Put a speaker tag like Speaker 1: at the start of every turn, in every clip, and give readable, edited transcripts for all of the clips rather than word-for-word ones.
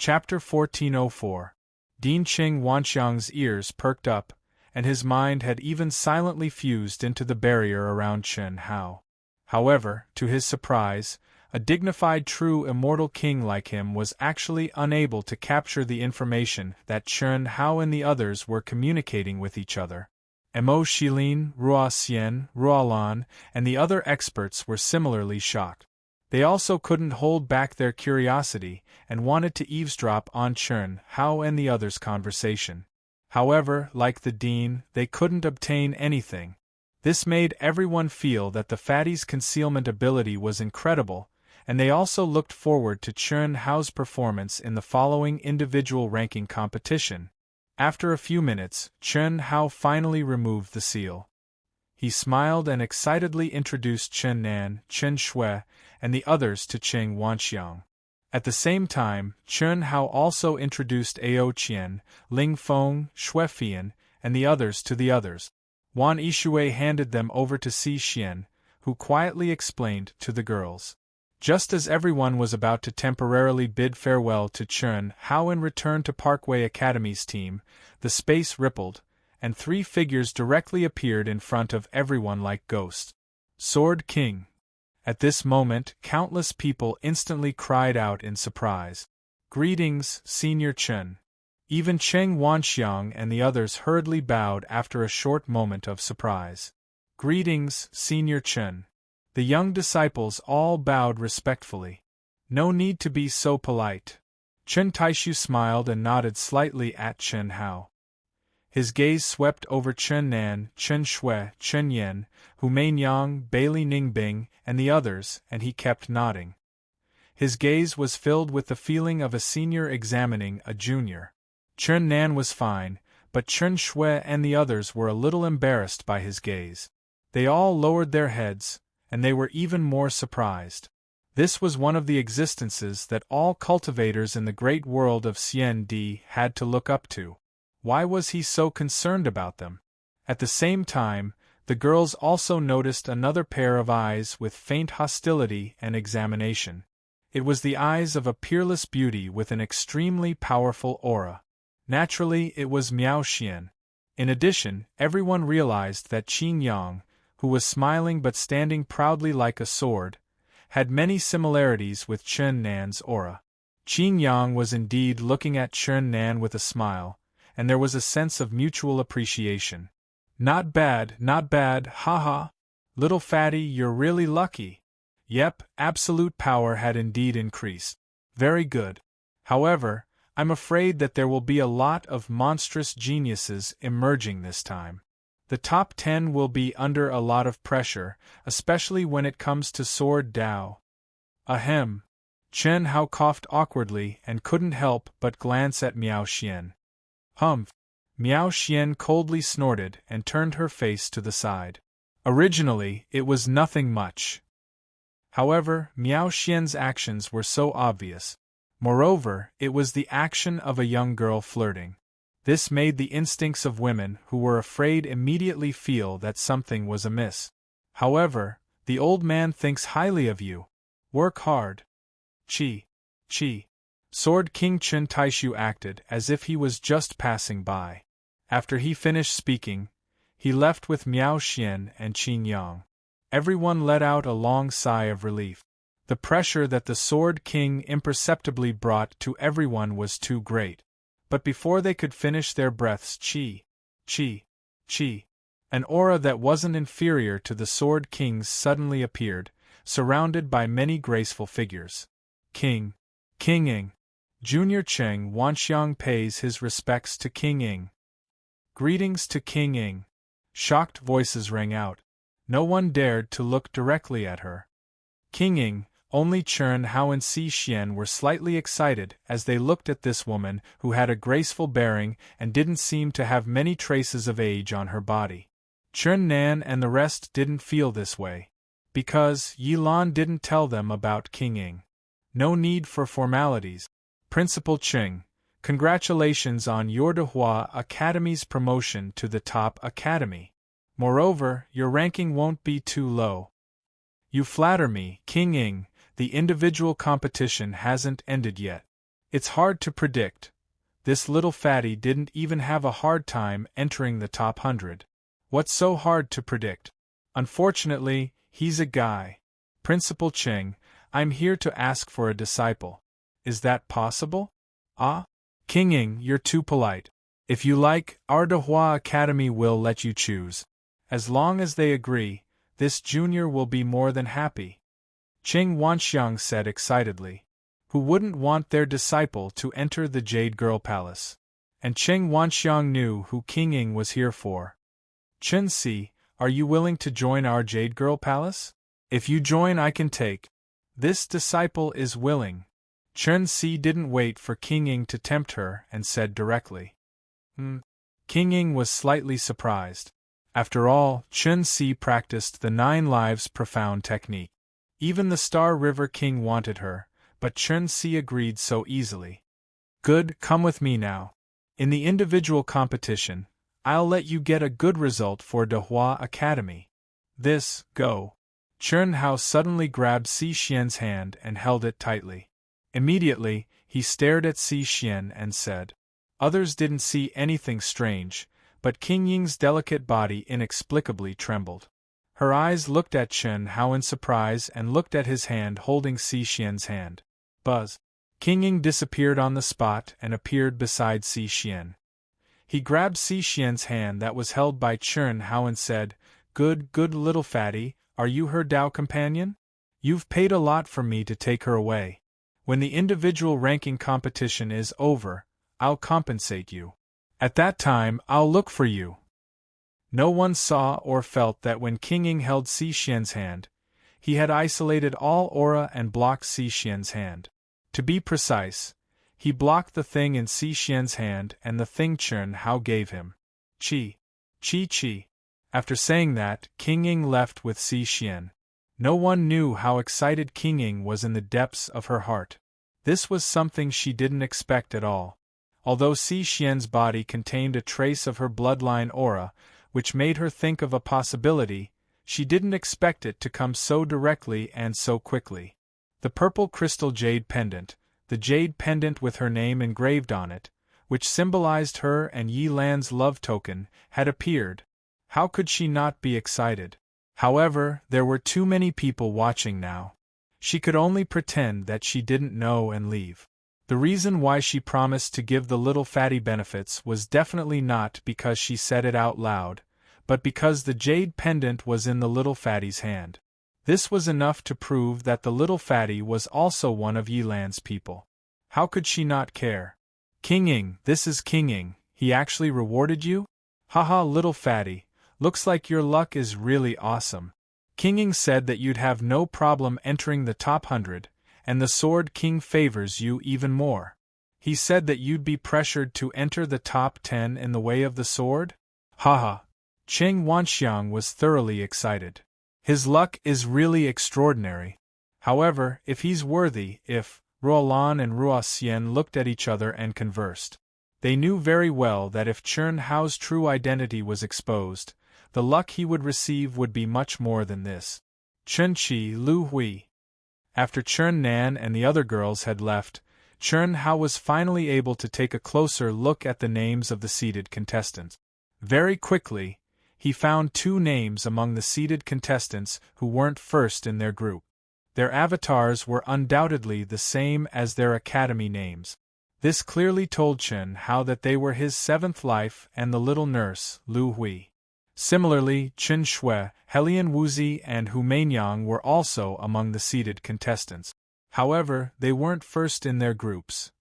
Speaker 1: Chapter 1404. Dean Qing Wanxiang's ears perked up, and his mind had even silently fused into the barrier around Chen Hao. However, to his surprise, a dignified true immortal king like him was actually unable to capture the information that Chen Hao and the others were communicating with each other. Mo Shilin, Rua Xian, Rualan, and the other experts were similarly shocked. They also couldn't hold back their curiosity and wanted to eavesdrop on Chen Hao and the others' conversation. However, like the dean, they couldn't obtain anything. This made everyone feel that the fatty's concealment ability was incredible, and they also looked forward to Chen Hao's performance in the following individual ranking competition. After a few minutes, Chen Hao finally removed the seal. He smiled and excitedly introduced Chen Nan, Chen Shui, and the others to Qing Wanxiang. At the same time, Chen Hao also introduced Ao Qian, Ling Feng, Shui Fian, and the others to the others. Wan Yishui handed them over to Si Xian, who quietly explained to the girls. Just as everyone was about to temporarily bid farewell to Chen Hao and return to Parkway Academy's team, the space rippled, and three figures directly appeared in front of everyone like ghosts. Sword King. At this moment, countless people instantly cried out in surprise. Greetings, Senior Chen. Even Qing Wanxiang and the others hurriedly bowed after a short moment of surprise. Greetings, Senior Chen. The young disciples all bowed respectfully. No need to be so polite. Chen Taishu smiled and nodded slightly at Chen Hao. His gaze swept over Chen Nan, Chen Shui, Chen Yen, Hu Mainyang, Bailey Ningbing, and the others, and he kept nodding. His gaze was filled with the feeling of a senior examining a junior. Chen Nan was fine, but Chen Shui and the others were a little embarrassed by his gaze. They all lowered their heads, and they were even more surprised. This was one of the existences that all cultivators in the great world of Xian Di had to look up to. Why was he so concerned about them? At the same time, the girls also noticed another pair of eyes with faint hostility and examination. It was the eyes of a peerless beauty with an extremely powerful aura. Naturally, it was Miao Xian. In addition, everyone realized that Qin Yang, who was smiling but standing proudly like a sword, had many similarities with Chen Nan's aura. Qin Yang was indeed looking at Chen Nan with a smile, and there was a sense of mutual appreciation. Not bad, haha. Little fatty, you're really lucky. Yep, absolute power had indeed increased. Very good. However, I'm afraid that there will be a lot of monstrous geniuses emerging this time. The top 10 will be under a lot of pressure, especially when it comes to Sword Dao. Ahem. Chen Hao coughed awkwardly and couldn't help but glance at Miao Xian. Humph. Miao Xian coldly snorted and turned her face to the side. Originally, it was nothing much. However, Miao Xian's actions were so obvious. Moreover, it was the action of a young girl flirting. This made the instincts of women who were afraid immediately feel that something was amiss. However, the old man thinks highly of you. Work hard. Chi. Sword King Chen Taishu acted as if he was just passing by. After he finished speaking, he left with Miao Xian and Qin Yang. Everyone let out a long sigh of relief. The pressure that the Sword King imperceptibly brought to everyone was too great. But before they could finish their breaths, Chi, an aura that wasn't inferior to the Sword King's suddenly appeared, surrounded by many graceful figures. King Ing. Junior Cheng Wanxiang pays his respects to King Ing. Greetings to King Ing. Shocked voices rang out. No one dared to look directly at her. King Ing, only Chen Hao and Si Xian were slightly excited as they looked at this woman who had a graceful bearing and didn't seem to have many traces of age on her body. Chen Nan and the rest didn't feel this way, because Yi Lan didn't tell them about King Ing. No need for formalities. Principal Cheng, congratulations on your Dehua Academy's promotion to the top academy. Moreover, your ranking won't be too low. You flatter me, King Ing. The individual competition hasn't ended yet. It's hard to predict. This little fatty didn't even have a hard time entering the top 100. What's so hard to predict? Unfortunately, he's a guy. Principal Ching, I'm here to ask for a disciple. Is that possible? Ah? King Ying, you're too polite. If you like, our Dehua Academy will let you choose. As long as they agree, this junior will be more than happy. Qing Wanxiang said excitedly. Who wouldn't want their disciple to enter the Jade Girl Palace? And Qing Wanxiang knew who King Ying was here for. Chen Si, are you willing to join our Jade Girl Palace? If you join, I can take. This disciple is willing. Chen Si didn't wait for King Ying to tempt her and said directly. King Ying was slightly surprised. After all, Chen Si practiced the 9 lives profound technique. Even the Star River King wanted her, but Chen Si agreed so easily. Good, come with me now. In the individual competition, I'll let you get a good result for Dehua Academy. Go. Chen Hao suddenly grabbed Si Xian's hand and held it tightly. Immediately, he stared at Si Xian and said. Others didn't see anything strange, but King Ying's delicate body inexplicably trembled. Her eyes looked at Chen Hao in surprise and looked at his hand holding Si Xian's hand. Buzz. King Ying disappeared on the spot and appeared beside Si Xian. He grabbed Si Xian's hand that was held by Chen Hao and said, Good little fatty, are you her Dao companion? You've paid a lot for me to take her away. When the individual ranking competition is over, I'll compensate you. At that time, I'll look for you. No one saw or felt that when King Ying held Si Xian's hand, he had isolated all aura and blocked Si Xian's hand. To be precise, he blocked the thing in Si Xian's hand and the thing Chen Hao gave him. Chi. After saying that, King Ying left with Si Xian. No one knew how excited King Ying was in the depths of her heart. This was something she didn't expect at all. Although Si Xian's body contained a trace of her bloodline aura, which made her think of a possibility, she didn't expect it to come so directly and so quickly. The purple crystal jade pendant, the jade pendant with her name engraved on it, which symbolized her and Yi Lan's love token, had appeared. How could she not be excited? However, there were too many people watching now. She could only pretend that she didn't know and leave. The reason why she promised to give the little fatty benefits was definitely not because she said it out loud, but because the jade pendant was in the little fatty's hand. This was enough to prove that the little fatty was also one of Yi Lan's people. How could she not care? King Ying, this is King Ying, he actually rewarded you? Haha, little fatty, looks like your luck is really awesome. King Ying said that you'd have no problem entering the top 100, and the Sword King favors you even more. He said that you'd be pressured to enter the top 10 in the way of the sword? Haha. Qing Wanxiang was thoroughly excited. His luck is really extraordinary. However, if he's worthy, Ruolan and Ruoxian looked at each other and conversed. They knew very well that if Chen Hao's true identity was exposed, the luck he would receive would be much more than this. Chen Qi Lu Hui. After Chen Nan and the other girls had left, Chen Hao was finally able to take a closer look at the names of the seated contestants. Very quickly, he found 2 names among the seated contestants who weren't first in their group. Their avatars were undoubtedly the same as their academy names. This clearly told Chen Hao that they were his 7th life and the little nurse, Lu Hui. Similarly, Chen Shui, Helian Wuzi and Hu Mainyang were also among the seated contestants. However, they weren't first in their groups.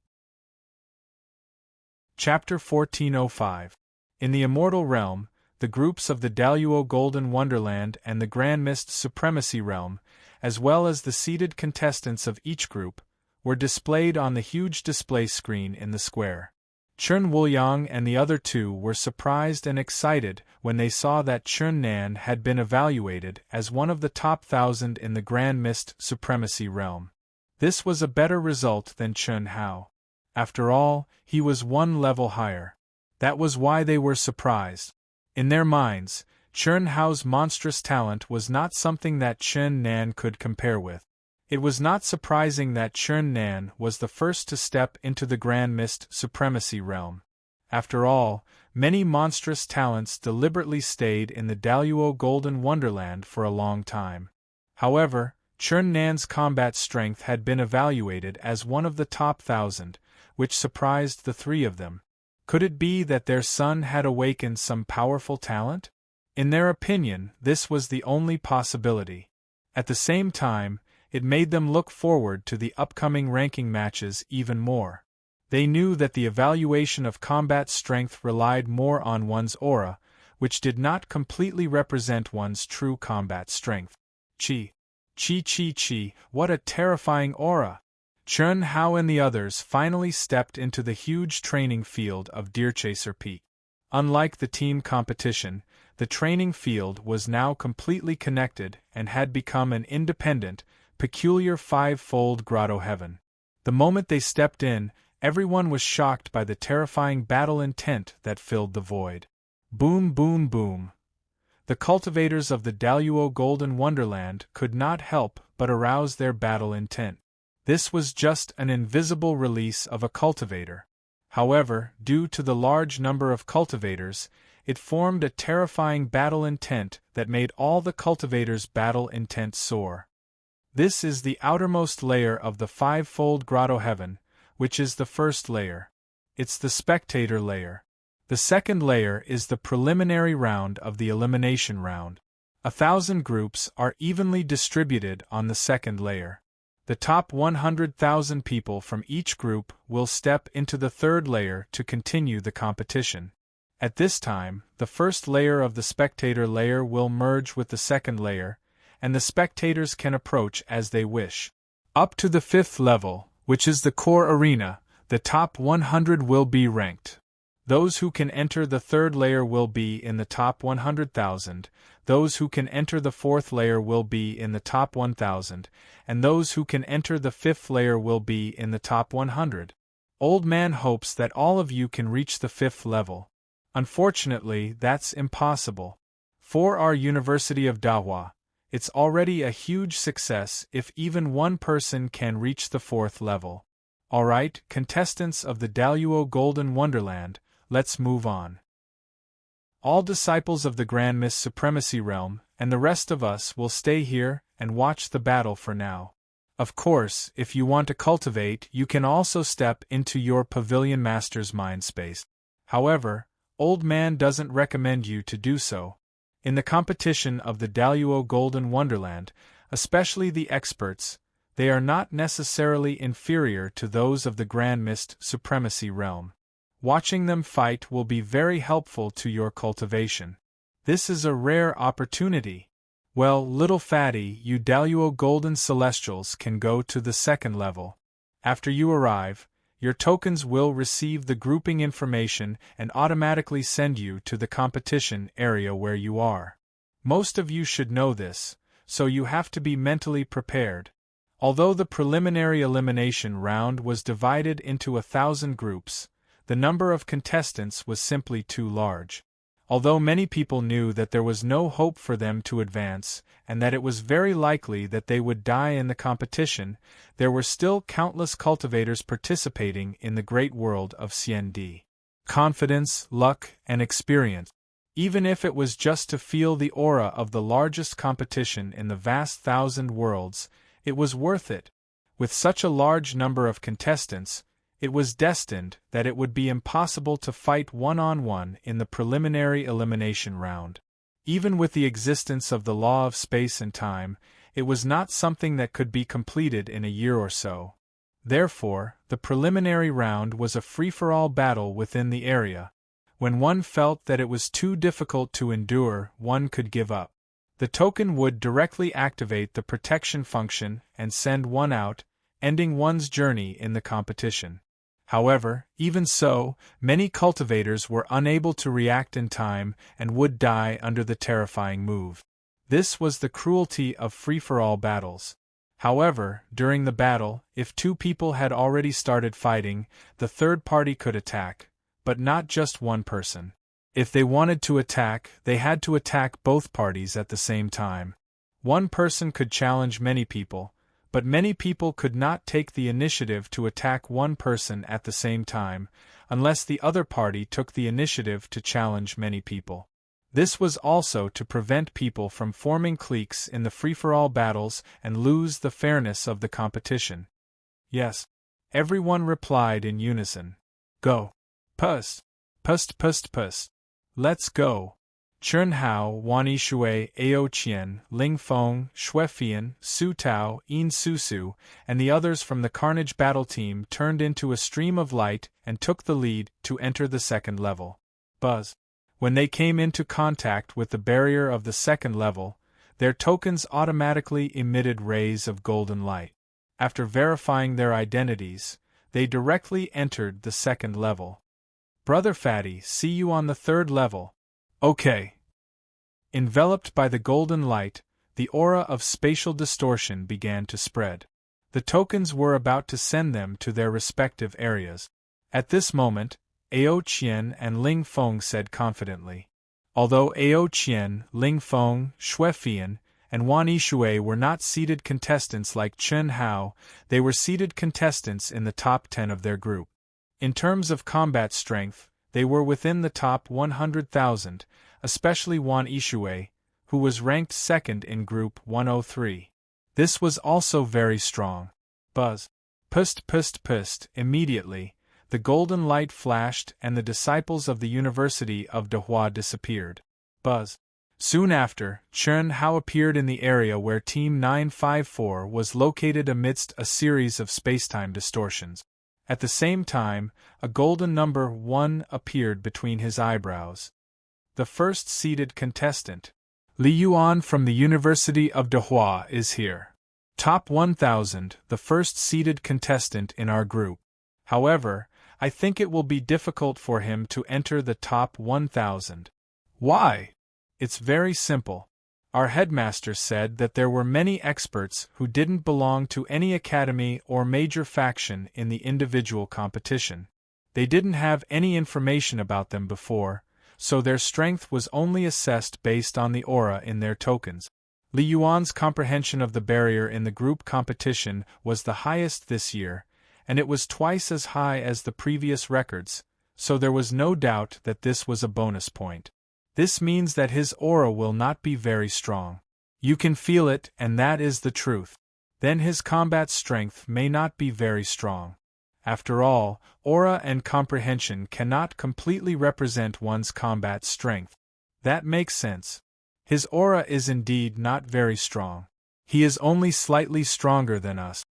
Speaker 1: Chapter 1405. In the Immortal Realm, the groups of the Daluo Golden Wonderland and the Grand Mist Supremacy Realm, as well as the seated contestants of each group, were displayed on the huge display screen in the square. Chen Wuliang and the other 2 were surprised and excited when they saw that Chen Nan had been evaluated as one of the top 1,000 in the Grand Mist Supremacy Realm. This was a better result than Chen Hao. After all, he was 1 level higher. That was why they were surprised. In their minds, Chen Hao's monstrous talent was not something that Chen Nan could compare with. It was not surprising that Chun Nan was the first to step into the Grand Mist Supremacy realm. After all, many monstrous talents deliberately stayed in the Daluo Golden Wonderland for a long time. However, Chun Nan's combat strength had been evaluated as one of the top 1,000, which surprised the three of them. Could it be that their son had awakened some powerful talent? In their opinion, this was the only possibility. At the same time, it made them look forward to the upcoming ranking matches even more. They knew that the evaluation of combat strength relied more on one's aura, which did not completely represent one's true combat strength. Chi, what a terrifying aura! Chun Hao and the others finally stepped into the huge training field of Deerchaser Peak. Unlike the team competition, the training field was now completely connected and had become an independent, peculiar five-fold grotto heaven. The moment they stepped in, everyone was shocked by the terrifying battle intent that filled the void. Boom, boom, boom. The cultivators of the Daluo Golden Wonderland could not help but arouse their battle intent. This was just an invisible release of a cultivator. However, due to the large number of cultivators, it formed a terrifying battle intent that made all the cultivators' battle intent soar. This is the outermost layer of the five-fold grotto heaven, which is the first layer. It's the spectator layer. The second layer is the preliminary round of the elimination round. 1,000 groups are evenly distributed on the second layer. The top 100,000 people from each group will step into the third layer to continue the competition. At this time, the first layer of the spectator layer will merge with the second layer, and the spectators can approach as they wish. Up to the fifth level, which is the core arena, the top 100 will be ranked. Those who can enter the third layer will be in the top 100,000, those who can enter the fourth layer will be in the top 1,000, and those who can enter the fifth layer will be in the top 100. Old Man hopes that all of you can reach the fifth level. Unfortunately, that's impossible. For our University of Dahua, it's already a huge success if even one person can reach the fourth level. Alright, contestants of the Daluo Golden Wonderland, let's move on. All disciples of the Grand Mist Supremacy Realm, and the rest of us will stay here and watch the battle for now. Of course, if you want to cultivate, you can also step into your Pavilion Master's mind space. However, Old Man doesn't recommend you to do so. In the competition of the Daluo Golden Wonderland, especially the experts, they are not necessarily inferior to those of the Grand Mist Supremacy Realm. Watching them fight will be very helpful to your cultivation. This is a rare opportunity. Well, little fatty, you Daluo Golden Celestials can go to the second level. After you arrive, your tokens will receive the grouping information and automatically send you to the competition area where you are. Most of you should know this, so you have to be mentally prepared. Although the preliminary elimination round was divided into 1,000 groups, the number of contestants was simply too large. Although many people knew that there was no hope for them to advance, and that it was very likely that they would die in the competition, there were still countless cultivators participating in the great world of CND. Confidence, luck, and experience. Even if it was just to feel the aura of the largest competition in the vast 1,000 worlds, it was worth it. With such a large number of contestants, it was destined that it would be impossible to fight one-on-one in the preliminary elimination round. Even with the existence of the law of space and time, it was not something that could be completed in a year or so. Therefore, the preliminary round was a free-for-all battle within the area. When one felt that it was too difficult to endure, one could give up. The token would directly activate the protection function and send one out, ending one's journey in the competition. However, even so, many cultivators were unable to react in time and would die under the terrifying move. This was the cruelty of free-for-all battles. However, during the battle, if two people had already started fighting, the third party could attack, but not just one person. If they wanted to attack, they had to attack both parties at the same time. One person could challenge many people, But many people could not take the initiative to attack one person at the same time, unless the other party took the initiative to challenge many people. This was also to prevent people from forming cliques in the free-for-all battles and lose the fairness of the competition. Yes. Everyone replied in unison. Go. Pust. Pust pust pust. Let's go. Chen Hao, Wan Yishui, Ao Qian, Ling Feng, Xue Fian, Su Tao, Yin Susu, and the others from the Carnage battle team turned into a stream of light and took the lead to enter the second level. Buzz. When they came into contact with the barrier of the second level, their tokens automatically emitted rays of golden light. After verifying their identities, they directly entered the second level. Brother Fatty, see you on the third level. Okay. Enveloped by the golden light, the aura of spatial distortion began to spread. The tokens were about to send them to their respective areas. At this moment, Ao Qian and Ling Feng said confidently. Although Ao Qian, Ling Feng, Xue Fian, and Wan Yishui were not seeded contestants like Chen Hao, they were seeded contestants in the top 10 of their group. In terms of combat strength, they were within the top 100,000, especially Wan Yishui, who was ranked second in Group 103. This was also very strong. Buzz. Pust pust pust. Immediately, the golden light flashed and the disciples of the University of Dehua disappeared. Buzz. Soon after, Chen Hao appeared in the area where Team 954 was located amidst a series of spacetime distortions. At the same time, a golden number 1 appeared between his eyebrows. The first seeded contestant, Li Yuan from the University of Dehua, is here. Top 1000, the first seeded contestant in our group. However, I think it will be difficult for him to enter the top 1000. Why? It's very simple. Our headmaster said that there were many experts who didn't belong to any academy or major faction in the individual competition. They didn't have any information about them before, so their strength was only assessed based on the aura in their tokens. Li Yuan's comprehension of the barrier in the group competition was the highest this year, and it was twice as high as the previous records, so there was no doubt that this was a bonus point. This means that his aura will not be very strong. You can feel it, and that is the truth. Then his combat strength may not be very strong. After all, aura and comprehension cannot completely represent one's combat strength. That makes sense. His aura is indeed not very strong. He is only slightly stronger than us.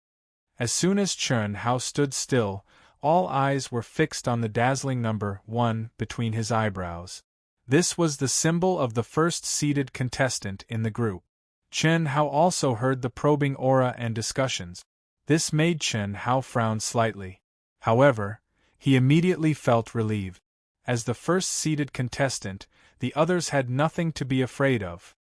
Speaker 1: As soon as Chen Hao stood still, all eyes were fixed on the dazzling number 1 between his eyebrows. This was the symbol of the first seeded contestant in the group. Chen Hao also heard the probing aura and discussions. This made Chen Hao frown slightly. However, he immediately felt relieved. As the first seeded contestant, the others had nothing to be afraid of.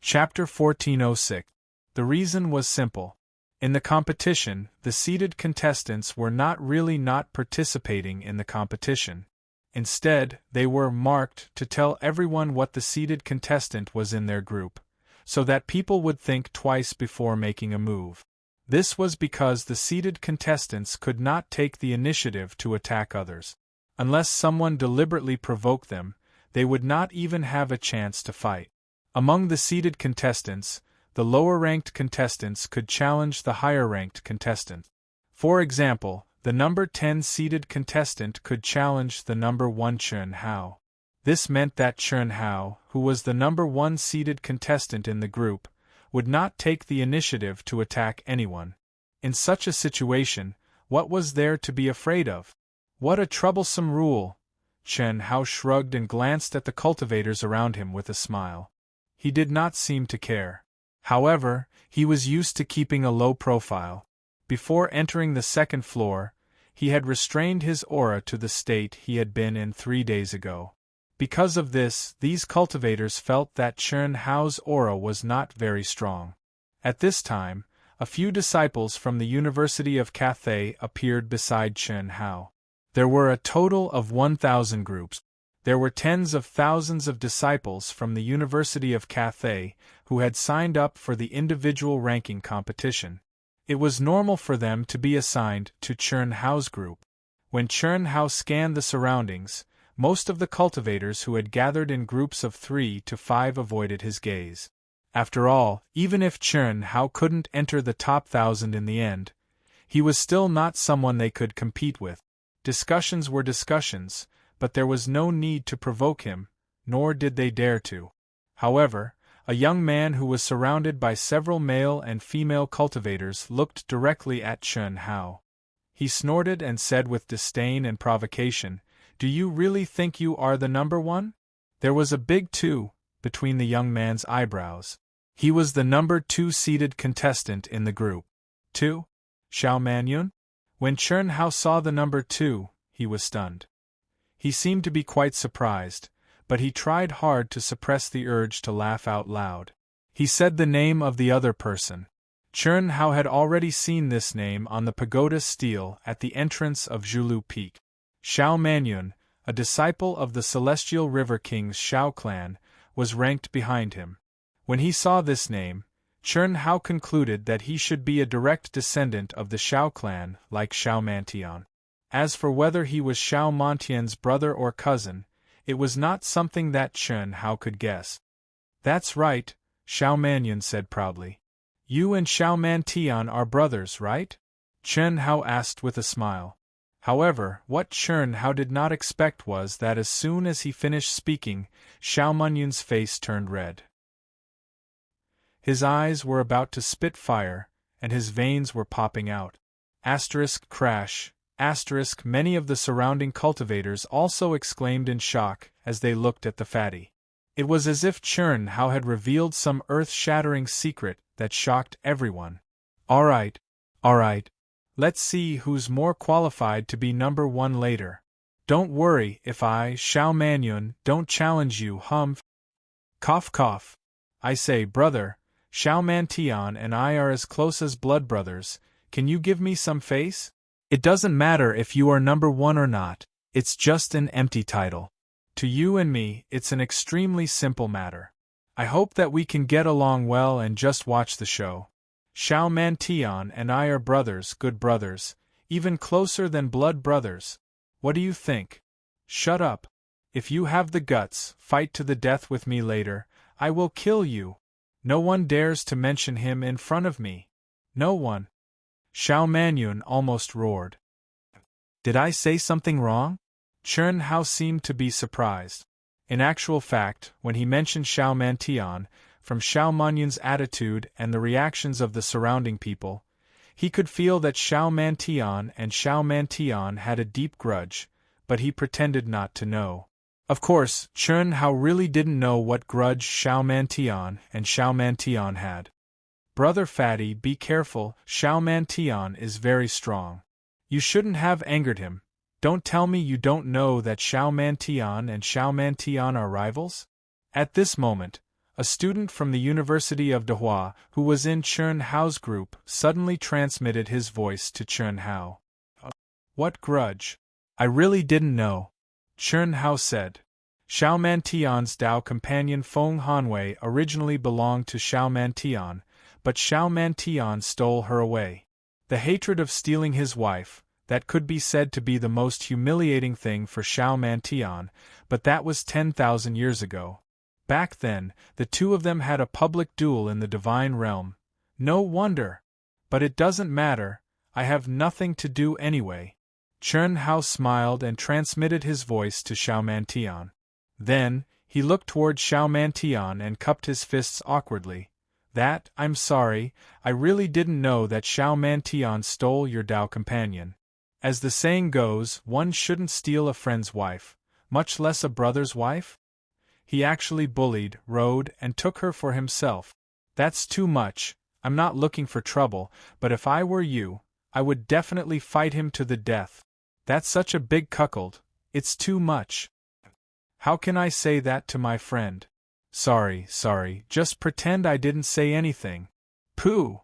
Speaker 1: Chapter 1406. The reason was simple. In the competition, the seeded contestants were not really not participating in the competition. Instead, they were marked to tell everyone what the seeded contestant was in their group, so that people would think twice before making a move. This was because the seeded contestants could not take the initiative to attack others. Unless someone deliberately provoked them, they would not even have a chance to fight. Among the seeded contestants, the lower-ranked contestants could challenge the higher-ranked contestants. For example, the number 10 seeded contestant could challenge the number 1 Chen Hao. This meant that Chen Hao, who was the number 1 seeded contestant in the group, would not take the initiative to attack anyone. In such a situation, what was there to be afraid of? What a troublesome rule! Chen Hao shrugged and glanced at the cultivators around him with a smile. He did not seem to care. However, he was used to keeping a low profile. Before entering the second floor, he had restrained his aura to the state he had been in 3 days ago. Because of this, these cultivators felt that Chen Hao's aura was not very strong. At this time, a few disciples from the University of Cathay appeared beside Chen Hao. There were a total of 1,000 groups. There were tens of thousands of disciples from the University of Cathay who had signed up for the individual ranking competition. It was normal for them to be assigned to Chern Hao's group. When Chern Hao scanned the surroundings, most of the cultivators who had gathered in groups of 3 to 5 avoided his gaze. After all, even if Chern Hao couldn't enter the top 1,000 in the end, he was still not someone they could compete with. Discussions were discussions, but there was no need to provoke him, nor did they dare to. However, a young man who was surrounded by several male and female cultivators looked directly at Chern Hao. He snorted and said with disdain and provocation, "Do you really think you are the number one?" There was a big 2 between the young man's eyebrows. He was the number 2 seated contestant in the group. 2? Xiao Manyun? When Chern Hao saw the number 2, he was stunned. He seemed to be quite surprised, but he tried hard to suppress the urge to laugh out loud. He said the name of the other person. Chern Hao had already seen this name on the pagoda stele at the entrance of Zhulu Peak. Xiao Manyun, a disciple of the Celestial River King's Xiao clan, was ranked behind him. When he saw this name, Chern Hao concluded that he should be a direct descendant of the Xiao clan, like Xiao Mantian. As for whether he was Xiao Mantian's brother or cousin, it was not something that Chern Hao could guess. "That's right," Xiao Manyun said proudly. "You and Xiao Mantian are brothers, right?" Chern Hao asked with a smile. However, what Chern Hao did not expect was that as soon as he finished speaking, Xiao Manyun's face turned red. His eyes were about to spit fire, and his veins were popping out. Crash. Many of the surrounding cultivators also exclaimed in shock as they looked at the fatty. It was as if Chern Hao had revealed some earth-shattering secret that shocked everyone. All right. Let's see who's more qualified to be number 1 later. Don't worry if I, Xiao Manyun, don't challenge you, Cough. I say, brother, Xiao Mantian and I are as close as blood brothers. Can you give me some face? It doesn't matter if you are number 1 or not, it's just an empty title. To you and me, it's an extremely simple matter. I hope that we can get along well and just watch the show. Xiao Mantian and I are brothers, good brothers, even closer than blood brothers. What do you think? Shut up. If you have the guts, fight to the death with me later, I will kill you. No one dares to mention him in front of me. No one. Xiao Manyun almost roared. Did I say something wrong? Chern Hao seemed to be surprised. In actual fact, when he mentioned Xiao Mantian, from Xiao Manyun's attitude and the reactions of the surrounding people, he could feel that Xiao Mantian and Xiao Mantian had a deep grudge, but he pretended not to know. Of course, Chern Hao really didn't know what grudge Xiao Mantian and Xiao Mantian had. Brother Fatty, be careful, Xiao Mantian is very strong. You shouldn't have angered him. Don't tell me you don't know that Xiao Mantian and Xiao Mantian are rivals? At this moment, a student from the University of Dehua, who was in Chern Hao's group, suddenly transmitted his voice to Chern Hao. What grudge? I really didn't know. Chern Hao said. Xiao Mantian's Dao companion Feng Hanwei originally belonged to Xiao Mantian, but Xiao Mantian stole her away. The hatred of stealing his wife, that could be said to be the most humiliating thing for Xiao Mantian, but that was 10,000 years ago. Back then, the two of them had a public duel in the divine realm. No wonder. But it doesn't matter, I have nothing to do anyway. Chern Hao smiled and transmitted his voice to Xiao Mantian. Then, he looked toward Xiao Mantian and cupped his fists awkwardly. I'm sorry, I really didn't know that Xiao Mantian stole your Dao companion. As the saying goes, one shouldn't steal a friend's wife, much less a brother's wife. He actually bullied, rode, and took her for himself. That's too much. I'm not looking for trouble, but if I were you, I would definitely fight him to the death. That's such a big cuckold. It's too much. How can I say that to my friend? Sorry, just pretend I didn't say anything. Pooh!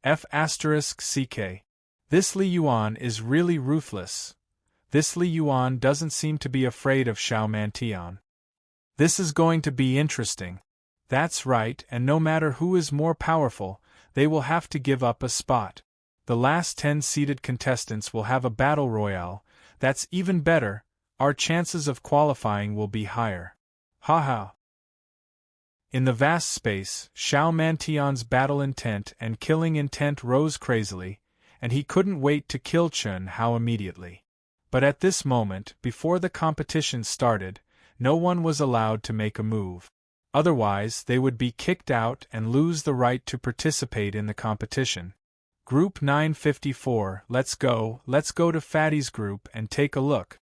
Speaker 1: F***ck. This Li Yuan is really ruthless. This Li Yuan doesn't seem to be afraid of Xiao Mantian. This is going to be interesting. That's right, and no matter who is more powerful, they will have to give up a spot. The last 10 seeded contestants will have a battle royale. That's even better. Our chances of qualifying will be higher. Ha. In the vast space, Xiao Mantian's battle intent and killing intent rose crazily, and he couldn't wait to kill Chen Hao immediately. But at this moment, before the competition started, no one was allowed to make a move. Otherwise, they would be kicked out and lose the right to participate in the competition. Group 954, let's go to Fatty's group and take a look.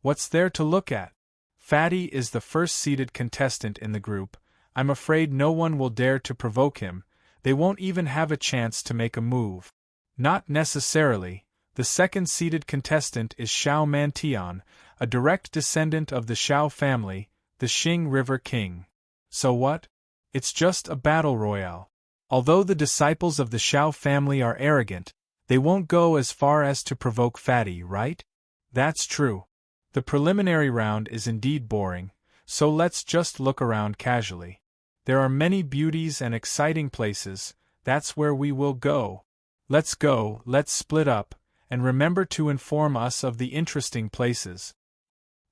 Speaker 1: What's there to look at? Fatty is the first seeded contestant in the group. I'm afraid no one will dare to provoke him. They won't even have a chance to make a move. Not necessarily. The second seeded contestant is Xiao Mantian, a direct descendant of the Xiao family, the Xing River King. So what? It's just a battle royale. Although the disciples of the Xiao family are arrogant, they won't go as far as to provoke Fatty, right? That's true. The preliminary round is indeed boring, so let's just look around casually. There are many beauties and exciting places. That's where we will go. Let's go, let's split up, and remember to inform us of the interesting places.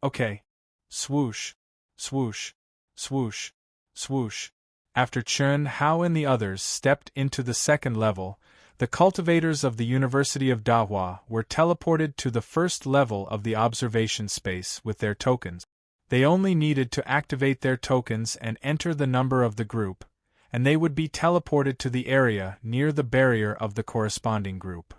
Speaker 1: Okay. Swoosh, swoosh, swoosh, swoosh. After Chen Hao and the others stepped into the second level, the cultivators of the University of Dahua were teleported to the first level of the observation space with their tokens. They only needed to activate their tokens and enter the number of the group, and they would be teleported to the area near the barrier of the corresponding group.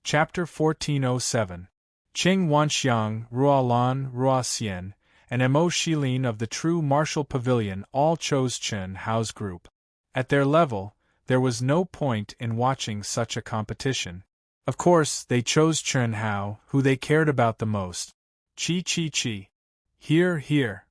Speaker 1: Chapter 1407. Qing Wanxiang, Ruolan, Ruoxian, and Mo Shilin of the True Martial Pavilion all chose Chen Hao's group. At their level, there was no point in watching such a competition. Of course, they chose Chen Hao, who they cared about the most. Chi. Here.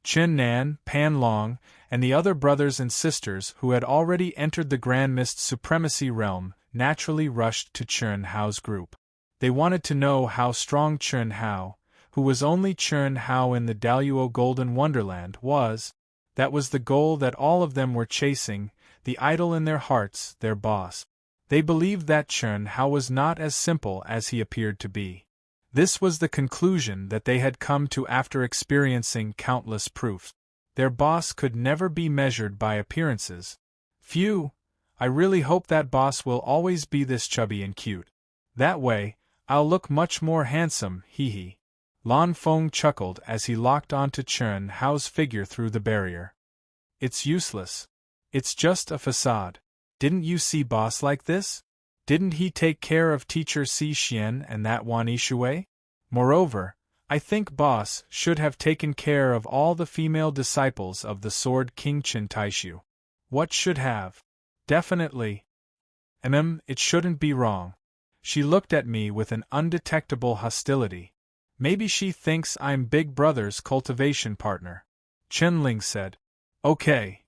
Speaker 1: Chen Nan, Pan Long, and the other brothers and sisters who had already entered the Grand Mist Supremacy realm naturally rushed to Chen Hao's group. They wanted to know how strong Chen Hao, who was only Chen Hao in the Daluo Golden Wonderland, was. That was the goal that all of them were chasing, the idol in their hearts, their boss. They believed that Chen Hao was not as simple as he appeared to be. This was the conclusion that they had come to after experiencing countless proofs. Their boss could never be measured by appearances. Phew! I really hope that boss will always be this chubby and cute. That way, I'll look much more handsome, hee. Lan Feng chuckled as he locked onto Chen Hao's figure through the barrier. It's useless. It's just a facade. Didn't you see boss like this? Didn't he take care of teacher Si Xian and that Wan Yishui? Moreover, I think boss should have taken care of all the female disciples of the Sword King Qin Taishu. What should have? Definitely. It shouldn't be wrong. She looked at me with an undetectable hostility. Maybe she thinks I'm Big Brother's cultivation partner. Chen Ling said. Okay.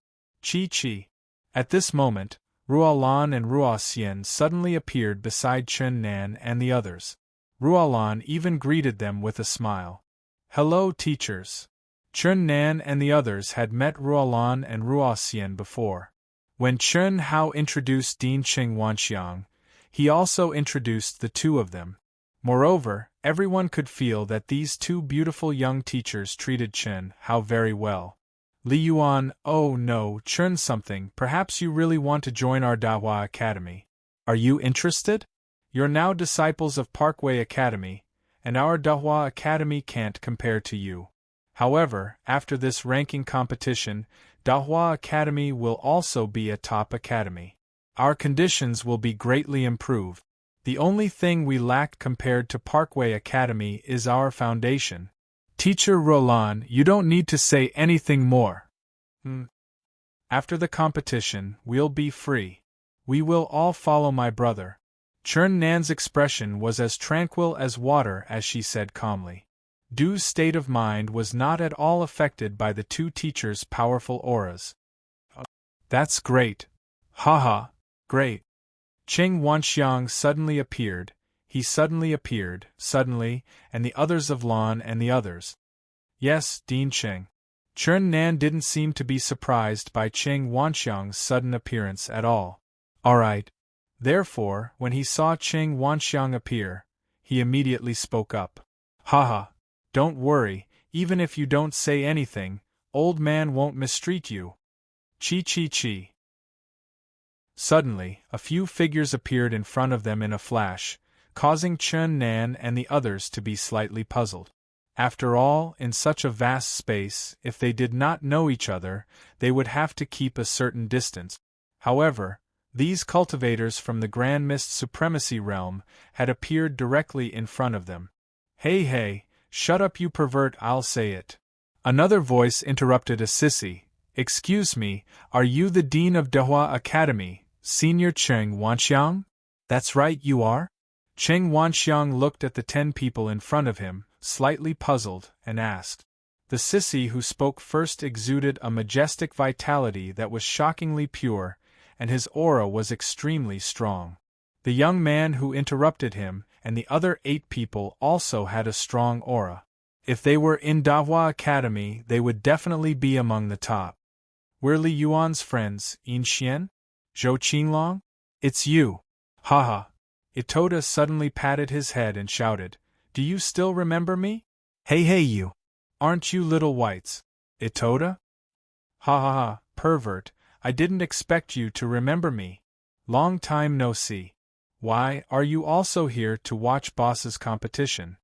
Speaker 1: Chi. At this moment, Ruolan and Ruoxian suddenly appeared beside Chen Nan and the others. Ruolan even greeted them with a smile. Hello, teachers. Chen Nan and the others had met Ruolan and Ruoxian before. When Chen Hao introduced Dean Qing Wanxiang, he also introduced the two of them. Moreover, everyone could feel that these two beautiful young teachers treated Chen Hao very well. Li Yuan, oh no, Chen something, perhaps you really want to join our Dahua Academy. Are you interested? You're now disciples of Parkway Academy, and our Dahua Academy can't compare to you. However, after this ranking competition, Dahua Academy will also be a top academy. Our conditions will be greatly improved. The only thing we lack compared to Parkway Academy is our foundation. Teacher Roland, you don't need to say anything more. After the competition, we'll be free. We will all follow my brother. Chen Nan's expression was as tranquil as water as she said calmly. Du's state of mind was not at all affected by the two teachers' powerful auras. That's great. Haha, great. Qing Wanxiang suddenly appeared. he suddenly appeared, and the others of Lan and the others. Yes, Dean Cheng. Chen Nan didn't seem to be surprised by Cheng Wanxiang's sudden appearance at all. Alright. Therefore, when he saw Cheng Wanxiang appear, he immediately spoke up. Haha. Don't worry, even if you don't say anything, old man won't mistreat you. Chi. Suddenly, a few figures appeared in front of them in a flash, causing Chen Nan and the others to be slightly puzzled. After all, in such a vast space, if they did not know each other, they would have to keep a certain distance. However, these cultivators from the Grand Mist Supremacy realm had appeared directly in front of them. Hey, shut up you pervert, I'll say it. Another voice interrupted a sissy. Excuse me, are you the Dean of Dehua Academy, Senior Cheng Wanxiang? That's right, you are? Cheng Wanxiang looked at the 10 people in front of him, slightly puzzled, and asked. The sissy who spoke first exuded a majestic vitality that was shockingly pure, and his aura was extremely strong. The young man who interrupted him and the other 8 people also had a strong aura. If they were in Dahua Academy, they would definitely be among the top. We're Li Yuan's friends, Yin Xian? Zhou Qinglong? It's you. Haha. Itoda suddenly patted his head and shouted, Do you still remember me? Hey you. Aren't you little whites? Itoda? Ha, pervert, I didn't expect you to remember me. Long time no see. Why, are you also here to watch Boss's competition?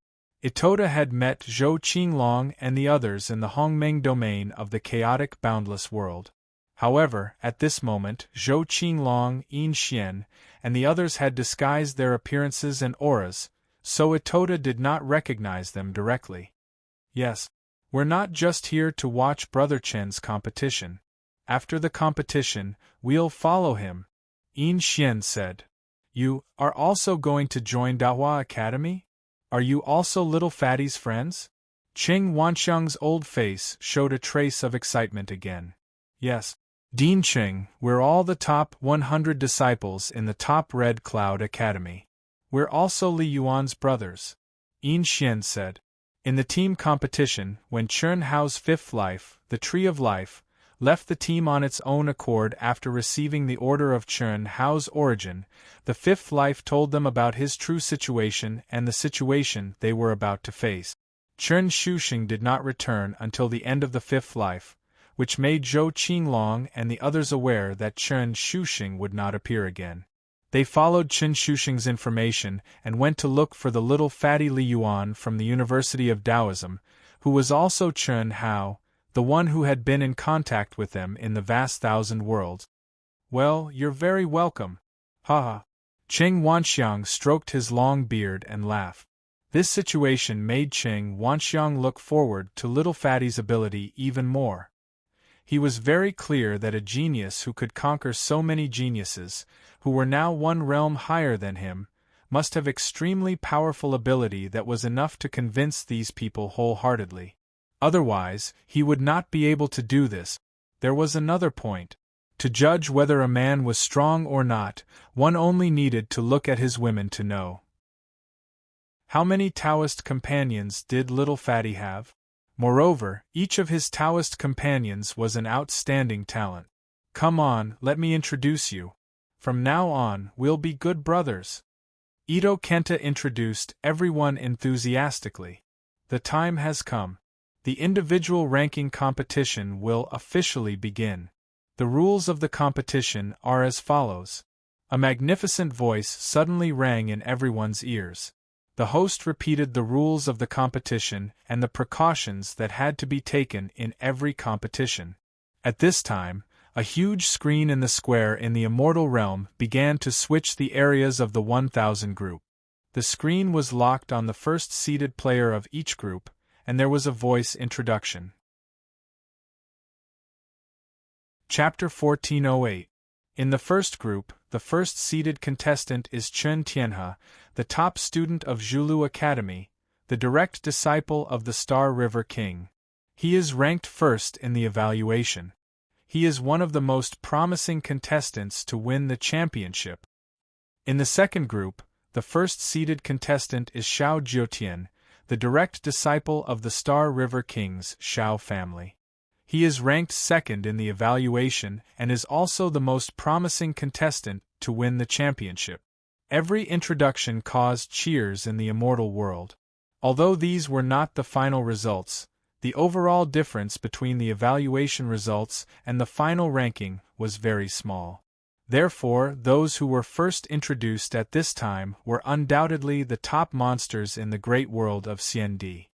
Speaker 1: Itoda had met Zhou Qinglong and the others in the Hongmeng domain of the chaotic boundless world. However, at this moment, Zhou Qinglong, Yin Xian, and the others had disguised their appearances and auras, so Itoda did not recognize them directly. Yes, we're not just here to watch Brother Chen's competition. After the competition, we'll follow him, Yin Xian said. You are also going to join Dahua Academy? Are you also Little Fatty's friends? Cheng Wanxiang's old face showed a trace of excitement again. Yes, Dean Cheng, we're all the top 100 disciples in the top Red Cloud Academy. We're also Li Yuan's brothers, Yin Xian said. In the team competition, when Chen Hao's 5th life, the Tree of Life, left the team on its own accord after receiving the order of Chen Hao's origin, the 5th life told them about his true situation and the situation they were about to face. Chen Shuxing did not return until the end of the 5th life, which made Zhou Qinglong and the others aware that Chen Shuxing would not appear again. They followed Chen Shuxing's information and went to look for the little fatty Li Yuan from the University of Taoism, who was also Chen Hao, the one who had been in contact with them in the vast thousand worlds. Well, you're very welcome. Haha. Cheng Wanxiang stroked his long beard and laughed. This situation made Cheng Wanxiang look forward to Little Fatty's ability even more. He was very clear that a genius who could conquer so many geniuses, who were now one realm higher than him, must have extremely powerful ability that was enough to convince these people wholeheartedly. Otherwise, he would not be able to do this. There was another point. To judge whether a man was strong or not, one only needed to look at his women to know. How many Taoist companions did Little Fatty have? Moreover, each of his Taoist companions was an outstanding talent. Come on, let me introduce you. From now on, we'll be good brothers. Ito Kenta introduced everyone enthusiastically. The time has come. The individual ranking competition will officially begin. The rules of the competition are as follows. A magnificent voice suddenly rang in everyone's ears. The host repeated the rules of the competition and the precautions that had to be taken in every competition. At this time, a huge screen in the square in the immortal realm began to switch the areas of the 1000 group. The screen was locked on the first seeded player of each group, and there was a voice introduction. Chapter 1408. In the first group, the first seeded contestant is Chen Tianhe, the top student of Zhulu Academy, the direct disciple of the Star River King. He is ranked first in the evaluation. He is one of the most promising contestants to win the championship. In the second group, the first seeded contestant is Xiao Jiutian, the direct disciple of the Star River King's Xiao family. He is ranked second in the evaluation and is also the most promising contestant to win the championship. Every introduction caused cheers in the immortal world. Although these were not the final results, the overall difference between the evaluation results and the final ranking was very small. Therefore, those who were first introduced at this time were undoubtedly the top monsters in the great world of CND.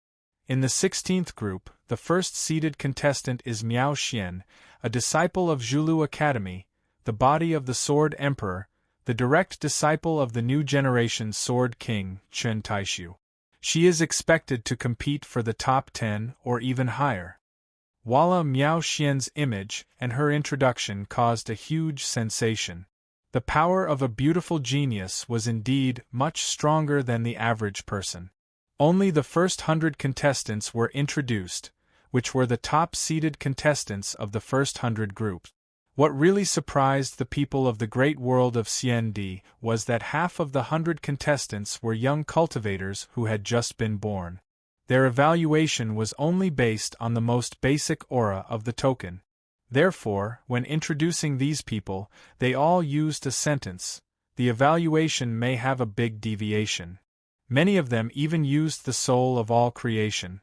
Speaker 1: In the 16th group, the first seeded contestant is Miao Xian, a disciple of Zhulu Academy, the body of the Sword Emperor, the direct disciple of the new generation Sword King, Chen Taishu. She is expected to compete for the top 10 or even higher. Voila! Miao Xian's image and her introduction caused a huge sensation. The power of a beautiful genius was indeed much stronger than the average person. Only the first 100 contestants were introduced, which were the top-seeded contestants of the first 100 groups. What really surprised the people of the great world of CND was that half of the 100 contestants were young cultivators who had just been born. Their evaluation was only based on the most basic aura of the token. Therefore, when introducing these people, they all used a sentence. The evaluation may have a big deviation. Many of them even used the soul of all creation.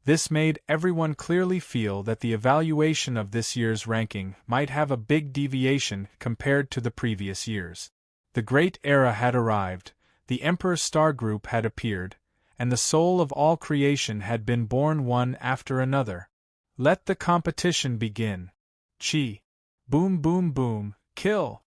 Speaker 1: This made everyone clearly feel that the evaluation of this year's ranking might have a big deviation compared to the previous years. The great era had arrived, the Emperor Star Group had appeared, and the soul of all creation had been born one after another. Let the competition begin. Chi. Boom boom boom, kill.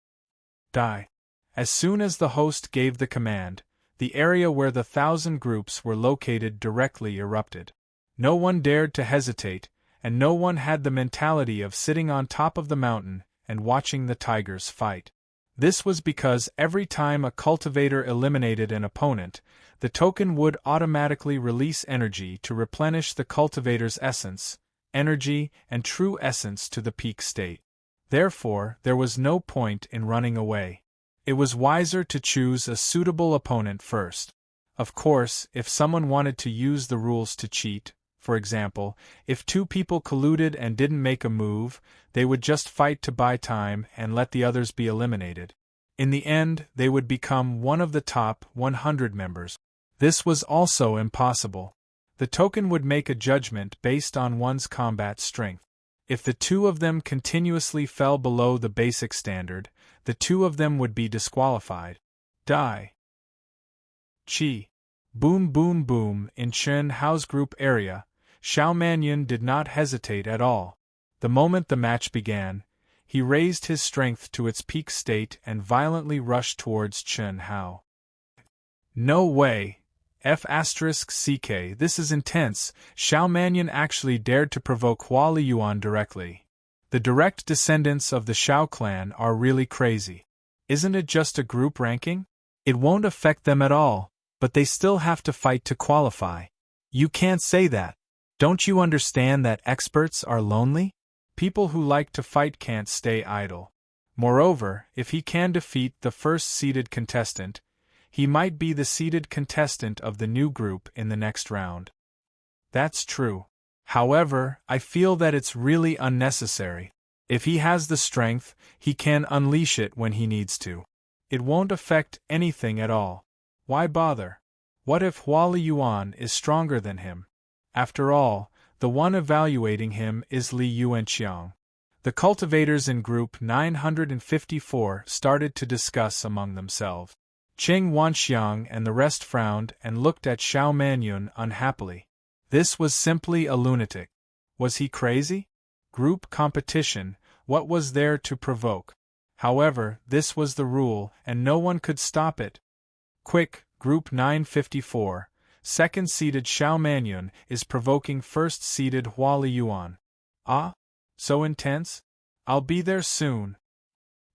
Speaker 1: Die. As soon as the host gave the command, the area where the 1,000 groups were located directly erupted. No one dared to hesitate, and no one had the mentality of sitting on top of the mountain and watching the tigers fight. This was because every time a cultivator eliminated an opponent, the token would automatically release energy to replenish the cultivator's essence, energy, and true essence to the peak state. Therefore, there was no point in running away. It was wiser to choose a suitable opponent first. Of course, if someone wanted to use the rules to cheat, for example, if 2 people colluded and didn't make a move, they would just fight to buy time and let the others be eliminated. In the end, they would become one of the top 100 members. This was also impossible. The token would make a judgment based on one's combat strength. If the 2 of them continuously fell below the basic standard, the 2 of them would be disqualified. Die. Chi. Boom boom boom. In Chen Hao's group area, Xiao Manyan did not hesitate at all. The moment the match began, he raised his strength to its peak state and violently rushed towards Chen Hao. No way! F***CK, this is intense. Xiao Manyan actually dared to provoke Hua Liyuan directly. The direct descendants of the Xiao clan are really crazy. Isn't it just a group ranking? It won't affect them at all, but they still have to fight to qualify. You can't say that. Don't you understand that experts are lonely? People who like to fight can't stay idle. Moreover, if he can defeat the first seeded contestant, he might be the seeded contestant of the new group in the next round. That's true. However, I feel that it's really unnecessary. If he has the strength, he can unleash it when he needs to. It won't affect anything at all. Why bother? What if Hua Liyuan is stronger than him? After all, the one evaluating him is Li Yuanqiang. The cultivators in group 954 started to discuss among themselves. Qing Wanxiang and the rest frowned and looked at Xiao Manyun unhappily. This was simply a lunatic. Was he crazy? Group competition, what was there to provoke? However, this was the rule and no one could stop it. Quick, group 954, second-seeded Xiao Manyun is provoking first-seeded Hua Liyuan. Ah? So intense? I'll be there soon.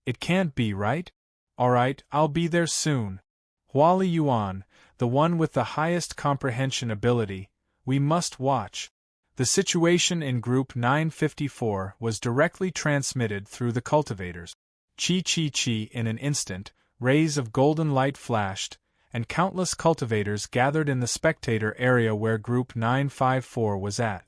Speaker 1: It can't be, right? Alright, I'll be there soon. Hua Liyuan, the one with the highest comprehension ability, we must watch. The situation in group 954 was directly transmitted through the cultivators. Chi chi chi in an instant, rays of golden light flashed, and countless cultivators gathered in the spectator area where Group 954 was at.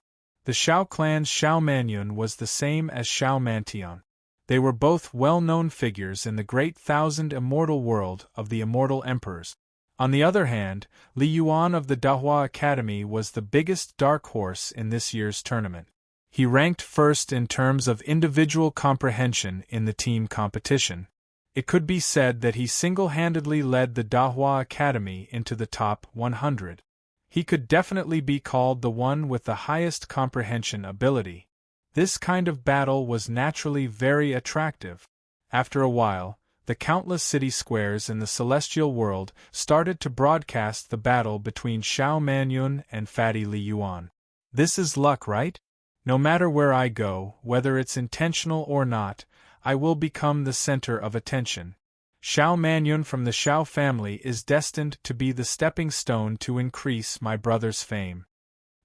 Speaker 1: The Shao clan's Shao Manyun was the same as Shao Mantion. They were both well-known figures in the great thousand immortal world of the immortal emperors. On the other hand, Li Yuan of the Dahua Academy was the biggest dark horse in this year's tournament. He ranked first in terms of individual comprehension in the team competition. It could be said that he single-handedly led the Dahua Academy into the top 100. He could definitely be called the one with the highest comprehension ability. This kind of battle was naturally very attractive. After a while, the countless city squares in the celestial world started to broadcast the battle between Shao Manyun and Fatty Li Yuan. This is luck, right? No matter where I go, whether it's intentional or not, I will become the center of attention. Shao Manyun from the Shao family is destined to be the stepping stone to increase my brother's fame.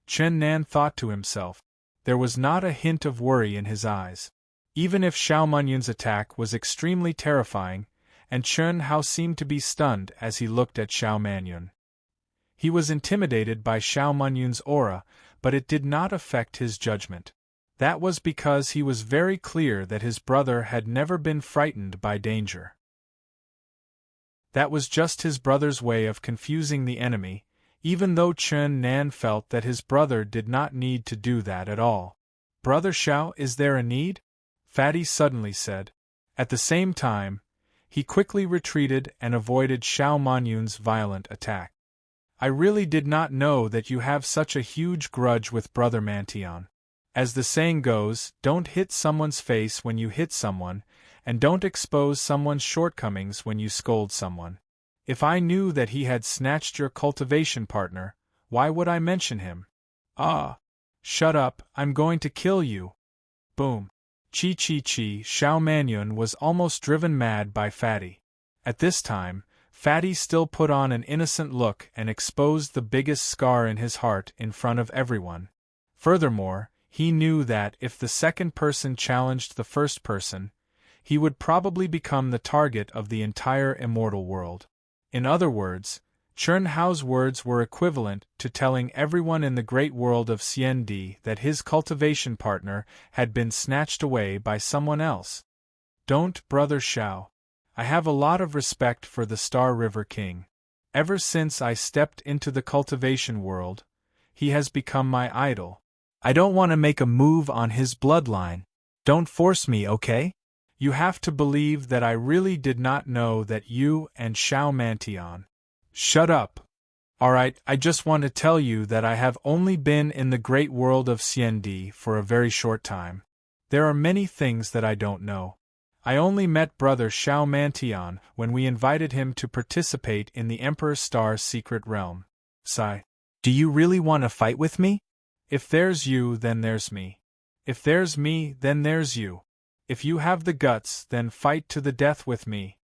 Speaker 1: Chen Nan thought to himself. There was not a hint of worry in his eyes. Even if Shao Manyun's attack was extremely terrifying, and Chen Hao seemed to be stunned as he looked at Shao Manyun. He was intimidated by Shao Manyun's aura, but it did not affect his judgment. That was because he was very clear that his brother had never been frightened by danger. That was just his brother's way of confusing the enemy, even though Chen Nan felt that his brother did not need to do that at all. "Brother Shao, is there a need?" Fatty suddenly said. At the same time, he quickly retreated and avoided Shao Manyun's violent attack. "I really did not know that you have such a huge grudge with Brother Mantion. As the saying goes, don't hit someone's face when you hit someone, and don't expose someone's shortcomings when you scold someone. If I knew that he had snatched your cultivation partner, why would I mention him?" "Ah! Shut up, I'm going to kill you!" Boom! Chi. Shao Manyun was almost driven mad by Fatty. At this time, Fatty still put on an innocent look and exposed the biggest scar in his heart in front of everyone. Furthermore, he knew that if the second person challenged the first person, he would probably become the target of the entire immortal world. In other words, Chen Hao's words were equivalent to telling everyone in the great world of CND that his cultivation partner had been snatched away by someone else. "Don't, Brother Shao. I have a lot of respect for the Star River King. Ever since I stepped into the cultivation world, he has become my idol. I don't want to make a move on his bloodline. Don't force me, okay? You have to believe that I really did not know that you and Shao Mantion." "Shut up. Alright, I just want to tell you that I have only been in the great world of CND for a very short time. There are many things that I don't know. I only met Brother Shao Mantion when we invited him to participate in the Emperor Star's secret realm. Sigh. Do you really want to fight with me? If there's you, then there's me. If there's me, then there's you. If you have the guts, then fight to the death with me."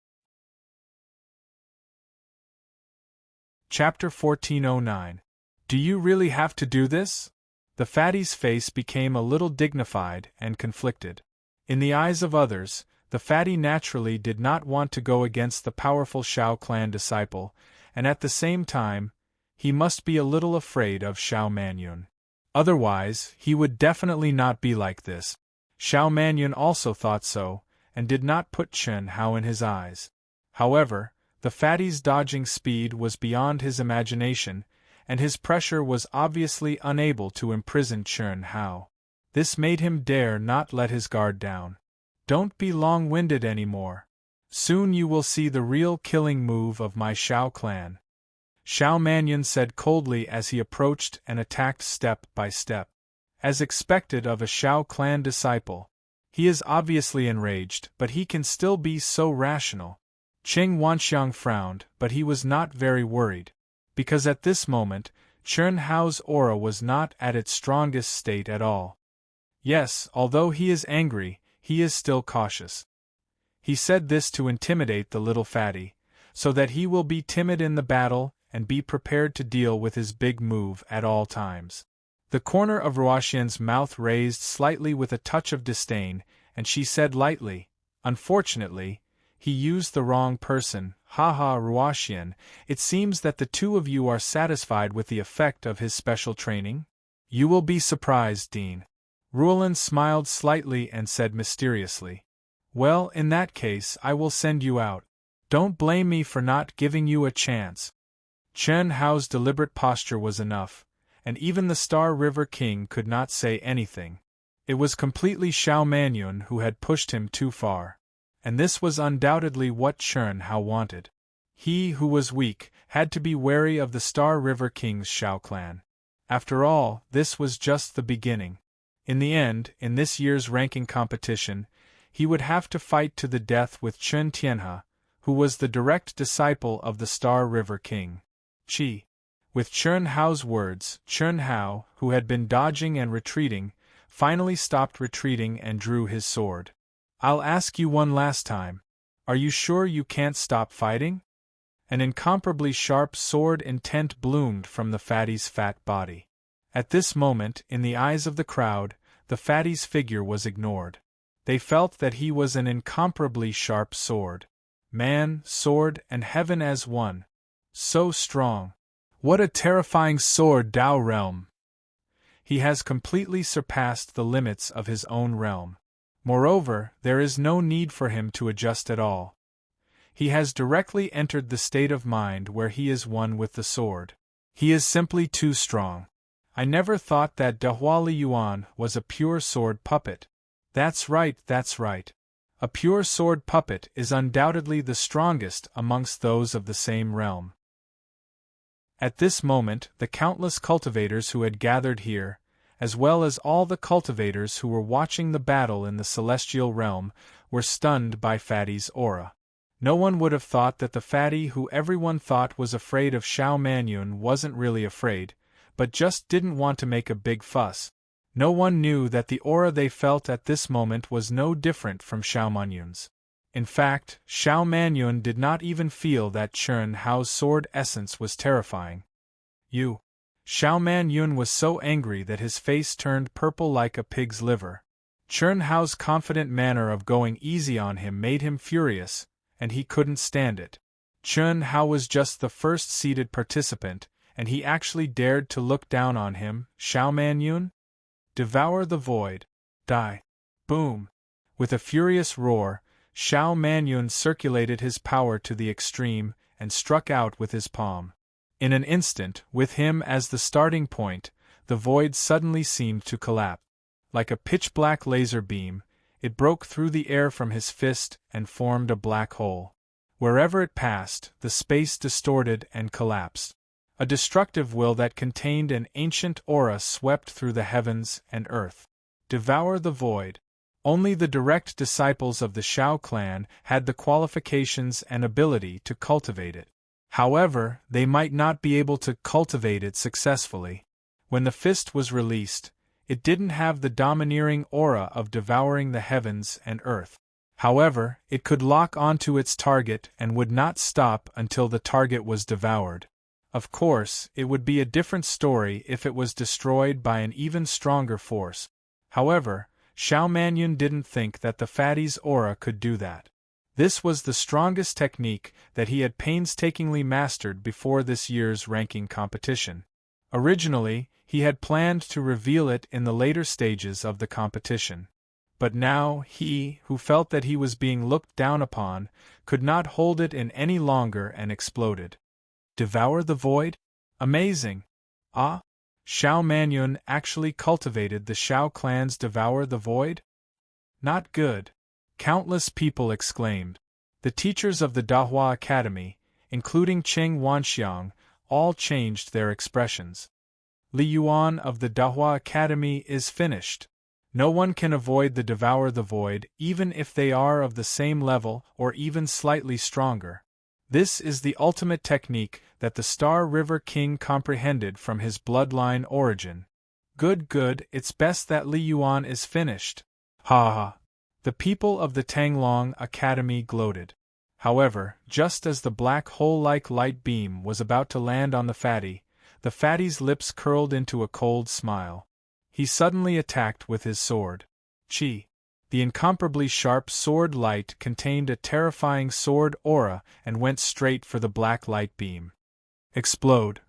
Speaker 1: Chapter 1409. Do you really have to do this? The fatty's face became a little dignified and conflicted. In the eyes of others, the fatty naturally did not want to go against the powerful Shao clan disciple, and at the same time, he must be a little afraid of Shao Manyun. Otherwise, he would definitely not be like this. Shao Manyun also thought so, and did not put Chen Hao in his eyes. However, the fatty's dodging speed was beyond his imagination, and his pressure was obviously unable to imprison Chen Hao. This made him dare not let his guard down. "Don't be long-winded anymore. Soon you will see the real killing move of my Shao clan," Shao Manyun said coldly as he approached and attacked step by step. As expected of a Shao clan disciple, he is obviously enraged, but he can still be so rational. Qing Wanxiang frowned, but he was not very worried, because at this moment, Chen Hao's aura was not at its strongest state at all. Yes, although he is angry, he is still cautious. He said this to intimidate the little fatty, so that he will be timid in the battle and be prepared to deal with his big move at all times. The corner of Ruoxian's mouth raised slightly with a touch of disdain, and she said lightly, "Unfortunately, He used the wrong person, haha Ruaxian. It seems that the two of you are satisfied with the effect of his special training? You will be surprised, Dean. Ruolan smiled slightly and said mysteriously. Well, in that case I will send you out. Don't blame me for not giving you a chance. Chen Hao's deliberate posture was enough, and even the Star River King could not say anything. It was completely Xiao Manyun who had pushed him too far. And this was undoubtedly what Chen Hao wanted. He who was weak had to be wary of the Star River King's Xiao clan. After all, this was just the beginning. In the end, in this year's ranking competition, he would have to fight to the death with Chen Tianhe, who was the direct disciple of the Star River King. Qi. With Chen Hao's words, Chen Hao, who had been dodging and retreating, finally stopped retreating and drew his sword. I'll ask you one last time. Are you sure you can't stop fighting? An incomparably sharp sword intent bloomed from the fatty's fat body. At this moment, in the eyes of the crowd, the fatty's figure was ignored. They felt that he was an incomparably sharp sword. Man, sword, and heaven as one. So strong. What a terrifying sword, Dao realm! He has completely surpassed the limits of his own realm. Moreover, there is no need for him to adjust at all. He has directly entered the state of mind where he is one with the sword. He is simply too strong. I never thought that Dahua Li Yuan was a pure sword puppet. That's right, that's right. A pure sword puppet is undoubtedly the strongest amongst those of the same realm. At this moment, the countless cultivators who had gathered here, as well as all the cultivators who were watching the battle in the celestial realm, were stunned by Fatty's aura. No one would have thought that the Fatty who everyone thought was afraid of Xiao Manyun wasn't really afraid, but just didn't want to make a big fuss. No one knew that the aura they felt at this moment was no different from Xiao Manyun's. In fact, Xiao Manyun did not even feel that Chen Hao's sword essence was terrifying. Xiao Manyun was so angry that his face turned purple like a pig's liver. Chen Hao's confident manner of going easy on him made him furious, and he couldn't stand it. Chen Hao was just the first seeded participant, and he actually dared to look down on him. Xiao Manyun? Devour the void. Die. Boom. With a furious roar, Xiao Manyun circulated his power to the extreme and struck out with his palm. In an instant, with him as the starting point, the void suddenly seemed to collapse. Like a pitch-black laser beam, it broke through the air from his fist and formed a black hole. Wherever it passed, the space distorted and collapsed. A destructive will that contained an ancient aura swept through the heavens and earth. Devour the void. Only the direct disciples of the Xiao clan had the qualifications and ability to cultivate it. However, they might not be able to cultivate it successfully. When the fist was released, it didn't have the domineering aura of devouring the heavens and earth. However, it could lock onto its target and would not stop until the target was devoured. Of course, it would be a different story if it was destroyed by an even stronger force. However, Xiao Manyun didn't think that the fatty's aura could do that. This was the strongest technique that he had painstakingly mastered before this year's ranking competition. Originally, he had planned to reveal it in the later stages of the competition. But now he, who felt that he was being looked down upon, could not hold it in any longer and exploded. Devour the void? Amazing! Ah? Xiao Manyun actually cultivated the Xiao clan's Devour the Void? Not good. Countless people exclaimed. The teachers of the Dahua Academy, including Cheng Wanxiang, all changed their expressions. Li Yuan of the Dahua Academy is finished. No one can avoid the Devour the Void, even if they are of the same level or even slightly stronger. This is the ultimate technique that the Star River King comprehended from his bloodline origin. Good, it's best that Li Yuan is finished. Ha ha. The people of the Tanglong Academy gloated. However, just as the black hole-like light beam was about to land on the fatty's lips curled into a cold smile. He suddenly attacked with his sword. Chi. The incomparably sharp sword light contained a terrifying sword aura and went straight for the black light beam. Explode.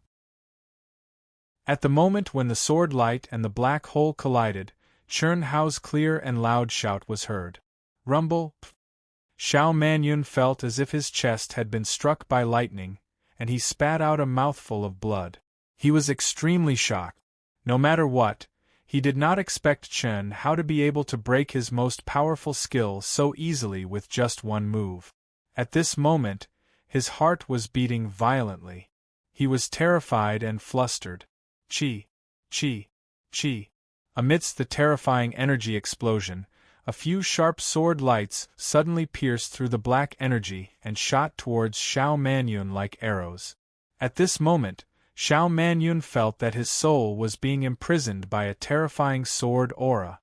Speaker 1: At the moment when the sword light and the black hole collided, Chern Hao's clear and loud shout was heard. Rumble. Xiao Manyun felt as if his chest had been struck by lightning, and he spat out a mouthful of blood. He was extremely shocked. No matter what, he did not expect Chern Hao to be able to break his most powerful skill so easily with just one move. At this moment, his heart was beating violently. He was terrified and flustered. Chi, chi, chi. Amidst the terrifying energy explosion, a few sharp sword lights suddenly pierced through the black energy and shot towards Xiao Manyun like arrows. At this moment, Xiao Manyun felt that his soul was being imprisoned by a terrifying sword aura.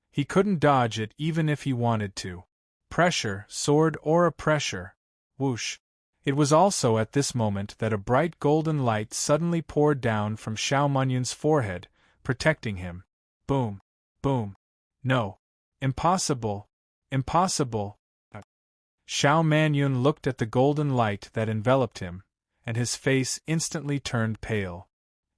Speaker 1: He couldn't dodge it even if he wanted to. Pressure, sword aura pressure. Whoosh. It was also at this moment that a bright golden light suddenly poured down from Xiao Manyun's forehead, protecting him. Boom. Boom. No. Impossible. Impossible. Xiao Manyun looked at the golden light that enveloped him, and his face instantly turned pale.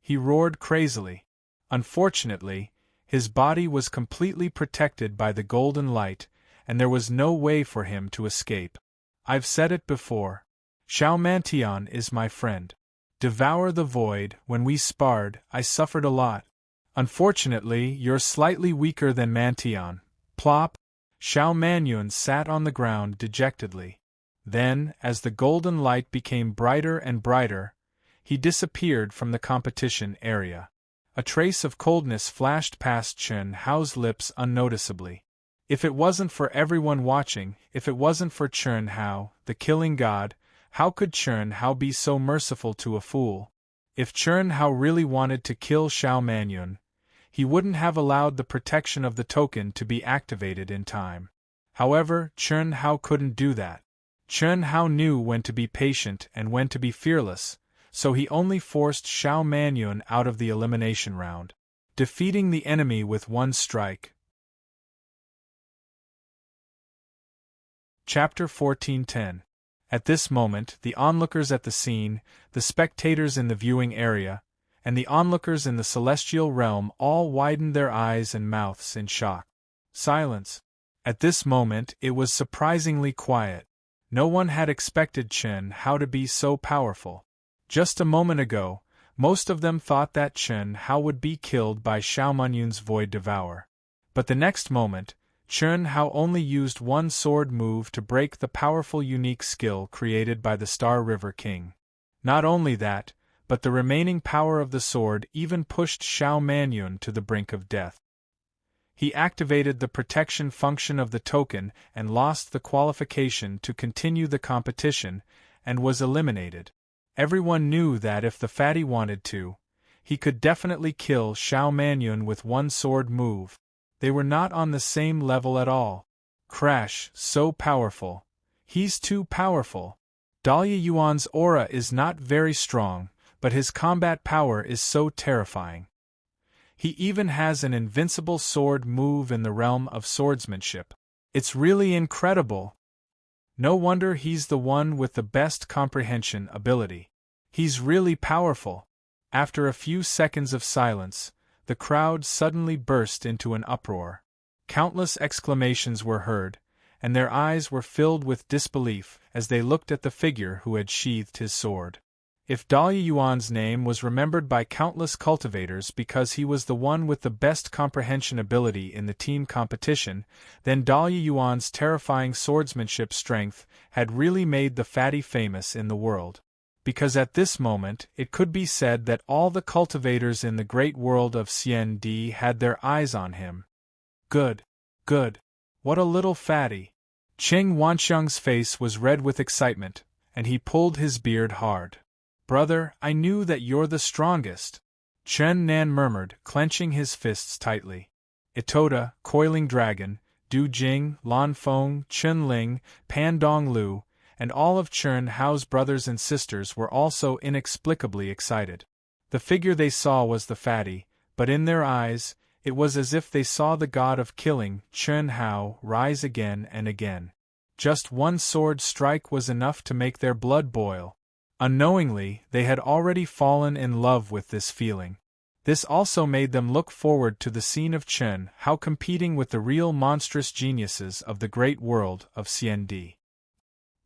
Speaker 1: He roared crazily. Unfortunately, his body was completely protected by the golden light, and there was no way for him to escape. I've said it before. Xiao Mantian is my friend. Devour the void. When we sparred, I suffered a lot. Unfortunately, you're slightly weaker than Mantian. Plop! Xiao Manyun sat on the ground dejectedly. Then, as the golden light became brighter and brighter, he disappeared from the competition area. A trace of coldness flashed past Chern Hao's lips unnoticeably. If it wasn't for everyone watching, if it wasn't for Chern Hao, the killing god, how could Chern Hao be so merciful to a fool? If Chern Hao really wanted to kill Xiao Manyun, he wouldn't have allowed the protection of the token to be activated in time. However, Chern Hao couldn't do that. Chern Hao knew when to be patient and when to be fearless, so he only forced Xiao Manyun out of the elimination round, defeating the enemy with one strike. Chapter 14:10. At this moment, the onlookers at the scene, the spectators in the viewing area, and the onlookers in the celestial realm all widened their eyes and mouths in shock. Silence. At this moment, it was surprisingly quiet. No one had expected Chern Hao to be so powerful. Just a moment ago, most of them thought that Chern Hao would be killed by Xiao Manyun's Void Devour. But the next moment, Chern Hao only used one sword move to break the powerful unique skill created by the Star River King. Not only that, but the remaining power of the sword even pushed Xiao Manyun to the brink of death. He activated the protection function of the token and lost the qualification to continue the competition, and was eliminated. Everyone knew that if the fatty wanted to, he could definitely kill Xiao Manyun with one sword move. They were not on the same level at all. Crash, so powerful. He's too powerful. Dahlia Yuan's aura is not very strong, but his combat power is so terrifying. He even has an invincible sword move in the realm of swordsmanship. It's really incredible. No wonder he's the one with the best comprehension ability. He's really powerful. After a few seconds of silence, the crowd suddenly burst into an uproar. Countless exclamations were heard, and their eyes were filled with disbelief as they looked at the figure who had sheathed his sword. If Dahlia Yuan's name was remembered by countless cultivators because he was the one with the best comprehension ability in the team competition, then Dahlia Yuan's terrifying swordsmanship strength had really made the fatty famous in the world. Because at this moment it could be said that all the cultivators in the great world of CND had their eyes on him. Good. Good. What a little fatty. Qing Wanxiang's face was red with excitement, and he pulled his beard hard. Brother, I knew that you're the strongest. Chen Nan murmured, clenching his fists tightly. Itoda, Coiling Dragon, Du Jing, Lan Feng, Chen Ling, Pan Dong Lu, and all of Chern Hao's brothers and sisters were also inexplicably excited. The figure they saw was the fatty, but in their eyes, It was as if they saw the god of killing, Chen Hao, rise again and again. Just one sword strike was enough to make their blood boil. Unknowingly, they had already fallen in love with this feeling. This also made them look forward to the scene of Chen Hao competing with the real monstrous geniuses of the great world of CND.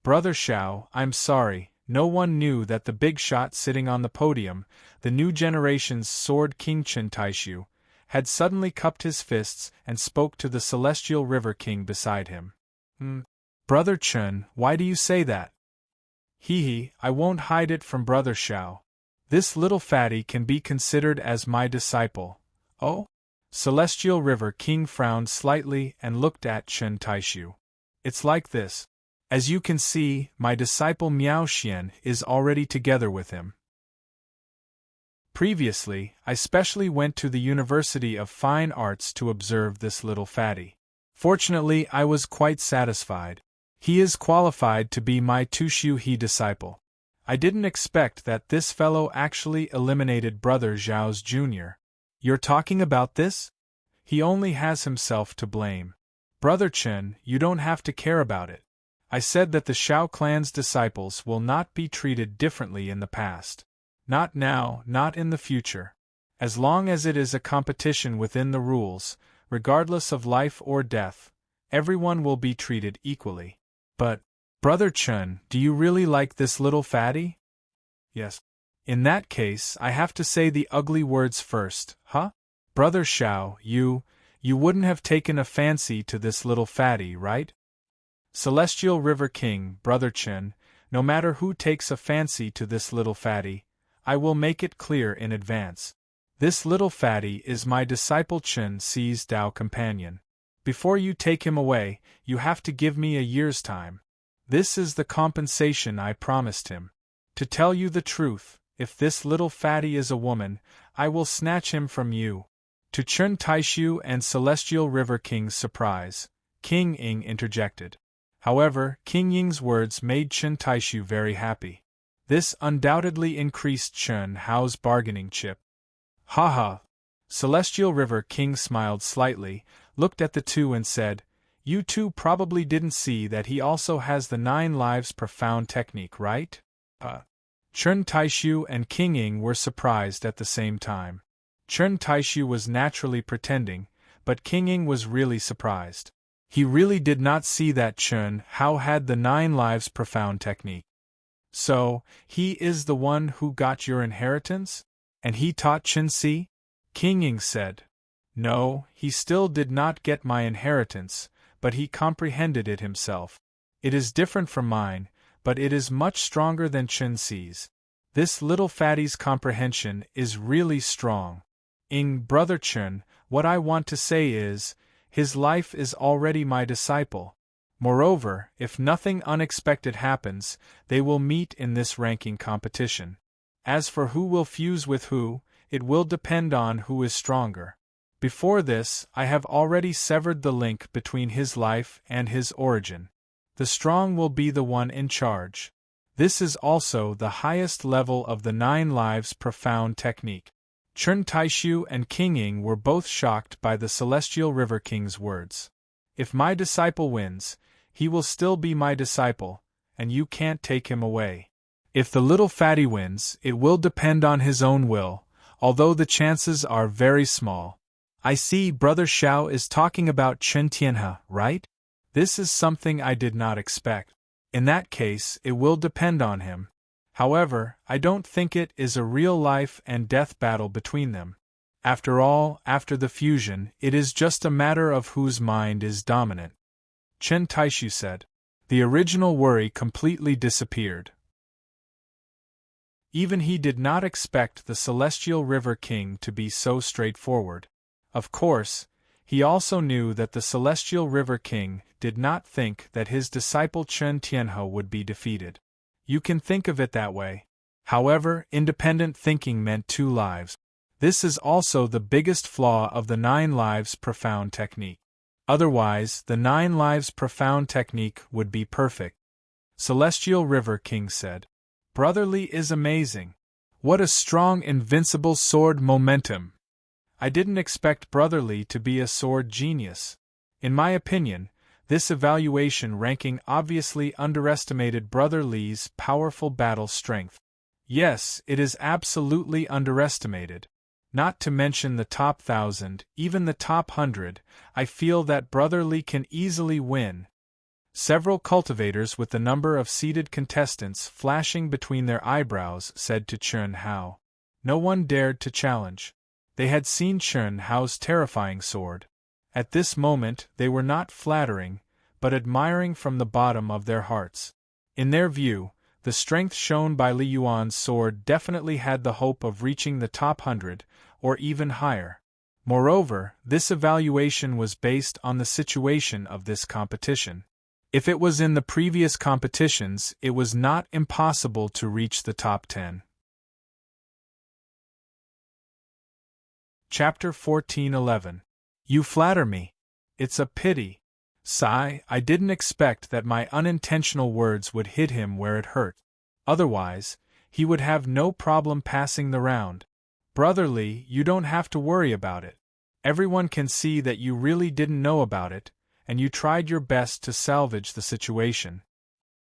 Speaker 1: Brother Xiao, I'm sorry, no one knew that the big shot sitting on the podium, the new generation's sword king Chen Taishu, had suddenly cupped his fists and spoke to the celestial river king beside him. Brother Chen, why do you say that? Hee, I won't hide it from Brother Xiao. This little fatty can be considered as my disciple. Oh? Celestial River King frowned slightly and looked at Chen Taishu. It's like this. As you can see, my disciple Miao Xian is already together with him. Previously, I specially went to the University of Fine Arts to observe this little fatty. Fortunately, I was quite satisfied. He is qualified to be my Tushu He disciple. I didn't expect that this fellow actually eliminated Brother Zhao's Jr. You're talking about this? He only has himself to blame. Brother Chen, you don't have to care about it. I said that the Xiao clan's disciples will not be treated differently in the past. Not now, not in the future. As long as it is a competition within the rules, regardless of life or death, everyone will be treated equally. But, Brother Chen, do you really like this little fatty? Yes. In that case, I have to say the ugly words first, huh? Brother Xiao, you wouldn't have taken a fancy to this little fatty, right? Celestial River King, Brother Chen, no matter who takes a fancy to this little fatty, I will make it clear in advance. This little fatty is my disciple Chen Xi's Dao companion. Before you take him away, you have to give me a year's time. This is the compensation I promised him. To tell you the truth, if this little fatty is a woman, I will snatch him from you. To Chen Taishu and Celestial River King's surprise, King Ying interjected. However, King Ying's words made Chen Taishu very happy. This undoubtedly increased Chen Hao's bargaining chip. Ha! Celestial River King smiled slightly, looked at the two and said, You two probably didn't see that he also has the 9 lives profound technique, right? Chen Taishu and King Ying were surprised at the same time. Chen Taishu was naturally pretending, but King Ying was really surprised. He really did not see that Chen Hao had the 9 lives profound technique. So, he is the one who got your inheritance? And he taught Chen Si? King Ying said. No, he still did not get my inheritance, but he comprehended it himself. It is different from mine, but it is much stronger than Chen Si's. This little fatty's comprehension is really strong. Brother Chen, what I want to say is, his life is already my disciple. Moreover, if nothing unexpected happens, they will meet in this ranking competition. As for who will fuse with who, it will depend on who is stronger. Before this, I have already severed the link between his life and his origin. The strong will be the one in charge. This is also the highest level of the 9 lives profound technique. Chen Taishu and King Ying were both shocked by the Celestial River King's words. If my disciple wins, he will still be my disciple, and you can't take him away. If the little fatty wins, it will depend on his own will, although the chances are very small. I see Brother Xiao is talking about Chen Tianhe, right? This is something I did not expect. In that case, it will depend on him. However, I don't think it is a real life and death battle between them. After all, after the fusion, it is just a matter of whose mind is dominant. Chen Taishu said. The original worry completely disappeared. Even he did not expect the Celestial River King to be so straightforward. Of course, he also knew that the Celestial River King did not think that his disciple Chen Tianhe would be defeated. You can think of it that way. However, independent thinking meant 2 lives. This is also the biggest flaw of the 9 lives profound technique. Otherwise, the 9 lives profound technique would be perfect. Celestial River King said. Brotherly is amazing. What a strong invincible sword momentum! I didn't expect Brother Lee to be a sword genius. In my opinion, this evaluation ranking obviously underestimated Brother Lee's powerful battle strength. Yes, it is absolutely underestimated. Not to mention the top 1,000, even the top 100, I feel that Brother Lee can easily win. Several cultivators with the number of seated contestants flashing between their eyebrows said to Chun Hao. No one dared to challenge. They had seen Chun Hao's terrifying sword. At this moment they were not flattering, but admiring from the bottom of their hearts. In their view, the strength shown by Li Yuan's sword definitely had the hope of reaching the top 100, or even higher. Moreover, this evaluation was based on the situation of this competition. If it was in the previous competitions, it was not impossible to reach the top 10. Chapter 14:11. You flatter me. It's a pity. Sigh, I didn't expect that my unintentional words would hit him where it hurt. Otherwise, he would have no problem passing the round. Brother Lee, you don't have to worry about it. Everyone can see that you really didn't know about it, and you tried your best to salvage the situation.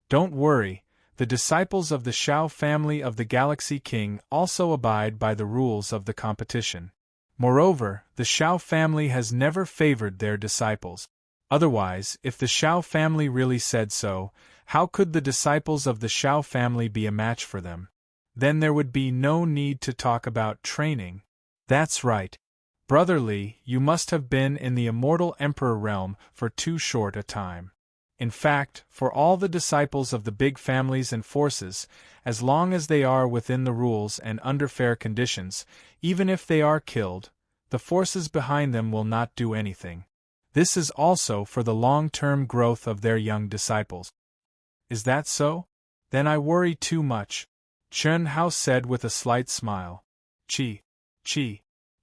Speaker 1: Don't worry, the disciples of the Shao family of the Galaxy King also abide by the rules of the competition. Moreover, the Shao family has never favored their disciples. Otherwise, if the Shao family really said so, how could the disciples of the Shao family be a match for them? Then there would be no need to talk about training. That's right. Brother Lee, you must have been in the immortal Emperor realm for too short a time. In fact, for all the disciples of the big families and forces, as long as they are within the rules and under fair conditions, even if they are killed, the forces behind them will not do anything. This is also for the long-term growth of their young disciples. Is that so? Then I worry too much, Chun Hao said with a slight smile. Chi, chi,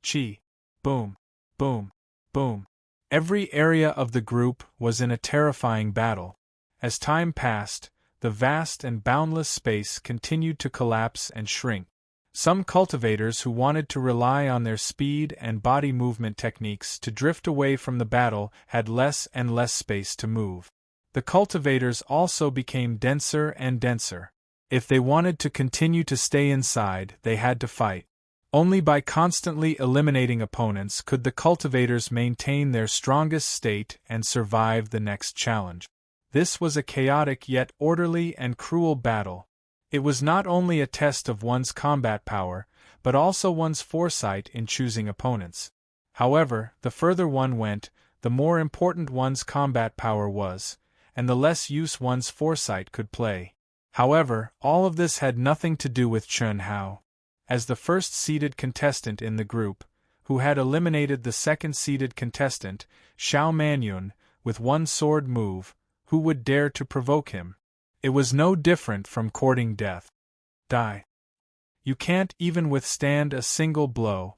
Speaker 1: chi, boom, boom, boom. Every area of the group was in a terrifying battle. As time passed, the vast and boundless space continued to collapse and shrink. Some cultivators who wanted to rely on their speed and body movement techniques to drift away from the battle had less and less space to move. The cultivators also became denser and denser. If they wanted to continue to stay inside, they had to fight. Only by constantly eliminating opponents could the cultivators maintain their strongest state and survive the next challenge. This was a chaotic yet orderly and cruel battle. It was not only a test of one's combat power, but also one's foresight in choosing opponents. However, the further one went, the more important one's combat power was, and the less use one's foresight could play. However, all of this had nothing to do with Chun Hao. As the first-seeded contestant in the group, who had eliminated the second-seeded contestant, Xiao Manyun, with one sword move, who would dare to provoke him? It was no different from courting death. Die. You can't even withstand a single blow.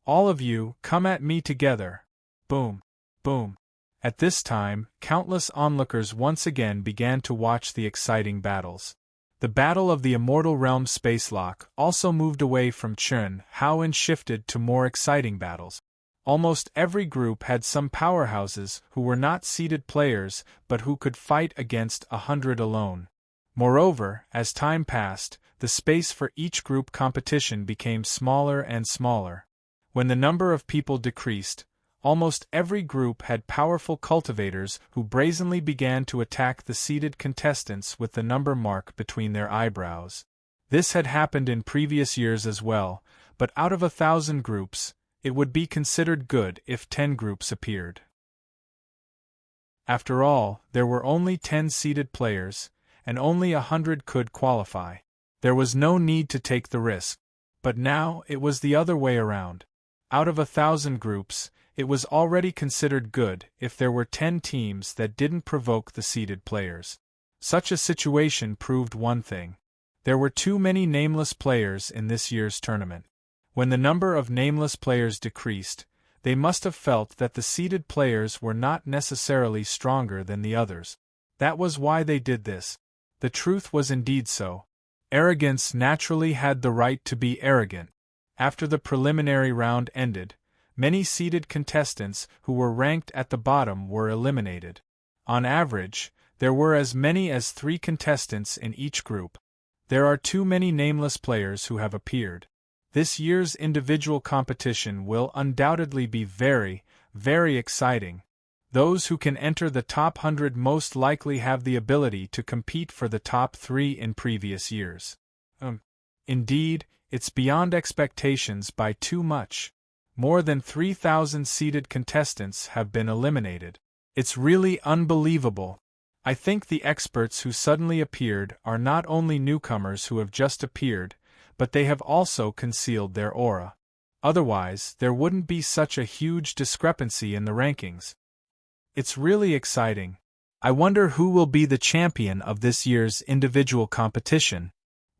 Speaker 1: All of you, come at me together. Boom, boom. At this time, countless onlookers once again began to watch the exciting battles. The battle of the Immortal Realm Spacelock also moved away from Chun Hao and shifted to more exciting battles. Almost every group had some powerhouses who were not seeded players but who could fight against 100 alone. Moreover, as time passed, the space for each group competition became smaller and smaller. When the number of people decreased, almost every group had powerful cultivators who brazenly began to attack the seeded contestants with the number mark between their eyebrows. This had happened in previous years as well, but out of 1,000 groups, it would be considered good if 10 groups appeared. After all, there were only 10 seeded players, and only 100 could qualify. There was no need to take the risk. But now it was the other way around. Out of 1,000 groups, it was already considered good if there were 10 teams that didn't provoke the seeded players. Such a situation proved one thing. There were too many nameless players in this year's tournament. When the number of nameless players decreased, they must have felt that the seeded players were not necessarily stronger than the others. That was why they did this. The truth was indeed so. Arrogance naturally had the right to be arrogant. After the preliminary round ended, Many seeded contestants who were ranked at the bottom were eliminated. On average, there were as many as 3 contestants in each group. There are too many nameless players who have appeared. This year's individual competition will undoubtedly be very, very exciting. Those who can enter the top 100 most likely have the ability to compete for the top 3 in previous years. Indeed, it's beyond expectations by too much. More than 3,000 seeded contestants have been eliminated. It's really unbelievable. I think the experts who suddenly appeared are not only newcomers who have just appeared, but they have also concealed their aura. Otherwise, there wouldn't be such a huge discrepancy in the rankings. It's really exciting. I wonder who will be the champion of this year's individual competition.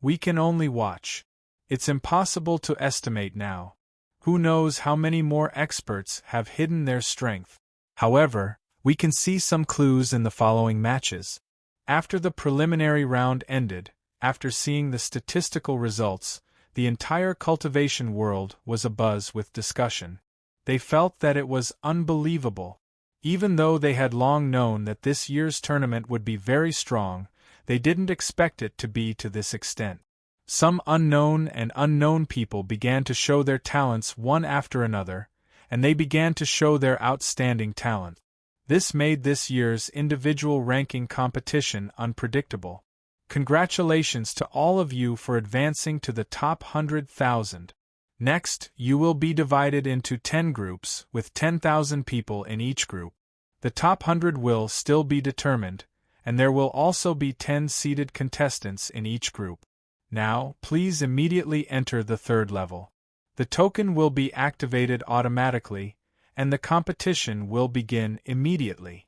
Speaker 1: We can only watch. It's impossible to estimate now. Who knows how many more experts have hidden their strength. However, we can see some clues in the following matches. After the preliminary round ended, after seeing the statistical results, the entire cultivation world was abuzz with discussion. They felt that it was unbelievable. Even though they had long known that this year's tournament would be very strong, they didn't expect it to be to this extent. Some unknown people began to show their talents one after another, and they began to show their outstanding talent. This made this year's individual ranking competition unpredictable. Congratulations to all of you for advancing to the top 100,000. Next, you will be divided into 10 groups, with 10,000 people in each group. The top 100 will still be determined, and there will also be 10 seeded contestants in each group. Now, please immediately enter the 3rd level. The token will be activated automatically, and the competition will begin immediately.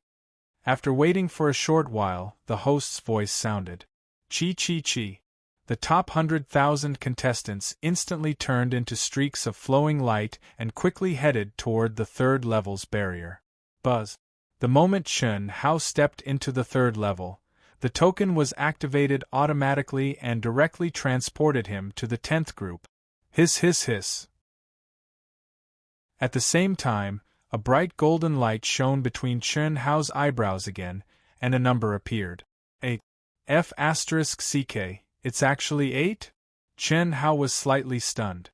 Speaker 1: After waiting for a short while, the host's voice sounded. Chi. The top 100,000 contestants instantly turned into streaks of flowing light and quickly headed toward the 3rd level's barrier. Buzz. The moment Chen Hao stepped into the 3rd level, the token was activated automatically and directly transported him to the 10th group. Hiss. At the same time, a bright golden light shone between Chen Hao's eyebrows again, and a number appeared. F*CK. It's actually 8? Chen Hao was slightly stunned.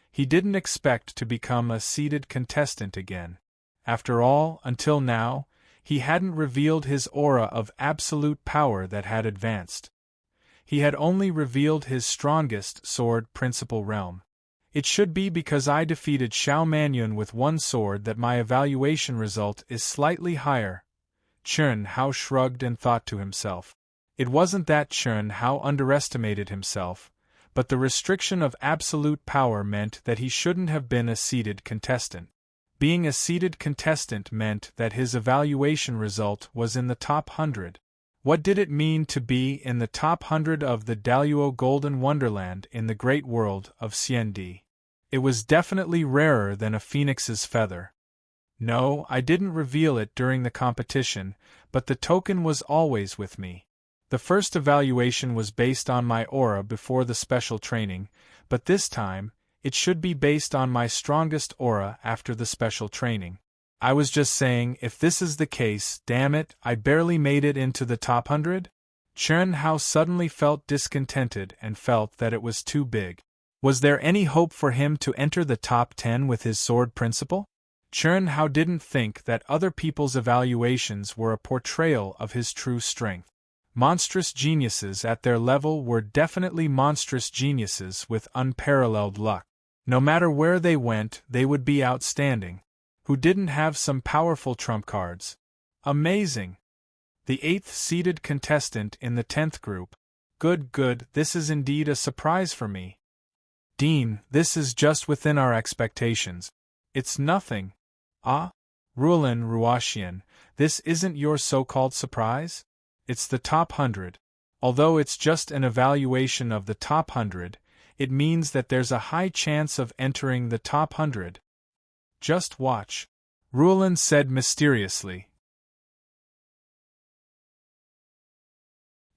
Speaker 1: He didn't expect to become a seeded contestant again. After all, until now, he hadn't revealed his aura of absolute power that had advanced. He had only revealed his strongest sword principal realm. It should be because I defeated Xiao Manyun with 1 sword that my evaluation result is slightly higher. Chen Hao shrugged and thought to himself. It wasn't that Chen Hao underestimated himself, but the restriction of absolute power meant that he shouldn't have been a seeded contestant. Being a seeded contestant meant that his evaluation result was in the top 100. What did it mean to be in the top 100 of the Daluo Golden Wonderland in the great world of Xiandi? It was definitely rarer than a phoenix's feather. No, I didn't reveal it during the competition, but the token was always with me. The first evaluation was based on my aura before the special training, but this time, it should be based on my strongest aura after the special training. I was just saying, if this is the case, damn it, I barely made it into the top 100? Chen Hao suddenly felt discontented and felt that it was too big. Was there any hope for him to enter the top 10 with his sword principle? Chen Hao didn't think that other people's evaluations were a portrayal of his true strength. Monstrous geniuses at their level were definitely monstrous geniuses with unparalleled luck. No matter where they went, they would be outstanding. Who didn't have some powerful trump cards? Amazing! The 8th seeded contestant in the 10th group. Good, this is indeed a surprise for me. Dean, this is just within our expectations. It's nothing. Ah? Ruoxian, this isn't your so-called surprise? It's the top 100. Although it's just an evaluation of the top 100, it means that there's a high chance of entering the top 100. Just watch. Ruolin said mysteriously.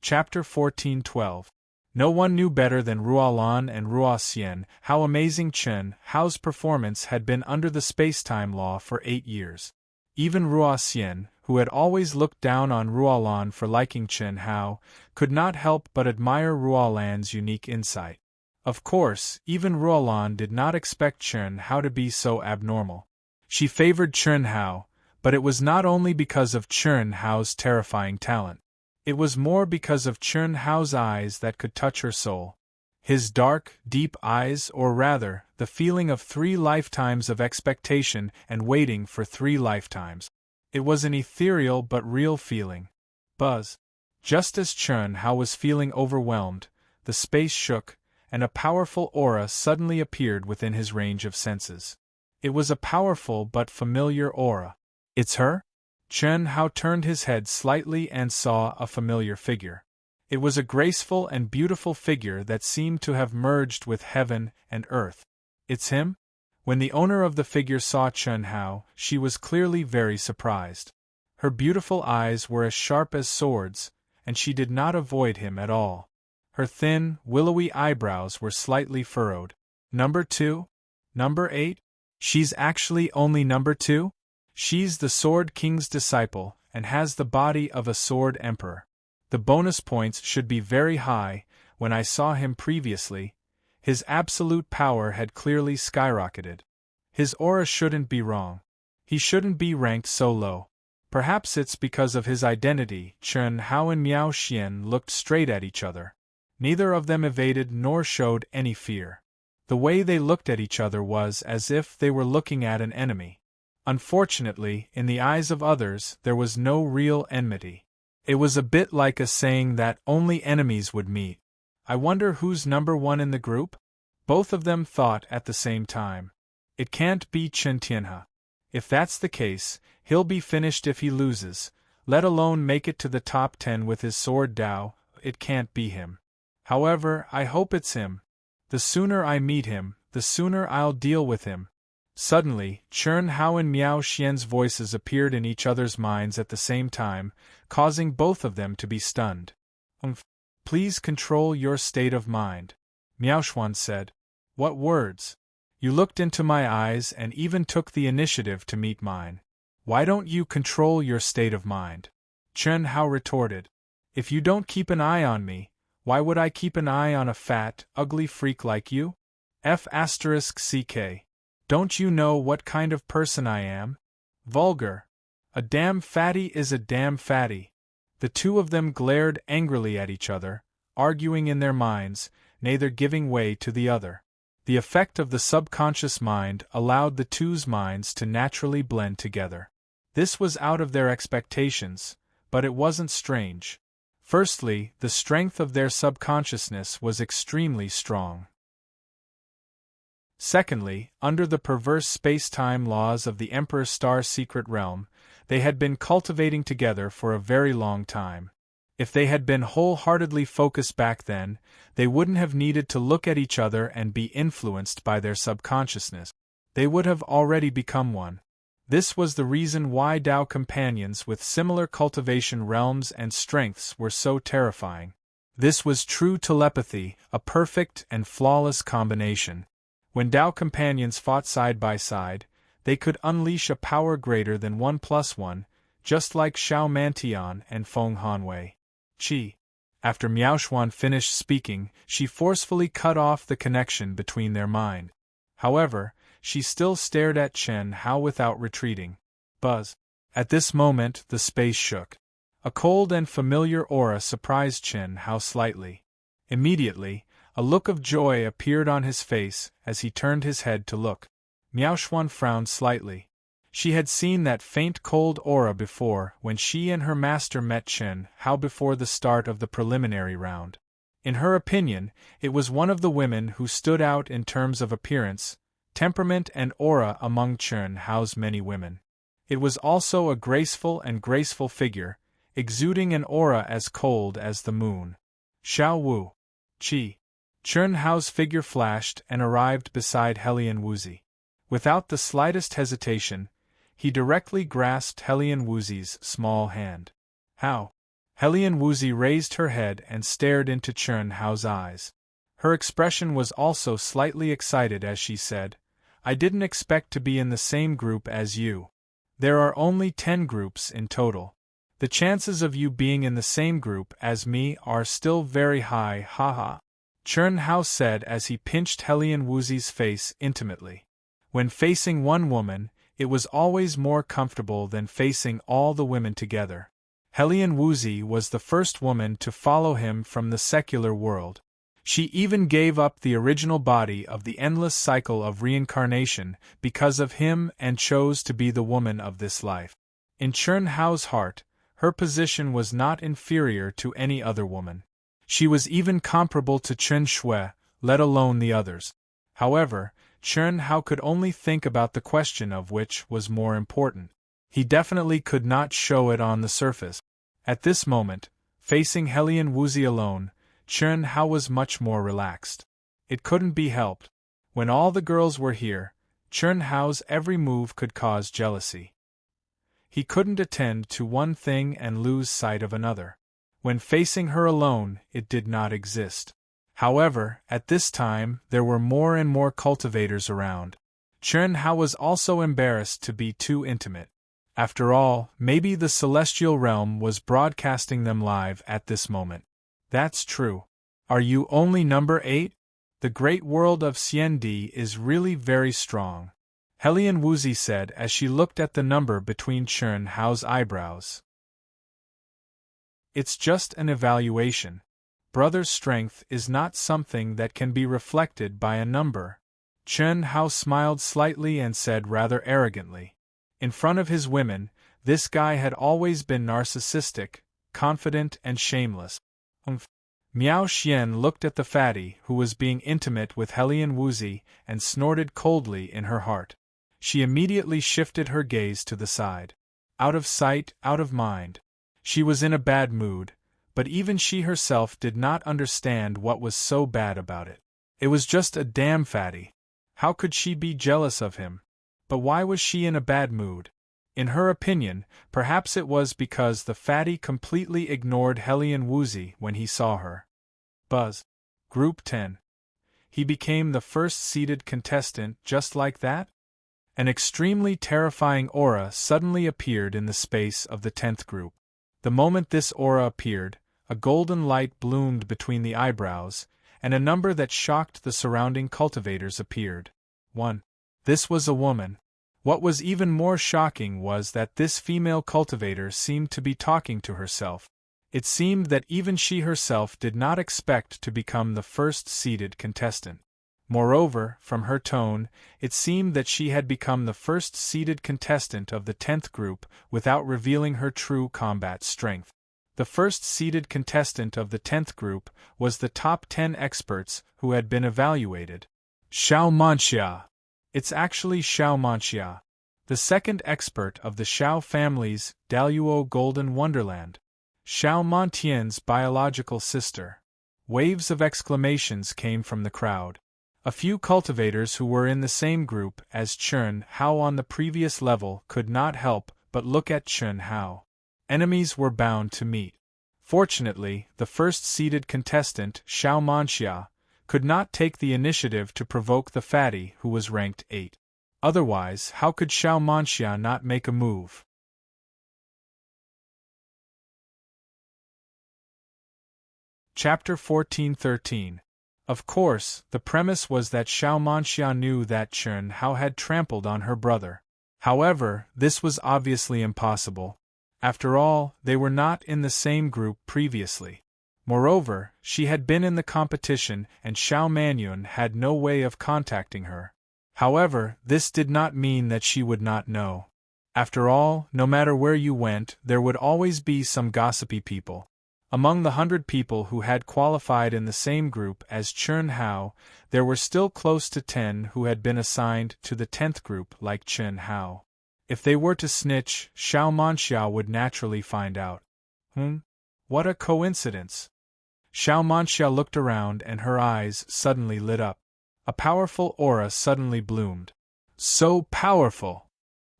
Speaker 1: Chapter 14:12. No one knew better than Ruolan and Ruoxian how amazing Chen Hao's performance had been under the space-time law for 8 years. Even Ruoxian, who had always looked down on Ruolan for liking Chen Hao, could not help but admire Ruolan's unique insight. Of course, even Ruolan did not expect Chen Hao to be so abnormal. She favored Chen Hao, but it was not only because of Chen Hao's terrifying talent. It was more because of Chen Hao's eyes that could touch her soul. His dark, deep eyes, or rather, the feeling of 3 lifetimes of expectation and waiting for 3 lifetimes. It was an ethereal but real feeling. Buzz. Just as Chen Hao was feeling overwhelmed, the space shook, and a powerful aura suddenly appeared within his range of senses. It was a powerful but familiar aura. It's her? Chen Hao turned his head slightly and saw a familiar figure. It was a graceful and beautiful figure that seemed to have merged with heaven and earth. It's him? When the owner of the figure saw Chen Hao, she was clearly very surprised. Her beautiful eyes were as sharp as swords, and she did not avoid him at all. Her thin, willowy eyebrows were slightly furrowed. Number 2? Number 8? She's actually only number 2? She's the Sword King's disciple, and has the body of a Sword Emperor. The bonus points should be very high. When I saw him previously, his absolute power had clearly skyrocketed. His aura shouldn't be wrong. He shouldn't be ranked so low. Perhaps it's because of his identity. Chen Hao and Miao Xian looked straight at each other. Neither of them evaded nor showed any fear. The way they looked at each other was as if they were looking at an enemy. Unfortunately, in the eyes of others, there was no real enmity. It was a bit like a saying that only enemies would meet. I wonder who's number 1 in the group? Both of them thought at the same time. It can't be Chen Tianhe. If that's the case, he'll be finished if he loses, let alone make it to the top 10 with his sword Dao. It can't be him. However, I hope it's him. The sooner I meet him, the sooner I'll deal with him. Suddenly, Chen Hao and Miao Xian's voices appeared in each other's minds at the same time, causing both of them to be stunned. Please control your state of mind, Miao Xuan said. What words? You looked into my eyes and even took the initiative to meet mine. Why don't you control your state of mind? Chen Hao retorted. If you don't keep an eye on me, why would I keep an eye on a fat, ugly freak like you? F***ck. Don't you know what kind of person I am? Vulgar. A damn fatty is a damn fatty. The two of them glared angrily at each other, arguing in their minds, neither giving way to the other. The effect of the subconscious mind allowed the two's minds to naturally blend together. This was out of their expectations, but it wasn't strange. Firstly, the strength of their subconsciousness was extremely strong. Secondly, under the perverse space-time laws of the Emperor's Star Secret Realm, they had been cultivating together for a very long time. If they had been wholeheartedly focused back then, they wouldn't have needed to look at each other and be influenced by their subconsciousness. They would have already become one. This was the reason why Dao companions with similar cultivation realms and strengths were so terrifying. This was true telepathy, a perfect and flawless combination. When Dao companions fought side by side, they could unleash a power greater than 1+1, just like Xiao Mantian and Feng Hanwei. Qi. After Miao Xuan finished speaking, she forcefully cut off the connection between their mind. However, she still stared at Chen Hao without retreating. Buzz. At this moment, the space shook. A cold and familiar aura surprised Chen Hao slightly. Immediately, a look of joy appeared on his face as he turned his head to look. Miao Xuan frowned slightly. She had seen that faint cold aura before when she and her master met Chen Hao before the start of the preliminary round. In her opinion, it was one of the women who stood out in terms of appearance, temperament and aura among Chen Hao's many women. It was also a graceful figure, exuding an aura as cold as the moon. Xiao Wu. Qi. Chen Hao's figure flashed and arrived beside Helian Wuzi. Without the slightest hesitation, he directly grasped Helian Wuzi's small hand. How? Helian Wuzi raised her head and stared into Chen Hao's eyes. Her expression was also slightly excited as she said, I didn't expect to be in the same group as you. There are only 10 groups in total. The chances of you being in the same group as me are still very high, haha. Chen Hao said as he pinched Helian Wuzi's face intimately. When facing one woman, it was always more comfortable than facing all the women together. Helian Wuzi was the first woman to follow him from the secular world. She even gave up the original body of the endless cycle of reincarnation because of him and chose to be the woman of this life. In Chen Hao's heart, her position was not inferior to any other woman. She was even comparable to Chen Shui, let alone the others. However, Chen Hao could only think about the question of which was more important. He definitely could not show it on the surface. At this moment, facing Helian Wuzi alone, Chen Hao was much more relaxed. It couldn't be helped. When all the girls were here, Chen Hao's every move could cause jealousy. He couldn't attend to one thing and lose sight of another. When facing her alone, it did not exist. However, at this time, there were more and more cultivators around. Chen Hao was also embarrassed to be too intimate. After all, maybe the celestial realm was broadcasting them live at this moment. That's true. Are you only number 8? The great world of Xiendi is really very strong. Helian Wuzi said as she looked at the number between Chen Hao's eyebrows. It's just an evaluation. Brother's strength is not something that can be reflected by a number. Chen Hao smiled slightly and said rather arrogantly. In front of his women, this guy had always been narcissistic, confident and shameless. Miao Xian looked at the fatty who was being intimate with Helian Wuzi and snorted coldly in her heart. She immediately shifted her gaze to the side. Out of sight, out of mind. She was in a bad mood, but even she herself did not understand what was so bad about it. It was just a damn fatty. How could she be jealous of him? But why was she in a bad mood? In her opinion, perhaps it was because the fatty completely ignored Helian Wuzi when he saw her. Buzz. Group 10. He became the first seeded contestant just like that? An extremely terrifying aura suddenly appeared in the space of the 10th group. The moment this aura appeared, a golden light bloomed between the eyebrows, and a number that shocked the surrounding cultivators appeared. 1. This was a woman. What was even more shocking was that this female cultivator seemed to be talking to herself. It seemed that even she herself did not expect to become the first seeded contestant. Moreover, from her tone, it seemed that she had become the first seeded contestant of the 10th group without revealing her true combat strength. The first seeded contestant of the 10th group was the top 10 experts who had been evaluated. Xiao Manxia. It's actually Xiao Manxia, the second expert of the Xiao family's Daluo Golden Wonderland. Xiao Mantian's biological sister. Waves of exclamations came from the crowd. A few cultivators who were in the same group as Chen Hao on the previous level could not help but look at Chen Hao. Enemies were bound to meet. Fortunately, the first seeded contestant, Xiao Manxia, could not take the initiative to provoke the fatty who was ranked 8. Otherwise, how could Xiao Manxia not make a move? Chapter 14-13. Of course, the premise was that Xiao Manxia knew that Chen Hao had trampled on her brother. However, this was obviously impossible. After all, they were not in the same group previously. Moreover, she had been in the competition and Xiao Manyun had no way of contacting her. However, this did not mean that she would not know. After all, no matter where you went, there would always be some gossipy people. Among the 100 people who had qualified in the same group as Chen Hao, there were still close to 10 who had been assigned to the 10th group like Chen Hao. If they were to snitch, Xiao Manxia would naturally find out. What a coincidence! Xiao Manxia looked around and her eyes suddenly lit up. A powerful aura suddenly bloomed. So powerful!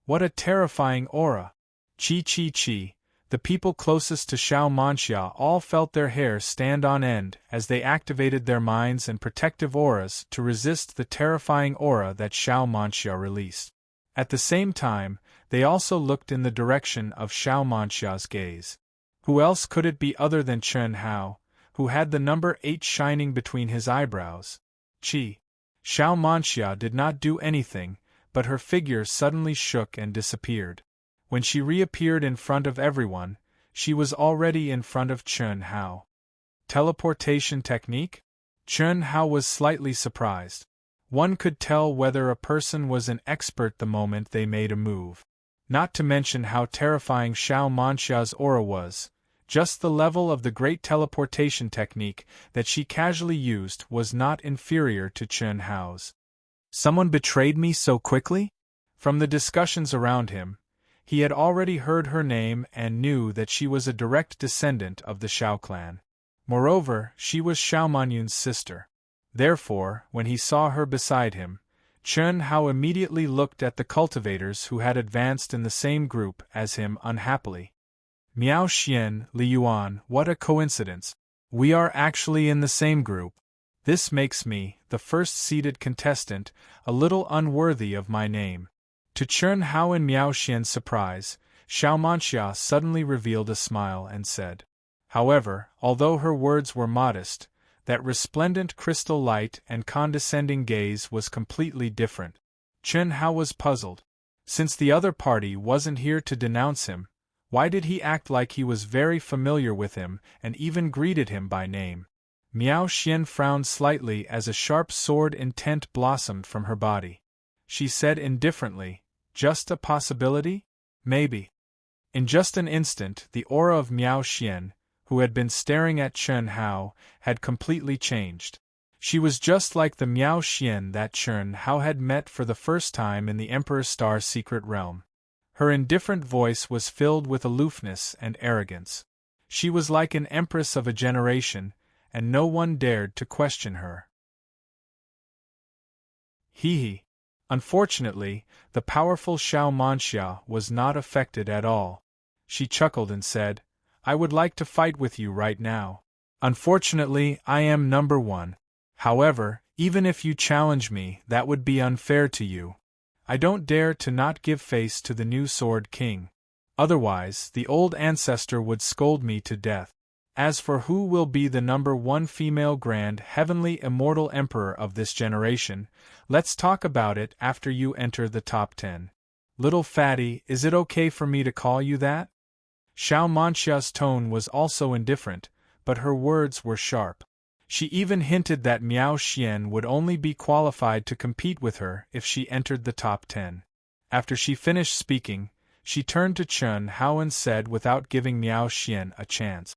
Speaker 1: What a terrifying aura! Chi. The people closest to Xiao Manxia all felt their hair stand on end as they activated their minds and protective auras to resist the terrifying aura that Xiao Manxia released. At the same time, they also looked in the direction of Xiao Manxia's gaze. Who else could it be other than Chen Hao, who had the number 8 shining between his eyebrows? Xiao Manxia did not do anything, but her figure suddenly shook and disappeared. When she reappeared in front of everyone, she was already in front of Chen Hao. Teleportation technique? Chen Hao was slightly surprised. One could tell whether a person was an expert the moment they made a move. Not to mention how terrifying Xiao Manxia's aura was. Just the level of the great teleportation technique that she casually used was not inferior to Chen Hao's. Someone betrayed me so quickly? From the discussions around him, he had already heard her name and knew that she was a direct descendant of the Xiao clan. Moreover, she was Xiao Manyun's sister. Therefore, when he saw her beside him, Chen Hao immediately looked at the cultivators who had advanced in the same group as him unhappily. Miao Xian, Li Yuan, what a coincidence. We are actually in the same group. This makes me, the first seated contestant, a little unworthy of my name. To Chen Hao and Miao Xian's surprise, Xiao Manxia suddenly revealed a smile and said. However, although her words were modest, that resplendent crystal light and condescending gaze was completely different. Chen Hao was puzzled. Since the other party wasn't here to denounce him, why did he act like he was very familiar with him and even greeted him by name? Miao Xian frowned slightly as a sharp sword intent blossomed from her body. She said indifferently, just a possibility? Maybe. In just an instant, the aura of Miao Xian, who had been staring at Chen Hao, had completely changed. She was just like the Miao Xian that Chen Hao had met for the first time in the Emperor Star's secret realm. Her indifferent voice was filled with aloofness and arrogance. She was like an empress of a generation, and no one dared to question her. Hee. Unfortunately, the powerful Xiao Manxia was not affected at all. She chuckled and said, I would like to fight with you right now. Unfortunately, I am number 1. However, even if you challenge me, that would be unfair to you. I don't dare to not give face to the new Sword King. Otherwise, the old ancestor would scold me to death. As for who will be the number 1 female grand heavenly immortal emperor of this generation, let's talk about it after you enter the top 10. Little fatty, is it okay for me to call you that? Xiao Manxia's tone was also indifferent, but her words were sharp. She even hinted that Miao Xian would only be qualified to compete with her if she entered the top 10. After she finished speaking, she turned to Chen Hao and said without giving Miao Xian a chance.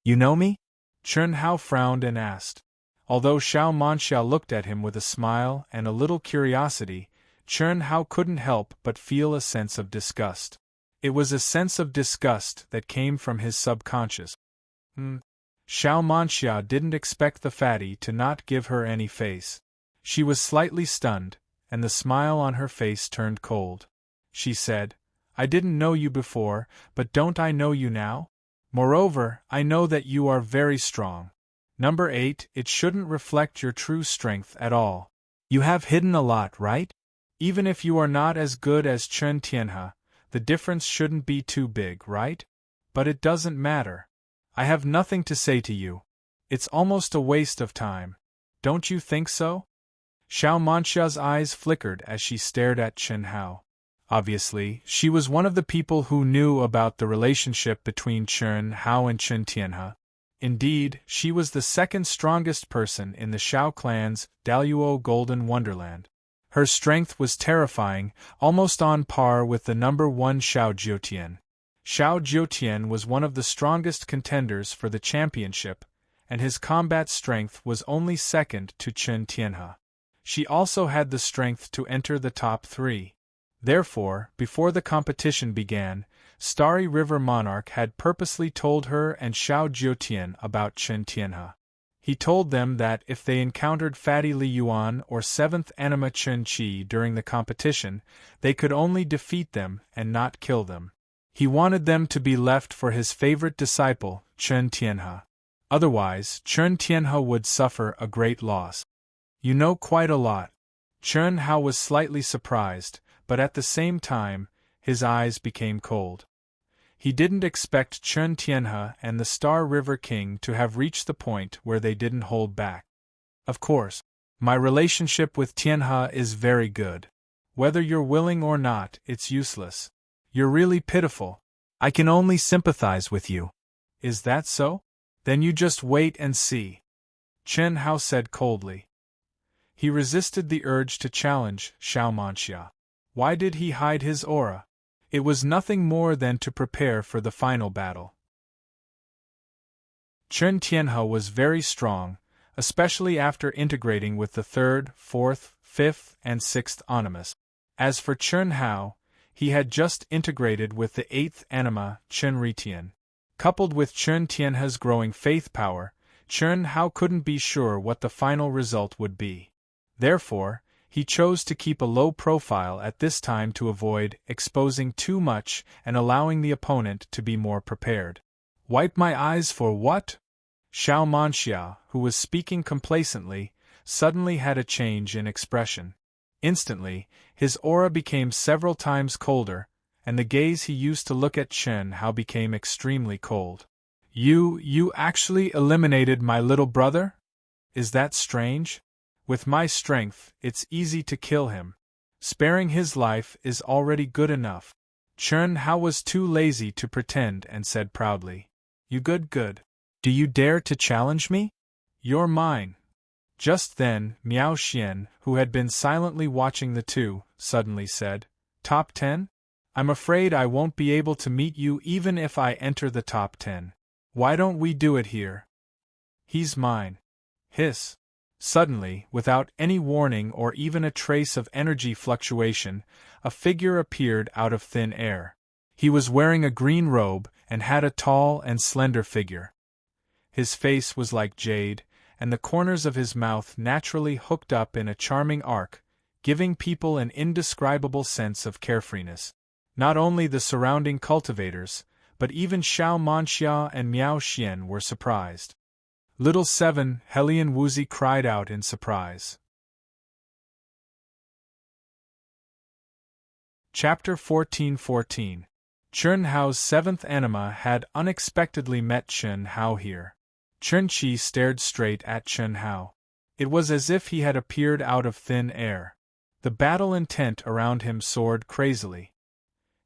Speaker 1: You know me? Chen Hao frowned and asked. Although Xiao Manxia looked at him with a smile and a little curiosity, Chen Hao couldn't help but feel a sense of disgust. It was a sense of disgust that came from his subconscious. Xiao Manxia didn't expect the fatty to not give her any face. She was slightly stunned, and the smile on her face turned cold. She said, I didn't know you before, but don't I know you now? Moreover, I know that you are very strong. Number 8, it shouldn't reflect your true strength at all. You have hidden a lot, right? Even if you are not as good as Chen Tianhe, the difference shouldn't be too big, right? But it doesn't matter. I have nothing to say to you. It's almost a waste of time. Don't you think so? Xiao Manxia's eyes flickered as she stared at Chen Hao. Obviously, she was one of the people who knew about the relationship between Chen Hao and Chen Tianhe. Indeed, she was the second strongest person in the Xiao clan's Daluo Golden Wonderland. Her strength was terrifying, almost on par with the number 1 Xiao Jiutian. Xiao Jiutian was one of the strongest contenders for the championship, and his combat strength was only second to Chen Tianhe. She also had the strength to enter the top 3. Therefore, before the competition began, Starry River Monarch had purposely told her and Xiao Jiutian about Chen Tianhe. He told them that if they encountered Fatty Li Yuan or 7th Anima Chen Qi during the competition, they could only defeat them and not kill them. He wanted them to be left for his favorite disciple, Chen Tianhe. Otherwise, Chen Tianhe would suffer a great loss. You know quite a lot. Chen Hao was slightly surprised, but at the same time, his eyes became cold. He didn't expect Chen Tianhe and the Star River King to have reached the point where they didn't hold back. Of course, my relationship with Tianhe is very good. Whether you're willing or not, it's useless. You're really pitiful. I can only sympathize with you. Is that so? Then you just wait and see. Chen Hao said coldly. He resisted the urge to challenge Xiao Manxia. Why did he hide his aura? It was nothing more than to prepare for the final battle. Chen Tianhe was very strong, especially after integrating with the 3rd, 4th, 5th, and 6th animas. As for Chen Hao, he had just integrated with the 8th anima, Chen Ritian. Coupled with Chen Tianhe's growing faith power, Chen Hao couldn't be sure what the final result would be. Therefore, he chose to keep a low profile at this time to avoid exposing too much and allowing the opponent to be more prepared. Wipe my eyes for what? Xiao Manxia, who was speaking complacently, suddenly had a change in expression. Instantly, his aura became several times colder, and the gaze he used to look at Chen Hao became extremely cold. You actually eliminated my little brother? Is that strange? With my strength, it's easy to kill him. Sparing his life is already good enough. Chen Hao was too lazy to pretend and said proudly. You good. Do you dare to challenge me? You're mine. Just then, Miao Xian, who had been silently watching the two, suddenly said, Top 10? I'm afraid I won't be able to meet you even if I enter the top 10. Why don't we do it here? He's mine. Hiss. Suddenly, without any warning or even a trace of energy fluctuation, a figure appeared out of thin air. He was wearing a green robe and had a tall and slender figure. His face was like jade, and the corners of his mouth naturally hooked up in a charming arc, giving people an indescribable sense of carefreeness. Not only the surrounding cultivators, but even Xiao Manxia and Miao Xian were surprised. Little 7, Helian Wuzi cried out in surprise. Chapter 14:14. Chen Hao's 7th anima had unexpectedly met Chen Hao here. Chen Qi stared straight at Chen Hao. It was as if he had appeared out of thin air. The battle intent around him soared crazily.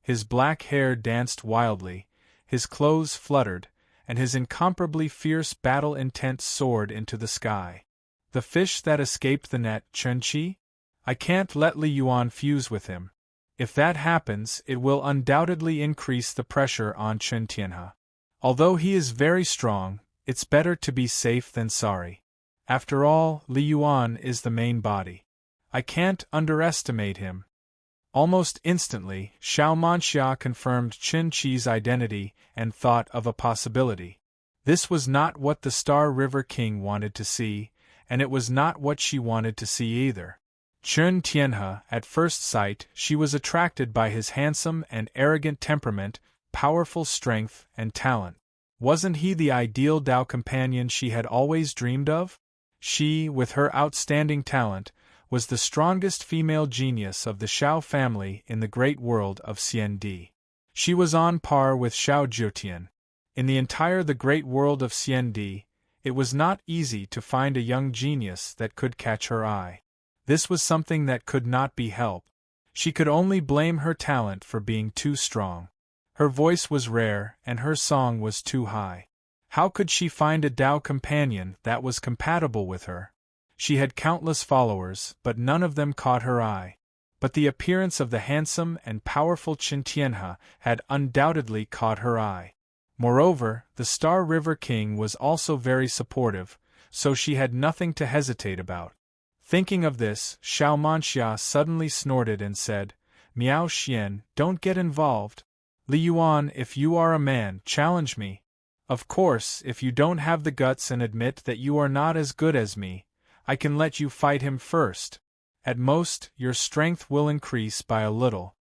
Speaker 1: His black hair danced wildly, his clothes fluttered, and his incomparably fierce battle intent soared into the sky. The fish that escaped the net, Chen Qi? I can't let Li Yuan fuse with him. If that happens, it will undoubtedly increase the pressure on Chen Tianhe. Although he is very strong, it's better to be safe than sorry. After all, Li Yuan is the main body. I can't underestimate him. Almost instantly, Xiao Manxia confirmed Qin Qi's identity and thought of a possibility. This was not what the Star River King wanted to see, and it was not what she wanted to see either. Chen Tianhe, at first sight, she was attracted by his handsome and arrogant temperament, powerful strength, and talent. Wasn't he the ideal Dao companion she had always dreamed of? She, with her outstanding talent, was the strongest female genius of the Xiao family in the great world of Xiandi. She was on par with Xiao Jiutian. In the great world of Xiandi, it was not easy to find a young genius that could catch her eye. This was something that could not be helped. She could only blame her talent for being too strong. Her voice was rare, and her song was too high. How could she find a Dao companion that was compatible with her? She had countless followers, but none of them caught her eye. But the appearance of the handsome and powerful Chen Tianhe had undoubtedly caught her eye. Moreover, the Star River King was also very supportive, so she had nothing to hesitate about. Thinking of this, Xiao Manxia suddenly snorted and said, Miao Xian, don't get involved. Li Yuan, if you are a man, challenge me. Of course, if you don't have the guts and admit that you are not as good as me, I can let you fight him first. At most, your strength will increase by a little.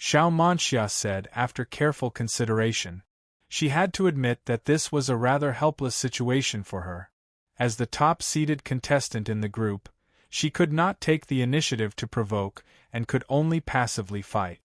Speaker 1: Xiao Manxia said after careful consideration. She had to admit that this was a rather helpless situation for her. As the top-seeded contestant in the group, she could not take the initiative to provoke and could only passively fight.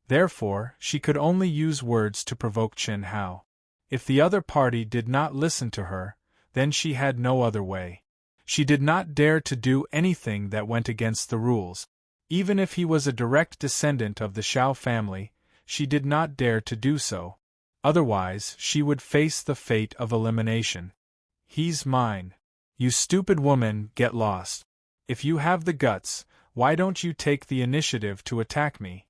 Speaker 1: Therefore, she could only use words to provoke Chen Hao. If the other party did not listen to her, then she had no other way. She did not dare to do anything that went against the rules. Even if he was a direct descendant of the Xiao family, she did not dare to do so. Otherwise, she would face the fate of elimination. He's mine. You stupid woman, get lost. If you have the guts, why don't you take the initiative to attack me?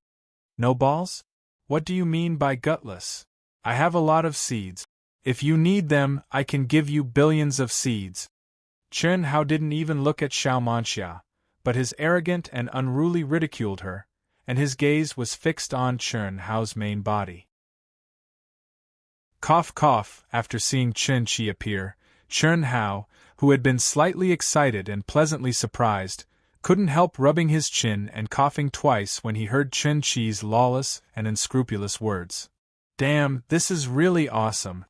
Speaker 1: No balls? What do you mean by gutless? I have a lot of seeds. If you need them, I can give you billions of seeds. Chen Hao didn't even look at Xiao Manxia, but his arrogant and unruly ridiculed her, and his gaze was fixed on Chen Hao's main body. Cough cough. After seeing Chen Qi appear, Chen Hao, who had been slightly excited and pleasantly surprised, couldn't help rubbing his chin and coughing twice when he heard Chen Qi's lawless and unscrupulous words. Damn, this is really awesome.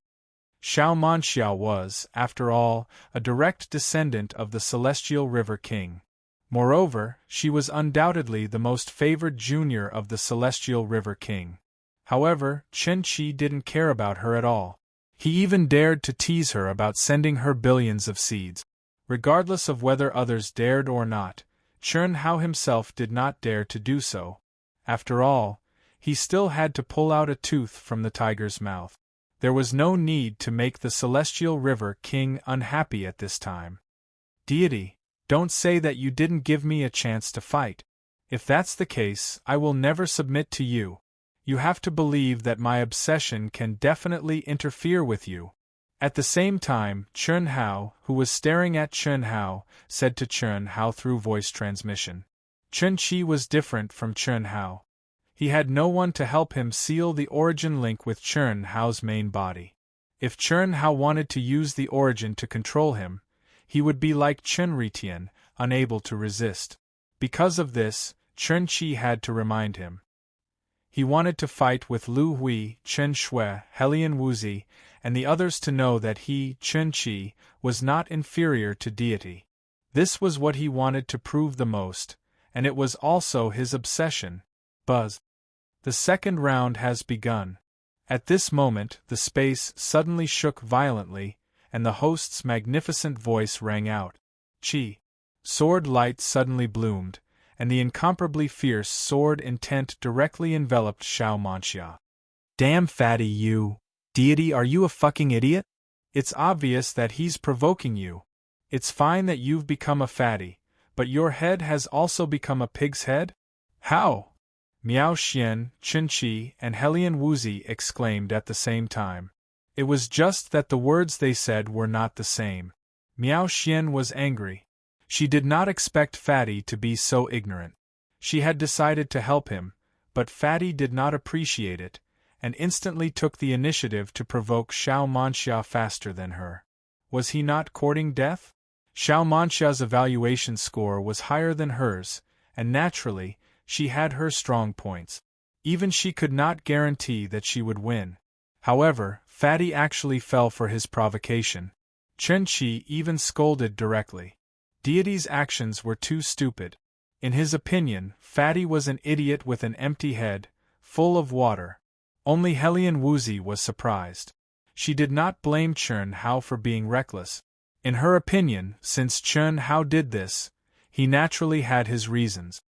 Speaker 1: Xiao Manxia was, after all, a direct descendant of the Celestial River King. Moreover, she was undoubtedly the most favored junior of the Celestial River King. However, Chen Qi didn't care about her at all. He even dared to tease her about sending her billions of seeds. Regardless of whether others dared or not, Chen Hao himself did not dare to do so. After all, he still had to pull out a tooth from the tiger's mouth. There was no need to make the Celestial River King unhappy at this time. Deity, don't say that you didn't give me a chance to fight. If that's the case, I will never submit to you. You have to believe that my obsession can definitely interfere with you. At the same time, Chen Hao, who was staring at Chen Hao, said to Chen Hao through voice transmission. Chen Qi was different from Chen Hao. He had no one to help him seal the origin link with Chen Hao's main body. If Chen Hao wanted to use the origin to control him, he would be like Chen Ritian, unable to resist. Because of this, Chen Qi had to remind him. He wanted to fight with Lu Hui, Chen Shui, Helian Wuzi, and the others to know that he, Chen Qi, was not inferior to deity. This was what he wanted to prove the most, and it was also his obsession. Buzz. The second round has begun. At this moment, the space suddenly shook violently, and the host's magnificent voice rang out. Qi. Sword light suddenly bloomed, and the incomparably fierce sword intent directly enveloped Xiao Manxia. Damn fatty you! Deity, are you a fucking idiot? It's obvious that he's provoking you. It's fine that you've become a fatty, but your head has also become a pig's head? How? Miao Xian, Qin Qi, and Helian Wuzi exclaimed at the same time. It was just that the words they said were not the same. Miao Xian was angry. She did not expect Fatty to be so ignorant. She had decided to help him, but Fatty did not appreciate it, and instantly took the initiative to provoke Xiao Manxia faster than her. Was he not courting death? Xiao Manxia's evaluation score was higher than hers, and naturally, she had her strong points. Even she could not guarantee that she would win. However, Fatty actually fell for his provocation. Chen Qi even scolded directly. Deity's actions were too stupid. In his opinion, Fatty was an idiot with an empty head, full of water. Only Helian Wuzi was surprised. She did not blame Chen Hao for being reckless. In her opinion, since Chen Hao did this, he naturally had his reasons.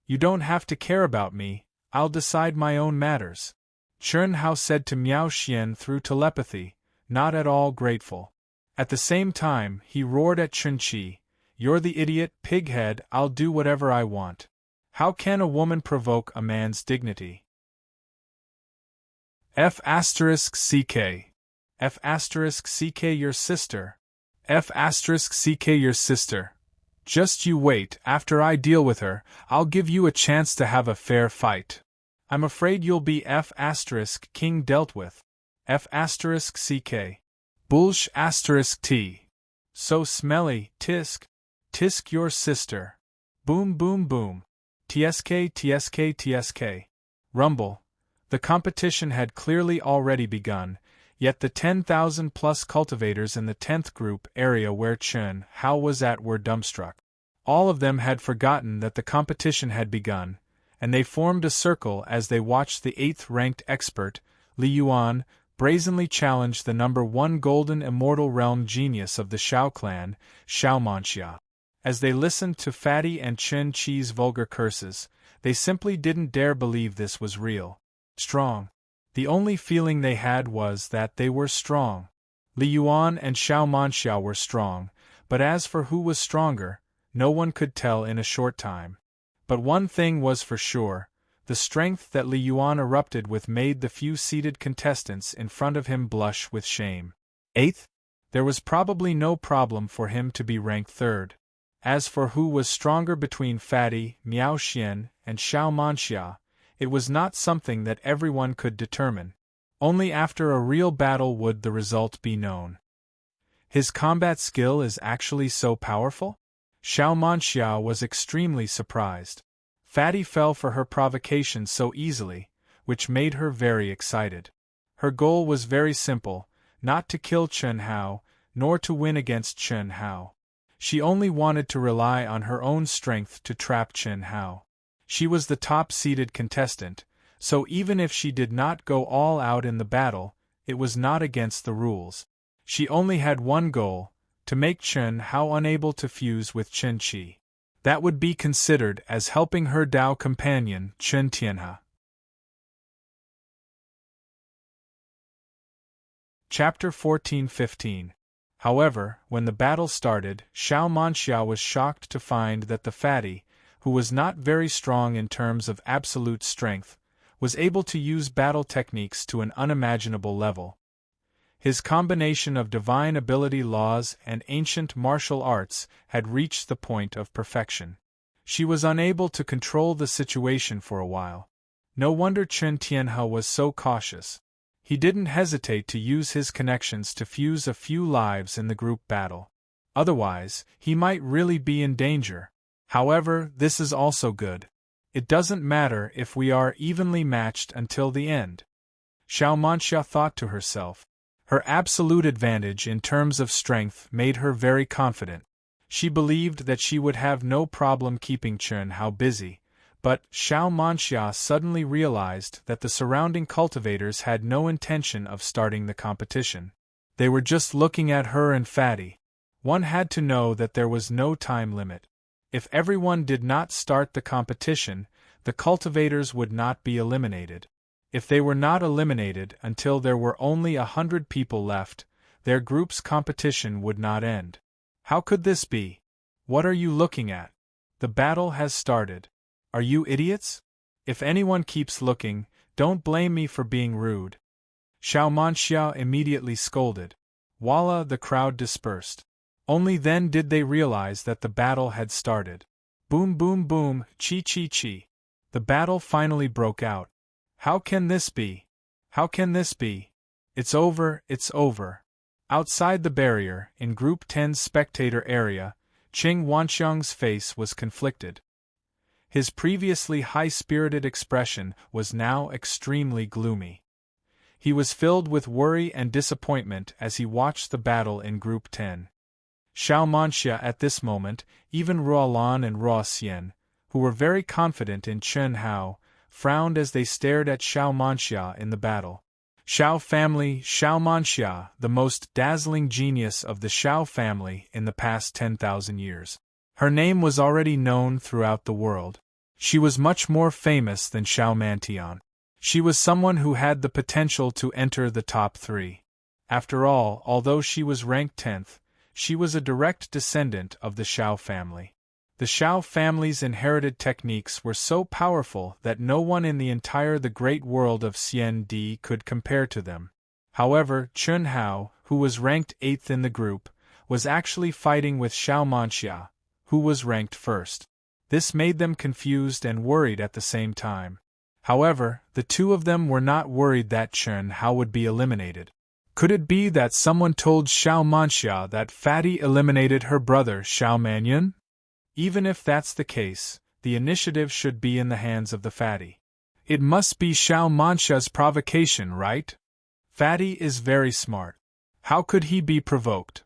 Speaker 1: You don't have to care about me, I'll decide my own matters. Chen Hao said to Miao Xian through telepathy, not at all grateful. At the same time, he roared at Chen Qi. You're the idiot, pighead, I'll do whatever I want. How can a woman provoke a man's dignity? F***CK. F***CK your sister. F***CK your sister. Just you wait, after I deal with her, I'll give you a chance to have a fair fight. I'm afraid you'll be F***King dealt with. F***CK. Bullsh**T. So smelly, tisk. Tisk your sister. Boom boom boom. TSK. rumble. The competition had clearly already begun, yet the 10,000-plus cultivators in the 10th group area where Chen Hao was at were dumbstruck. All of them had forgotten that the competition had begun, and they formed a circle as they watched the 8th-ranked expert, Li Yuan, brazenly challenge the number 1 golden immortal realm genius of the Shao clan, Shao Manxia. As they listened to Fatty and Chen Qi's vulgar curses, they simply didn't dare believe this was real. Strong. The only feeling they had was that they were strong. Li Yuan and Shao Manxia were strong, but as for who was stronger, no one could tell in a short time. But one thing was for sure, the strength that Li Yuan erupted with made the few seated contestants in front of him blush with shame. 8th? There was probably no problem for him to be ranked 3rd. As for who was stronger between Fatty, Miao Xian, and Shao Manxia, it was not something that everyone could determine. Only after a real battle would the result be known. His combat skill is actually so powerful? Shao Manxia was extremely surprised. Fatty fell for her provocation so easily, which made her very excited. Her goal was very simple, not to kill Chen Hao, nor to win against Chen Hao. She only wanted to rely on her own strength to trap Chen Hao. She was the top-seeded contestant, so even if she did not go all out in the battle, it was not against the rules. She only had one goal, to make Chen Hao unable to fuse with Chen Qi. That would be considered as helping her Dao companion, Chen Tianhe. Chapter 14-15. However, when the battle started, Shao Manxia was shocked to find that the fatty, who was not very strong in terms of absolute strength, was able to use battle techniques to an unimaginable level. His combination of divine ability laws and ancient martial arts had reached the point of perfection. She was unable to control the situation for a while. No wonder Chen Tianhe was so cautious. He didn't hesitate to use his connections to fuse a few lives in the group battle. Otherwise, he might really be in danger. However, this is also good. It doesn't matter if we are evenly matched until the end. Shao Manxia thought to herself. Her absolute advantage in terms of strength made her very confident. She believed that she would have no problem keeping Chen Hao busy, but Shao Manxia suddenly realized that the surrounding cultivators had no intention of starting the competition. They were just looking at her and Fatty. One had to know that there was no time limit. If everyone did not start the competition, the cultivators would not be eliminated. If they were not eliminated until there were only 100 people left, their group's competition would not end. How could this be? What are you looking at? The battle has started. Are you idiots? If anyone keeps looking, don't blame me for being rude. Shao Manxia immediately scolded. Voila, the crowd dispersed. Only then did they realize that the battle had started. Boom boom boom, chi chi chi. The battle finally broke out. How can this be? How can this be? It's over, it's over. Outside the barrier, in Group 10's spectator area, Qing Wanxiang's face was conflicted. His previously high-spirited expression was now extremely gloomy. He was filled with worry and disappointment as he watched the battle in Group 10. Shao Manxia at this moment, even Ruolan and Ruo Xian, who were very confident in Chen Hao, frowned as they stared at Shao Manxia in the battle. Shao family, Shao Manxia, the most dazzling genius of the Shao family in the past 10,000 years. Her name was already known throughout the world. She was much more famous than Shao Mantian. She was someone who had the potential to enter the top 3. After all, although she was ranked 10th, she was a direct descendant of the Shao family. The Shao family's inherited techniques were so powerful that no one in the great world of Xian Di could compare to them. However, Chen Hao, who was ranked 8th in the group, was actually fighting with Shao Manxia, who was ranked 1st. This made them confused and worried at the same time. However, the two of them were not worried that Chen Hao would be eliminated. Could it be that someone told Shao Manxia that Fatty eliminated her brother Shao Manyan? Even if that's the case, the initiative should be in the hands of the fatty. It must be Xiao Manxia's provocation, right? Fatty is very smart. How could he be provoked?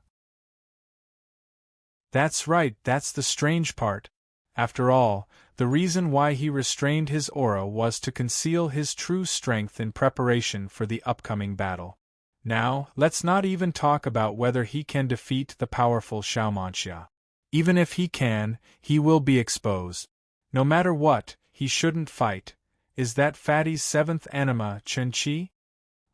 Speaker 1: That's right, that's the strange part. After all, the reason why he restrained his aura was to conceal his true strength in preparation for the upcoming battle. Now, let's not even talk about whether he can defeat the powerful Xiao Manxia. Even if he can, he will be exposed. No matter what, he shouldn't fight. Is that Fatty's seventh anima, Chen-Chi?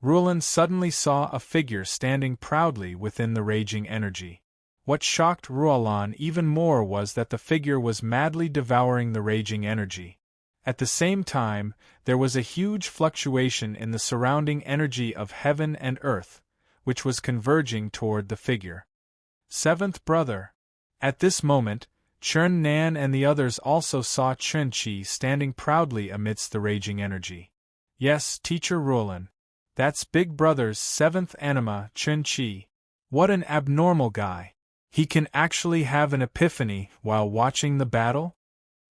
Speaker 1: Rulan suddenly saw a figure standing proudly within the raging energy. What shocked Ruolan even more was that the figure was madly devouring the raging energy. At the same time, there was a huge fluctuation in the surrounding energy of heaven and earth, which was converging toward the figure. Seventh brother. At this moment, Chen Nan and the others also saw Chen-Chi standing proudly amidst the raging energy. Yes, Teacher Ruolan. That's Big Brother's seventh anima, Chen-Chi. What an abnormal guy. He can actually have an epiphany while watching the battle?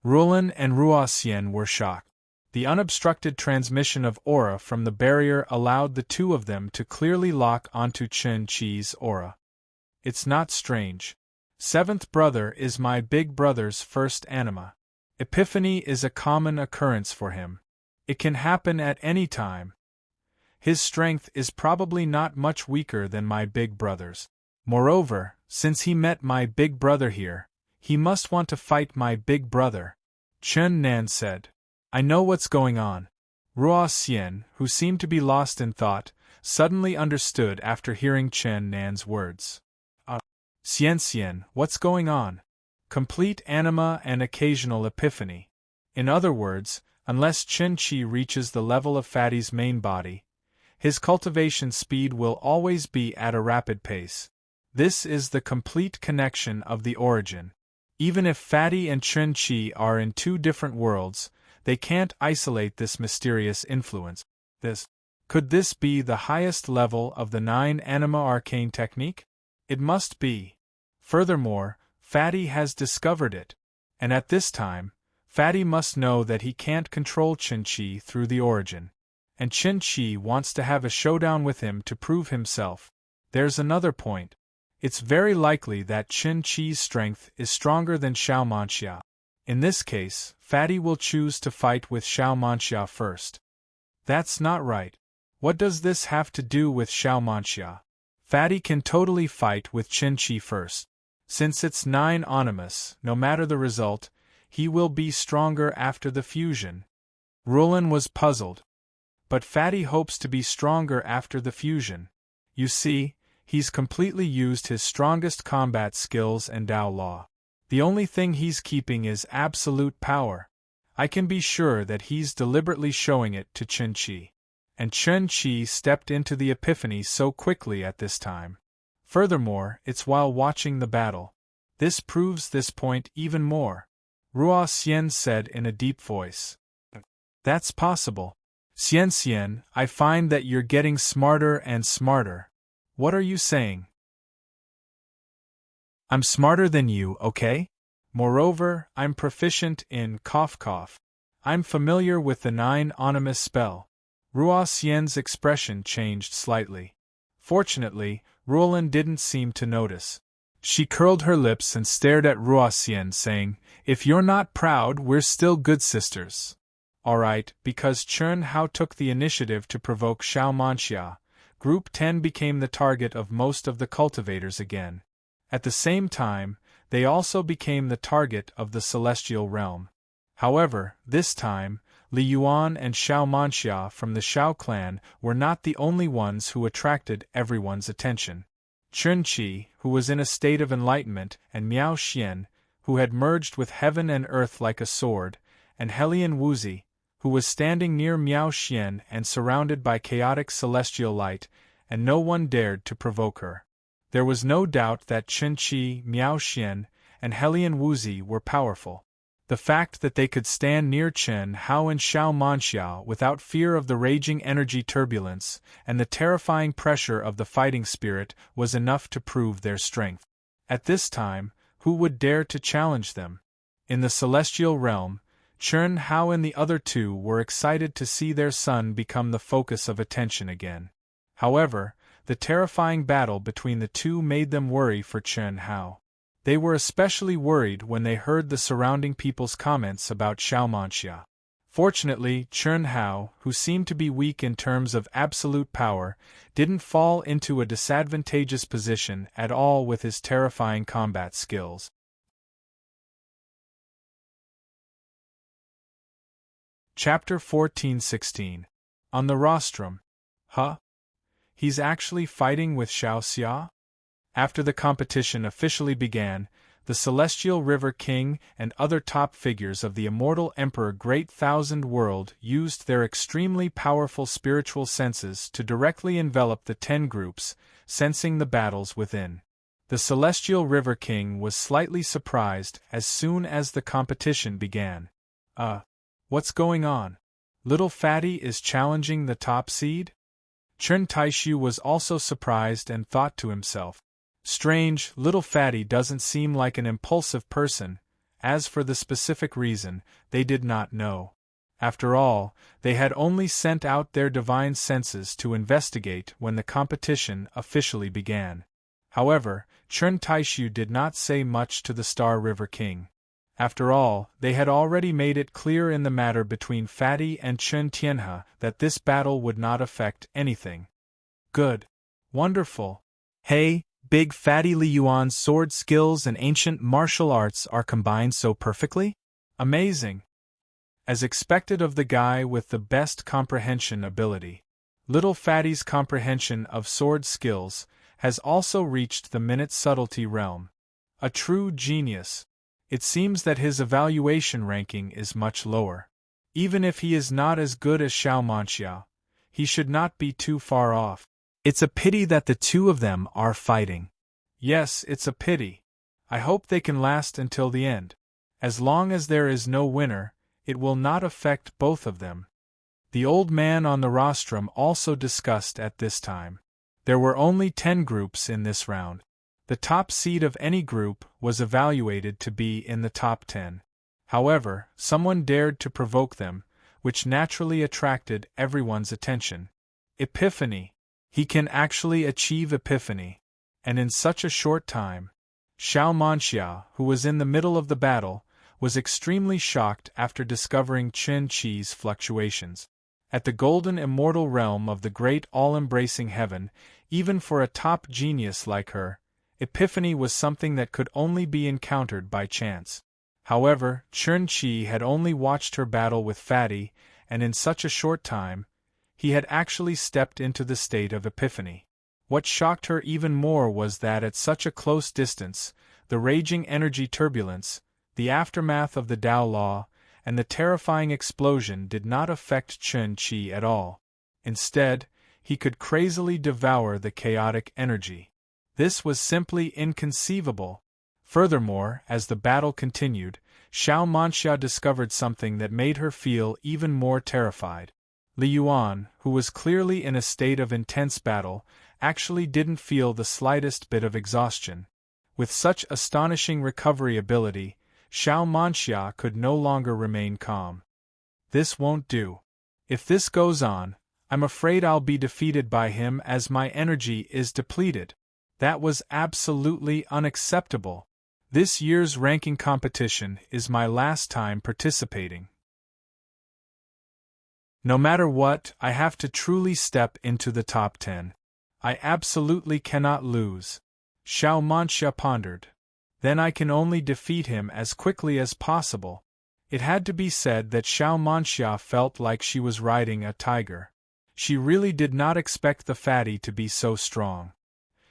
Speaker 1: Rulan and Ruoxian were shocked. The unobstructed transmission of aura from the barrier allowed the two of them to clearly lock onto Chen-Chi's aura. It's not strange. Seventh brother is my big brother's first anima. Epiphany is a common occurrence for him. It can happen at any time. His strength is probably not much weaker than my big brother's. Moreover, since he met my big brother here, he must want to fight my big brother, Chen Nan said. I know what's going on. Ruo Xian, who seemed to be lost in thought, suddenly understood after hearing Chen Nan's words. Xian, what's going on? Complete anima and occasional epiphany. In other words, unless Chen-Chi reaches the level of Fatty's main body, his cultivation speed will always be at a rapid pace. This is the complete connection of the origin. Even if Fatty and Chen-Chi are in two different worlds, they can't isolate this mysterious influence. Could this be the highest level of the 9 anima arcane technique? It must be. Furthermore, Fatty has discovered it, and at this time, Fatty must know that he can't control Chen-Chi through the origin, and Chen-Chi wants to have a showdown with him to prove himself. There's another point. It's very likely that Chen-Chi's strength is stronger than Xiao Manxia. In this case, Fatty will choose to fight with Xiao Manxia first. That's not right. What does this have to do with Xiao Manxia? Fatty can totally fight with Chen-Chi first. Since it's 9 animus, no matter the result, he will be stronger after the fusion. Rulan was puzzled. But Fatty hopes to be stronger after the fusion. You see, he's completely used his strongest combat skills and Dao Law. The only thing he's keeping is absolute power. I can be sure that he's deliberately showing it to Chen-Chi. And Chen-Chi stepped into the epiphany so quickly at this time. Furthermore, it's while watching the battle. This proves this point even more. Ruo Xian said in a deep voice. That's possible. Xian, I find that you're getting smarter and smarter. What are you saying? I'm smarter than you, okay? Moreover, I'm proficient in cough. I'm familiar with the 9 animus spell. Ruo Xian's expression changed slightly. Fortunately, Ruolan didn't seem to notice. She curled her lips and stared at Ruo Xian, saying, If you're not proud, we're still good sisters. Alright, because Chen Hao took the initiative to provoke Xiao Manxia, Group 10 became the target of most of the cultivators again. At the same time, they also became the target of the celestial realm. However, this time, Li Yuan and Xiao Manxia from the Xiao clan were not the only ones who attracted everyone's attention. Chen-Chi, who was in a state of enlightenment, and Miao Xian, who had merged with heaven and earth like a sword, and Helian Wuzi, who was standing near Miao Xian and surrounded by chaotic celestial light, and no one dared to provoke her. There was no doubt that Chen-Chi, Miao Xian, and Helian Wuzi were powerful. The fact that they could stand near Chen Hao and Xiao Manxia without fear of the raging energy turbulence and the terrifying pressure of the fighting spirit was enough to prove their strength. At this time, who would dare to challenge them? In the celestial realm, Chun Hao and the other two were excited to see their son become the focus of attention again. However, the terrifying battle between the two made them worry for Chun Hao. They were especially worried when they heard the surrounding people's comments about Xiao Manxia. Fortunately, Chun Hao, who seemed to be weak in terms of absolute power, didn't fall into a disadvantageous position at all with his terrifying combat skills. Chapter 14-16. On the rostrum. Huh? He's actually fighting with Xiao Xia? After the competition officially began, the Celestial River King and other top figures of the immortal Emperor Great Thousand World used their extremely powerful spiritual senses to directly envelop the 10 groups, sensing the battles within. The Celestial River King was slightly surprised as soon as the competition began. What's going on? Little Fatty is challenging the top seed? Chun Taishu was also surprised and thought to himself, strange, little Fatty doesn't seem like an impulsive person. As for the specific reason, they did not know. After all, they had only sent out their divine senses to investigate when the competition officially began. However, Chun Taishu did not say much to the Star River King. After all, they had already made it clear in the matter between Fatty and Chun Tianhe that this battle would not affect anything. Good. Wonderful. Hey, Big Fatty Li Yuan's sword skills and ancient martial arts are combined so perfectly? Amazing. As expected of the guy with the best comprehension ability. Little Fatty's comprehension of sword skills has also reached the minute subtlety realm. A true genius. It seems that his evaluation ranking is much lower. Even if he is not as good as Xiao Manxia, he should not be too far off. It's a pity that the two of them are fighting. Yes, it's a pity. I hope they can last until the end. As long as there is no winner, it will not affect both of them. The old man on the rostrum also discussed at this time. There were only 10 groups in this round. The top seed of any group was evaluated to be in the top 10. However, someone dared to provoke them, which naturally attracted everyone's attention. Epiphany. He can actually achieve epiphany. And in such a short time. Xiao Manxia, who was in the middle of the battle, was extremely shocked after discovering Qin Chi's fluctuations. At the golden immortal realm of the great all-embracing heaven, even for a top genius like her, epiphany was something that could only be encountered by chance. However, Chun Chi had only watched her battle with Fatty, and in such a short time, he had actually stepped into the state of epiphany. What shocked her even more was that at such a close distance, the raging energy turbulence, the aftermath of the Tao Law, and the terrifying explosion did not affect Chun Chi at all. Instead, he could crazily devour the chaotic energy. This was simply inconceivable. Furthermore, as the battle continued, Xiao Manxia discovered something that made her feel even more terrified. Li Yuan, who was clearly in a state of intense battle, actually didn't feel the slightest bit of exhaustion. With such astonishing recovery ability, Xiao Manxia could no longer remain calm. This won't do. If this goes on, I'm afraid I'll be defeated by him as my energy is depleted. That was absolutely unacceptable. This year's ranking competition is my last time participating. No matter what, I have to truly step into the top 10. I absolutely cannot lose. Xiao Manxia pondered. Then I can only defeat him as quickly as possible. It had to be said that Xiao Manxia felt like she was riding a tiger. She really did not expect the fatty to be so strong.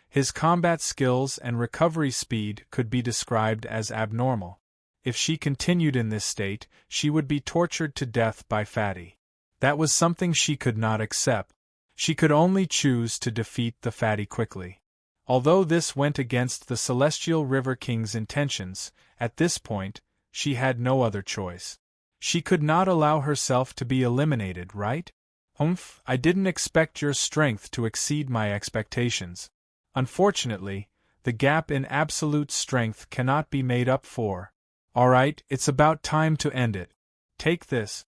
Speaker 1: His combat skills and recovery speed could be described as abnormal. If she continued in this state, she would be tortured to death by Fatty. That was something she could not accept. She could only choose to defeat the Fatty quickly. Although this went against the Celestial River King's intentions, at this point, she had no other choice. She could not allow herself to be eliminated, right? I didn't expect your strength to exceed my expectations. Unfortunately, the gap in absolute strength cannot be made up for. Alright, it's about time to end it. Take this.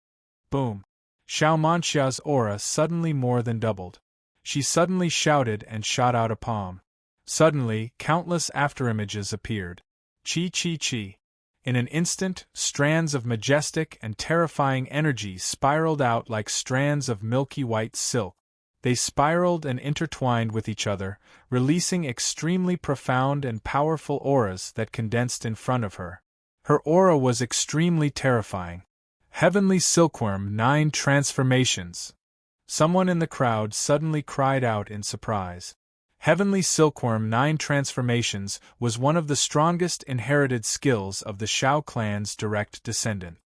Speaker 1: Boom. Xiao Manxia's aura suddenly more than doubled. She suddenly shouted and shot out a palm. Suddenly, countless afterimages appeared. Chi chi chi. In an instant, strands of majestic and terrifying energy spiraled out like strands of milky white silk. They spiraled and intertwined with each other, releasing extremely profound and powerful auras that condensed in front of her. Her aura was extremely terrifying. Heavenly Silkworm 9 Transformations. Someone in the crowd suddenly cried out in surprise. Heavenly Silkworm 9 Transformations was one of the strongest inherited skills of the Shao clan's direct descendant.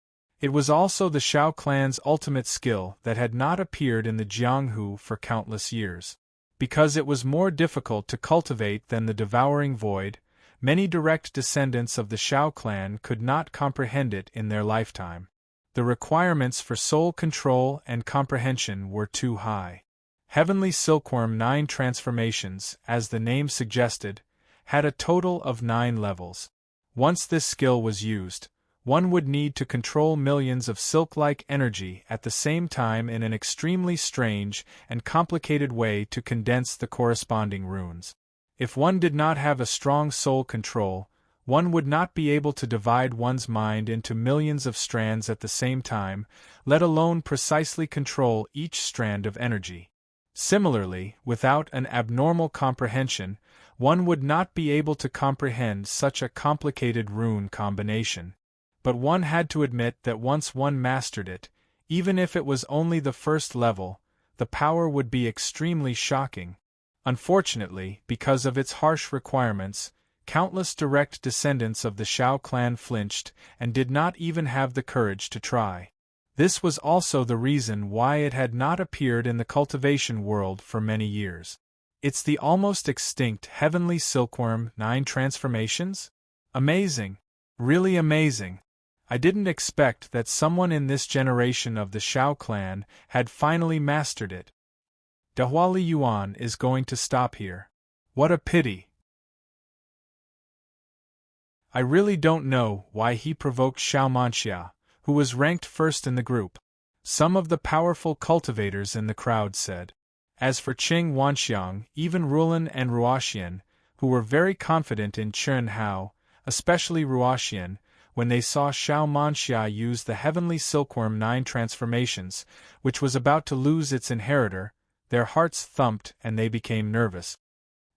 Speaker 1: It was also the Shao clan's ultimate skill that had not appeared in the Jianghu for countless years. Because it was more difficult to cultivate than the Devouring Void, many direct descendants of the Shao clan could not comprehend it in their lifetime. The requirements for soul control and comprehension were too high. Heavenly Silkworm 9 Transformations, as the name suggested, had a total of 9 levels. Once this skill was used, one would need to control millions of silk-like energy at the same time in an extremely strange and complicated way to condense the corresponding runes. If one did not have a strong soul control, one would not be able to divide one's mind into millions of strands at the same time, let alone precisely control each strand of energy. Similarly, without an abnormal comprehension, one would not be able to comprehend such a complicated rune combination. But one had to admit that once one mastered it, even if it was only the first level, the power would be extremely shocking. Unfortunately, because of its harsh requirements, countless direct descendants of the Shao clan flinched and did not even have the courage to try. This was also the reason why it had not appeared in the cultivation world for many years. It's the almost extinct Heavenly Silkworm 9 Transformations? Amazing. Really amazing. I didn't expect that someone in this generation of the Shao clan had finally mastered it. Dahuali Yuan is going to stop here. What a pity. I really don't know why he provoked Xiao Manxia, who was ranked first in the group. Some of the powerful cultivators in the crowd said. As for Qing Wanxiang, even Rulan and Ruoxian, who were very confident in Chen Hao, especially Ruoxian, when they saw Xiao Manxia use the Heavenly Silkworm 9 Transformations, which was about to lose its inheritor, their hearts thumped and they became nervous.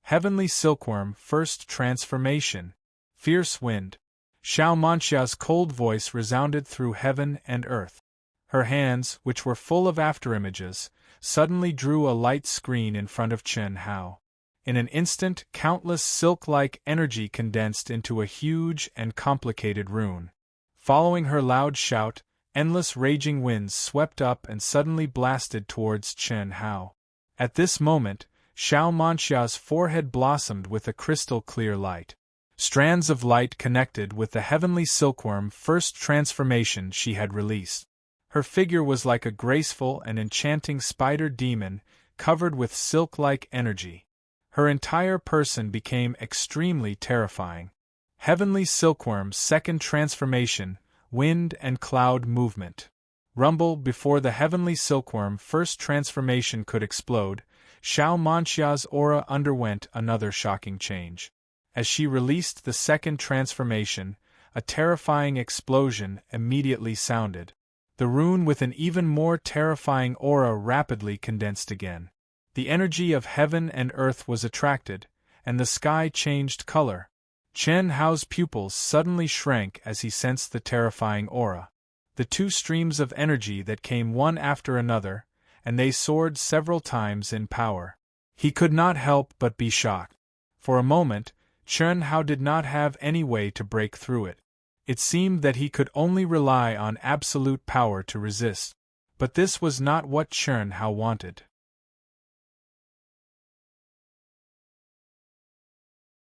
Speaker 1: Heavenly Silkworm First Transformation. Fierce Wind. Xiao Manxia's cold voice resounded through heaven and earth. Her hands, which were full of afterimages, suddenly drew a light screen in front of Chen Hao. In an instant, countless silk-like energy condensed into a huge and complicated rune. Following her loud shout, endless raging winds swept up and suddenly blasted towards Chen Hao. At this moment, Xiao Manxia's forehead blossomed with a crystal-clear light. Strands of light connected with the Heavenly Silkworm First Transformation she had released. Her figure was like a graceful and enchanting spider demon, covered with silk-like energy. Her entire person became extremely terrifying. Heavenly Silkworm's Second Transformation, Wind and Cloud Movement. Rumble before the Heavenly Silkworm First Transformation could explode, Xiao Manxia's aura underwent another shocking change. As she released the second transformation, a terrifying explosion immediately sounded. The rune with an even more terrifying aura rapidly condensed again. The energy of heaven and earth was attracted, and the sky changed color. Chen Hao's pupils suddenly shrank as he sensed the terrifying aura. The two streams of energy that came one after another, and they soared several times in power. He could not help but be shocked. For a moment, Chen Hao did not have any way to break through it. It seemed that he could only rely on absolute power to resist. But this was not what Chen Hao wanted.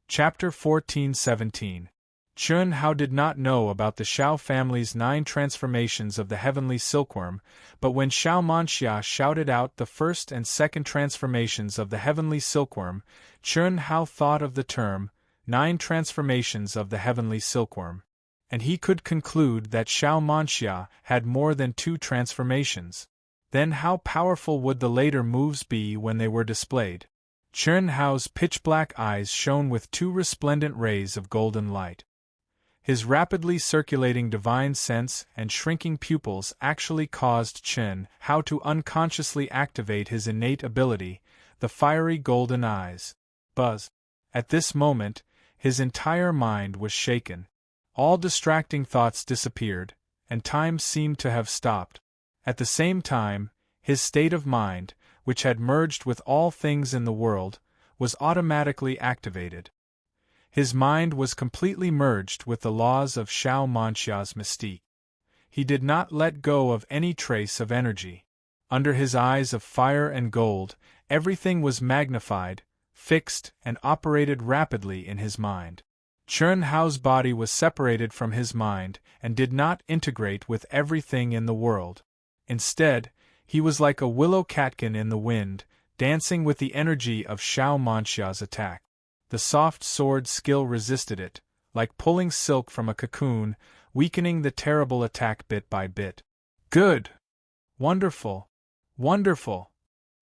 Speaker 1: Chapter 14-17. Chen Hao did not know about the Shao family's 9 transformations of the Heavenly Silkworm, but when Xiao Manxia shouted out the first and second transformations of the Heavenly Silkworm, Chen Hao thought of the term, 9 transformations of the Heavenly Silkworm. and he could conclude that Xiao Manxia had more than 2 transformations. Then how powerful would the later moves be when they were displayed? Chen Hao's pitch-black eyes shone with 2 resplendent rays of golden light. His rapidly circulating divine sense and shrinking pupils actually caused Chen Hao to unconsciously activate his innate ability, the fiery golden eyes. Buzz. At this moment, his entire mind was shaken. All distracting thoughts disappeared, and time seemed to have stopped. At the same time, his state of mind, which had merged with all things in the world, was automatically activated. His mind was completely merged with the laws of Xiao Manxia's mystique. He did not let go of any trace of energy. Under his eyes of fire and gold, everything was magnified, fixed, and operated rapidly in his mind. Chen Hao's body was separated from his mind and did not integrate with everything in the world. Instead, he was like a willow catkin in the wind, dancing with the energy of Xiao Manxia's attack. The soft sword skill resisted it, like pulling silk from a cocoon, weakening the terrible attack bit by bit. Good! Wonderful! Wonderful!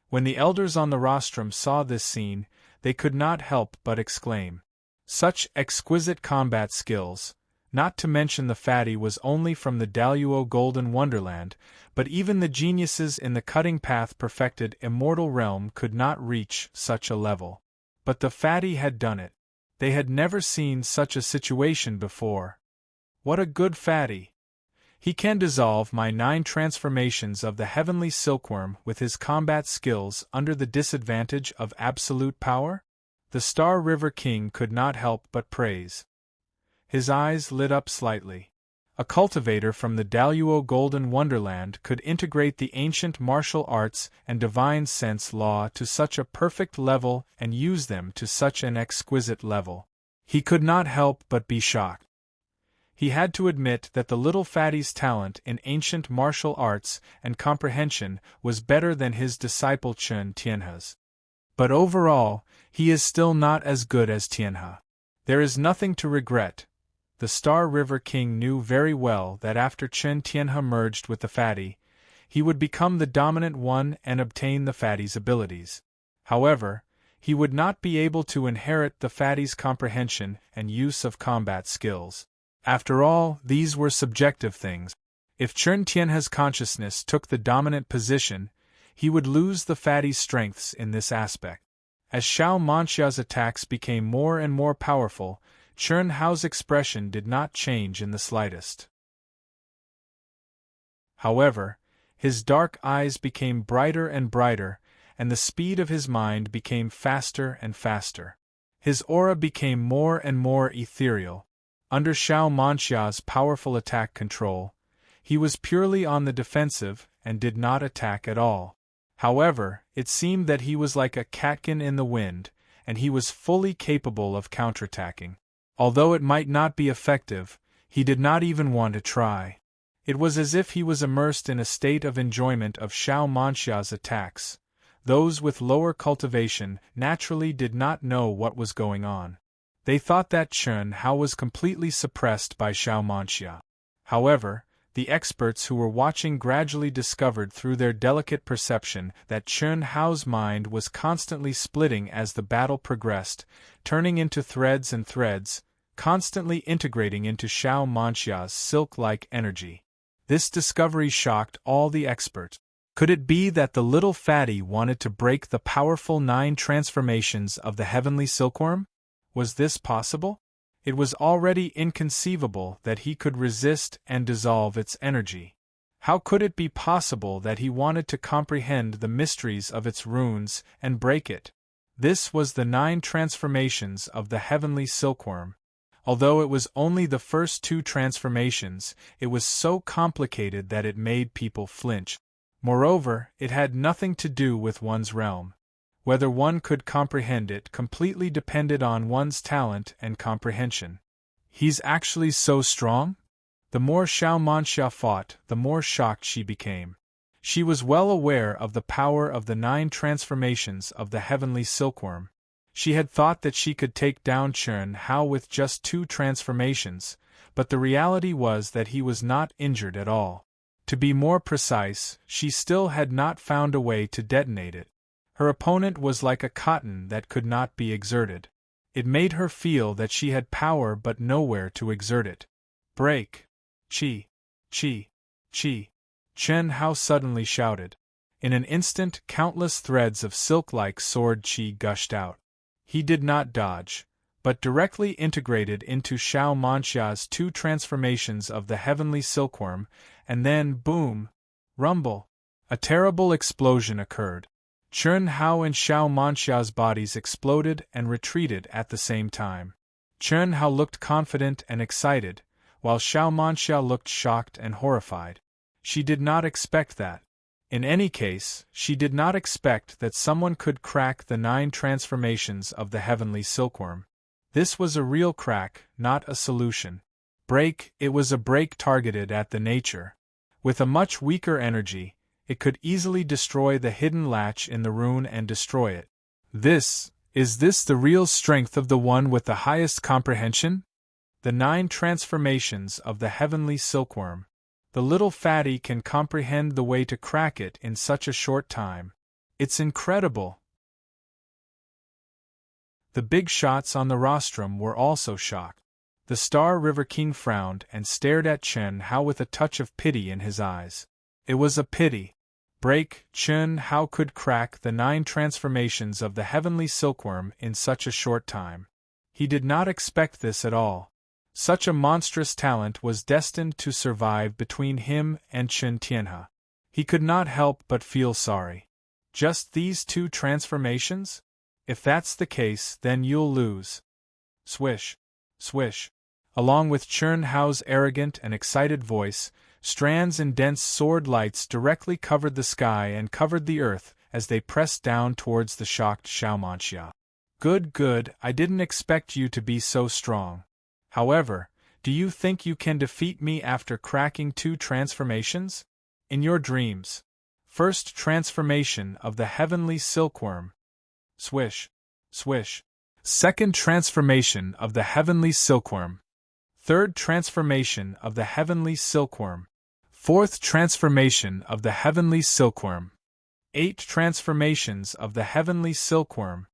Speaker 1: When the elders on the rostrum saw this scene, they could not help but exclaim. Such exquisite combat skills! Not to mention the fatty was only from the Daluo Golden Wonderland, but even the geniuses in the cutting path perfected immortal realm could not reach such a level. But the fatty had done it. They had never seen such a situation before. What a good fatty! He can dissolve my 9 transformations of the heavenly silkworm with his combat skills under the disadvantage of absolute power? The Star River King could not help but praise. His eyes lit up slightly. A cultivator from the Daluo Golden Wonderland could integrate the ancient martial arts and divine sense law to such a perfect level and use them to such an exquisite level. He could not help but be shocked. He had to admit that the little fatty's talent in ancient martial arts and comprehension was better than his disciple Chen Tianhe's. But overall, he is still not as good as Tianhe. There is nothing to regret. The Star River King knew very well that after Chen Tianhe merged with the fatty, he would become the dominant one and obtain the fatty's abilities. However, he would not be able to inherit the fatty's comprehension and use of combat skills. After all, these were subjective things. If Chen Tianhe's consciousness took the dominant position, he would lose the fatty's strengths in this aspect. As Xiao Manxia's attacks became more and more powerful, Chen Hao's expression did not change in the slightest. However, his dark eyes became brighter and brighter, and the speed of his mind became faster and faster. His aura became more and more ethereal. Under Xiao Manxia's powerful attack control, he was purely on the defensive and did not attack at all. However, it seemed that he was like a catkin in the wind, and he was fully capable of counterattacking. Although it might not be effective, he did not even want to try. It was as if he was immersed in a state of enjoyment of Xiao Manxia's attacks. Those with lower cultivation naturally did not know what was going on. They thought that Chen Hao was completely suppressed by Xiao Manxia. However, the experts who were watching gradually discovered through their delicate perception that Chen Hao's mind was constantly splitting as the battle progressed, turning into threads and threads, constantly integrating into Xiao Manxia's silk-like energy. This discovery shocked all the experts. Could it be that the little fatty wanted to break the powerful 9 transformations of the heavenly silkworm? Was this possible? It was already inconceivable that he could resist and dissolve its energy. How could it be possible that he wanted to comprehend the mysteries of its runes and break it? This was the 9 transformations of the heavenly silkworm. Although it was only the first 2 transformations, it was so complicated that it made people flinch. Moreover, it had nothing to do with one's realm. Whether one could comprehend it completely depended on one's talent and comprehension. He's actually so strong? The more Xiao Manxia fought, the more shocked she became. She was well aware of the power of the 9 transformations of the heavenly silkworm. She had thought that she could take down Chen Hao with just 2 transformations, but the reality was that he was not injured at all. To be more precise, she still had not found a way to detonate it. Her opponent was like a cotton that could not be exerted. It made her feel that she had power but nowhere to exert it. Break! Chi! Chi! Chi! Chen Hao suddenly shouted. In an instant, countless threads of silk-like sword chi gushed out. He did not dodge, but directly integrated into Xiao Manxia's 2 transformations of the heavenly silkworm, and then, boom! Rumble! A terrible explosion occurred. Chen Hao and Xiao Manxia's bodies exploded and retreated at the same time. Chen Hao looked confident and excited, while Xiao Manxia looked shocked and horrified. She did not expect that. In any case, she did not expect that someone could crack the 9 transformations of the heavenly silkworm. This was a real crack, not a solution. Break, it was a break targeted at the nature. With a much weaker energy, it could easily destroy the hidden latch in the rune and destroy it. Is this the real strength of the one with the highest comprehension? The 9 transformations of the heavenly silkworm. The little fatty can comprehend the way to crack it in such a short time. It's incredible. The big shots on the rostrum were also shocked. The Star River King frowned and stared at Chen Hao with a touch of pity in his eyes. It was a pity. Break, Chen Hao could crack the 9 transformations of the heavenly silkworm in such a short time. He did not expect this at all. Such a monstrous talent was destined to survive between him and Chen Tianhe. He could not help but feel sorry. Just these 2 transformations? If that's the case, then you'll lose. Swish, swish. Along with Chen Hao's arrogant and excited voice, strands and dense sword lights directly covered the sky and covered the earth as they pressed down towards the shocked Xiao Manxia. Good, I didn't expect you to be so strong. However, do you think you can defeat me after cracking 2 transformations? In your dreams. First transformation of the heavenly silkworm. Swish, swish. Second transformation of the heavenly silkworm. Third transformation of the heavenly silkworm. Fourth transformation of the heavenly silkworm. 8 transformations of the heavenly silkworm.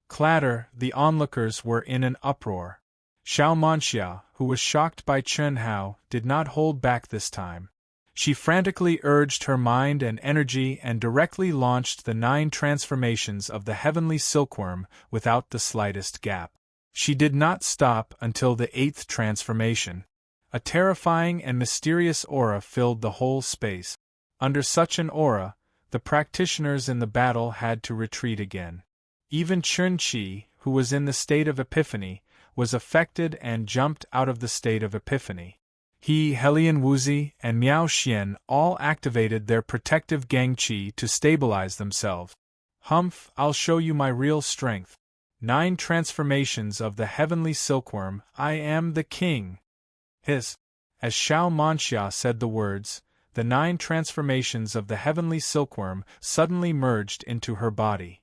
Speaker 1: Clatter, the onlookers were in an uproar. Xiao Manxia, who was shocked by Chen Hao, did not hold back this time. She frantically urged her mind and energy and directly launched the 9 transformations of the heavenly silkworm without the slightest gap. She did not stop until the 8th transformation. A terrifying and mysterious aura filled the whole space. Under such an aura, the practitioners in the battle had to retreat again. Even Chen Qi, who was in the state of epiphany, was affected and jumped out of the state of epiphany. He, Helian Wuzi, and Miao Xian all activated their protective Gang Qi to stabilize themselves. Humph, I'll show you my real strength. 9 transformations of the heavenly silkworm, I am the king. Hiss. As Xiao Manxia said the words, the 9 transformations of the heavenly silkworm suddenly merged into her body.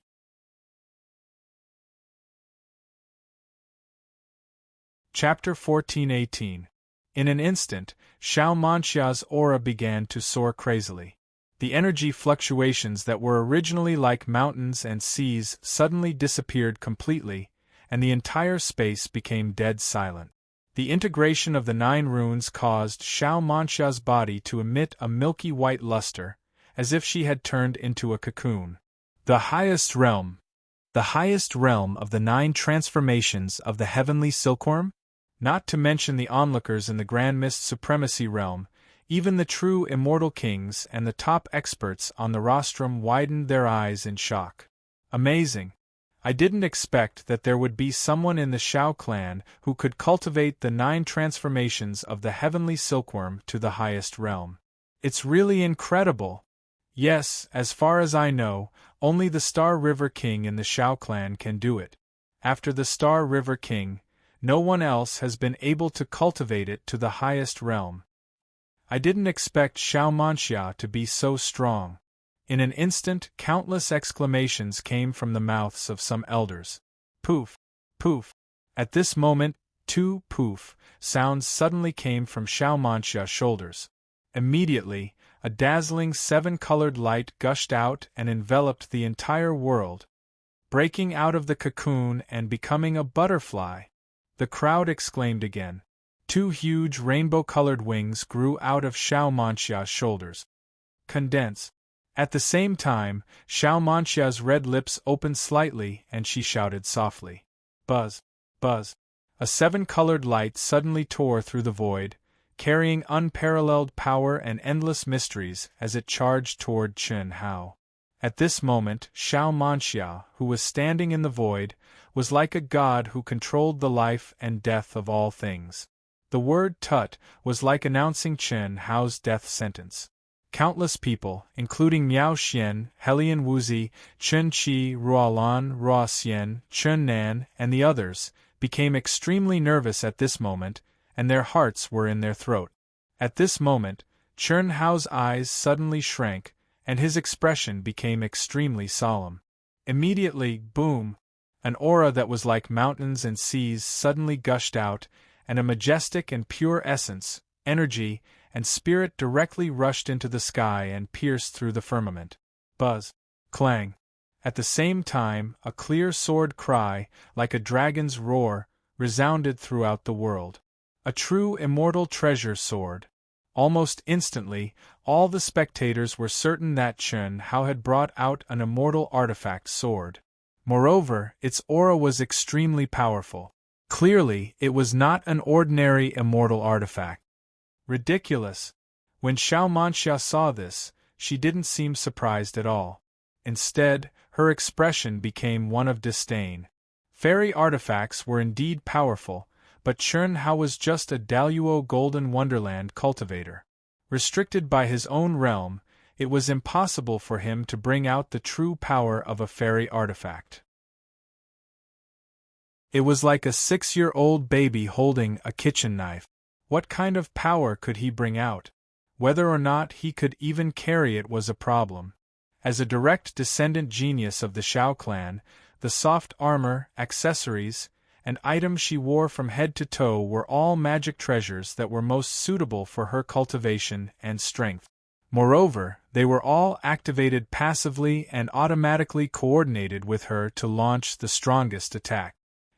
Speaker 1: Chapter 14:18. In an instant, Xiao Manxia's aura began to soar crazily. The energy fluctuations that were originally like mountains and seas suddenly disappeared completely, and the entire space became dead silent. The integration of the 9 runes caused Xiao Manxia's body to emit a milky white luster, as if she had turned into a cocoon. The highest realm. The highest realm of the 9 transformations of the heavenly silkworm? Not to mention the onlookers in the Grand Mist Supremacy realm, even the true immortal kings and the top experts on the rostrum widened their eyes in shock. Amazing! I didn't expect that there would be someone in the Xiao clan who could cultivate the 9 transformations of the heavenly silkworm to the highest realm. It's really incredible! Yes, as far as I know, only the Star River King in the Xiao clan can do it. After the Star River King, no one else has been able to cultivate it to the highest realm. I didn't expect Xiao Manxia to be so strong. In an instant, countless exclamations came from the mouths of some elders. Poof! Poof! At this moment, two poof sounds suddenly came from Xiao Manxia's shoulders. Immediately, a dazzling seven-colored light gushed out and enveloped the entire world, breaking out of the cocoon and becoming a butterfly. The crowd exclaimed again. Two huge rainbow-colored wings grew out of Xiao Manxia's shoulders. Condense. At the same time, Xiao Manxia's red lips opened slightly and she shouted softly. Buzz! Buzz! A seven-colored light suddenly tore through the void, carrying unparalleled power and endless mysteries as it charged toward Chen Hao. At this moment, Xiao Manxia, who was standing in the void, was like a god who controlled the life and death of all things. The word tut was like announcing Chen Hao's death sentence. Countless people, including Miao Xian, Helian Wuzi, Chen Qi, Ruolan, Rua Xian, Chen Nan, and the others, became extremely nervous at this moment, and their hearts were in their throat. At this moment, Chen Hao's eyes suddenly shrank, and his expression became extremely solemn. Immediately, boom! An aura that was like mountains and seas suddenly gushed out, and a majestic and pure essence, energy, and spirit directly rushed into the sky and pierced through the firmament. Buzz! Clang! At the same time, a clear sword cry, like a dragon's roar, resounded throughout the world. A true immortal treasure sword. Almost instantly, all the spectators were certain that Chen Hao had brought out an immortal artifact sword. Moreover, its aura was extremely powerful. Clearly, it was not an ordinary immortal artifact. Ridiculous! When Xiao Manxia saw this, she didn't seem surprised at all. Instead, her expression became one of disdain. Fairy artifacts were indeed powerful, but Chen Hao was just a Daluo Golden Wonderland cultivator. Restricted by his own realm, it was impossible for him to bring out the true power of a fairy artifact. It was like a 6-year-old baby holding a kitchen knife. What kind of power could he bring out? Whether or not he could even carry it was a problem. As a direct descendant genius of the Xiao clan, the soft armor, accessories, and items she wore from head to toe were all magic treasures that were most suitable for her cultivation and strength. Moreover, they were all activated passively and automatically coordinated with her to launch the strongest attack.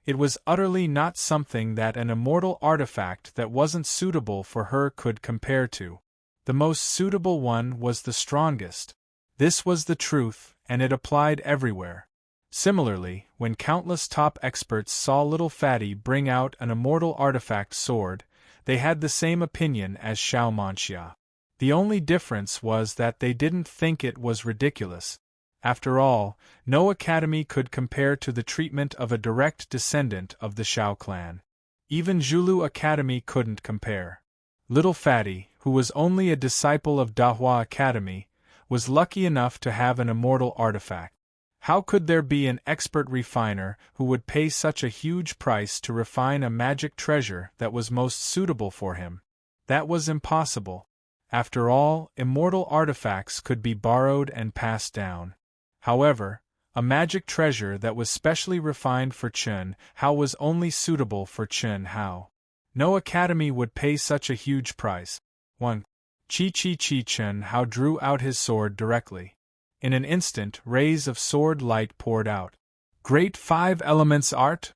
Speaker 1: It was utterly not something that an immortal artifact that wasn't suitable for her could compare to. The most suitable one was the strongest. This was the truth, and it applied everywhere. Similarly, when countless top experts saw little Fatty bring out an immortal artifact sword, they had the same opinion as Xiao Manxia. The only difference was that they didn't think it was ridiculous. After all, no academy could compare to the treatment of a direct descendant of the Xiao clan. Even Zhulu Academy couldn't compare. Little Fatty, who was only a disciple of Dahua Academy, was lucky enough to have an immortal artifact. How could there be an expert refiner who would pay such a huge price to refine a magic treasure that was most suitable for him? That was impossible. After all, immortal artifacts could be borrowed and passed down. However, a magic treasure that was specially refined for Chen Hao was only suitable for Chen Hao. No academy would pay such a huge price. 1. Chen Hao drew out his sword directly. In an instant, rays of sword light poured out. Great Five Elements art?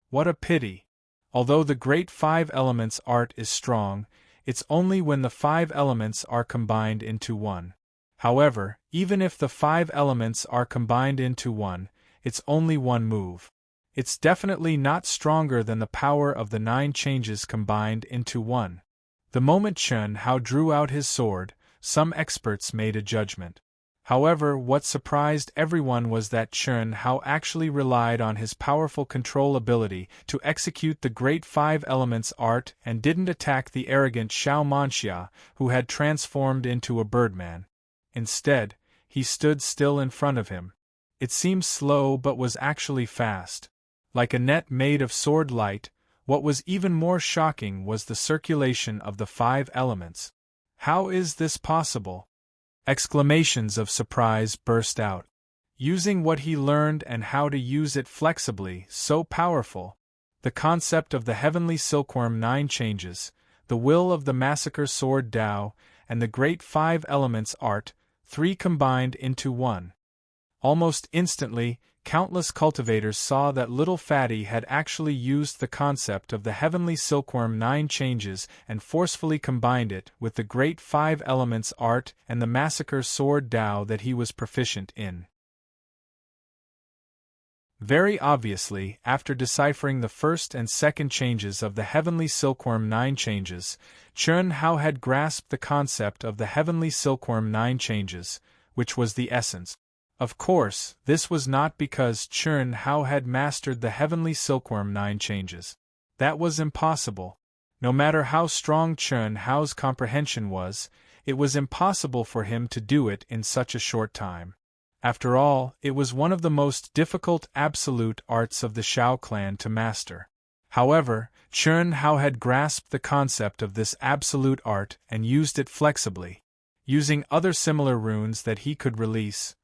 Speaker 1: What a pity! Although the Great Five Elements art is strong, it's only when the 5 elements are combined into one. However, even if the 5 elements are combined into one, it's only one move. It's definitely not stronger than the power of the 9 changes combined into one. The moment Chen Hao drew out his sword, some experts made a judgment. However, what surprised everyone was that Chen Hao actually relied on his powerful control ability to execute the Great 5 Elements art and didn't attack the arrogant Xiao Manxia, who had transformed into a birdman. Instead, he stood still in front of him. It seemed slow but was actually fast. Like a net made of sword light, what was even more shocking was the circulation of the 5 elements. How is this possible? Exclamations of surprise burst out. using what he learned and how to use it flexibly, so powerful. The concept of the heavenly silkworm 9 changes, the will of the massacre sword Tao, and the great 5 elements art, 3 combined into one. Almost instantly, countless cultivators saw that little Fatty had actually used the concept of the heavenly silkworm 9 changes and forcefully combined it with the great 5 elements art and the massacre sword Tao that he was proficient in. Very obviously, after deciphering the first and second changes of the heavenly silkworm 9 changes, Chun Hao had grasped the concept of the heavenly silkworm 9 changes, which was the essence. Of course, this was not because Chun Hao had mastered the heavenly silkworm 9 changes. That was impossible. No matter how strong Chun Hao's comprehension was, it was impossible for him to do it in such a short time. After all, it was one of the most difficult absolute arts of the Shao clan to master. However, Chun Hao had grasped the concept of this absolute art and used it flexibly. Using other similar runes that he could release,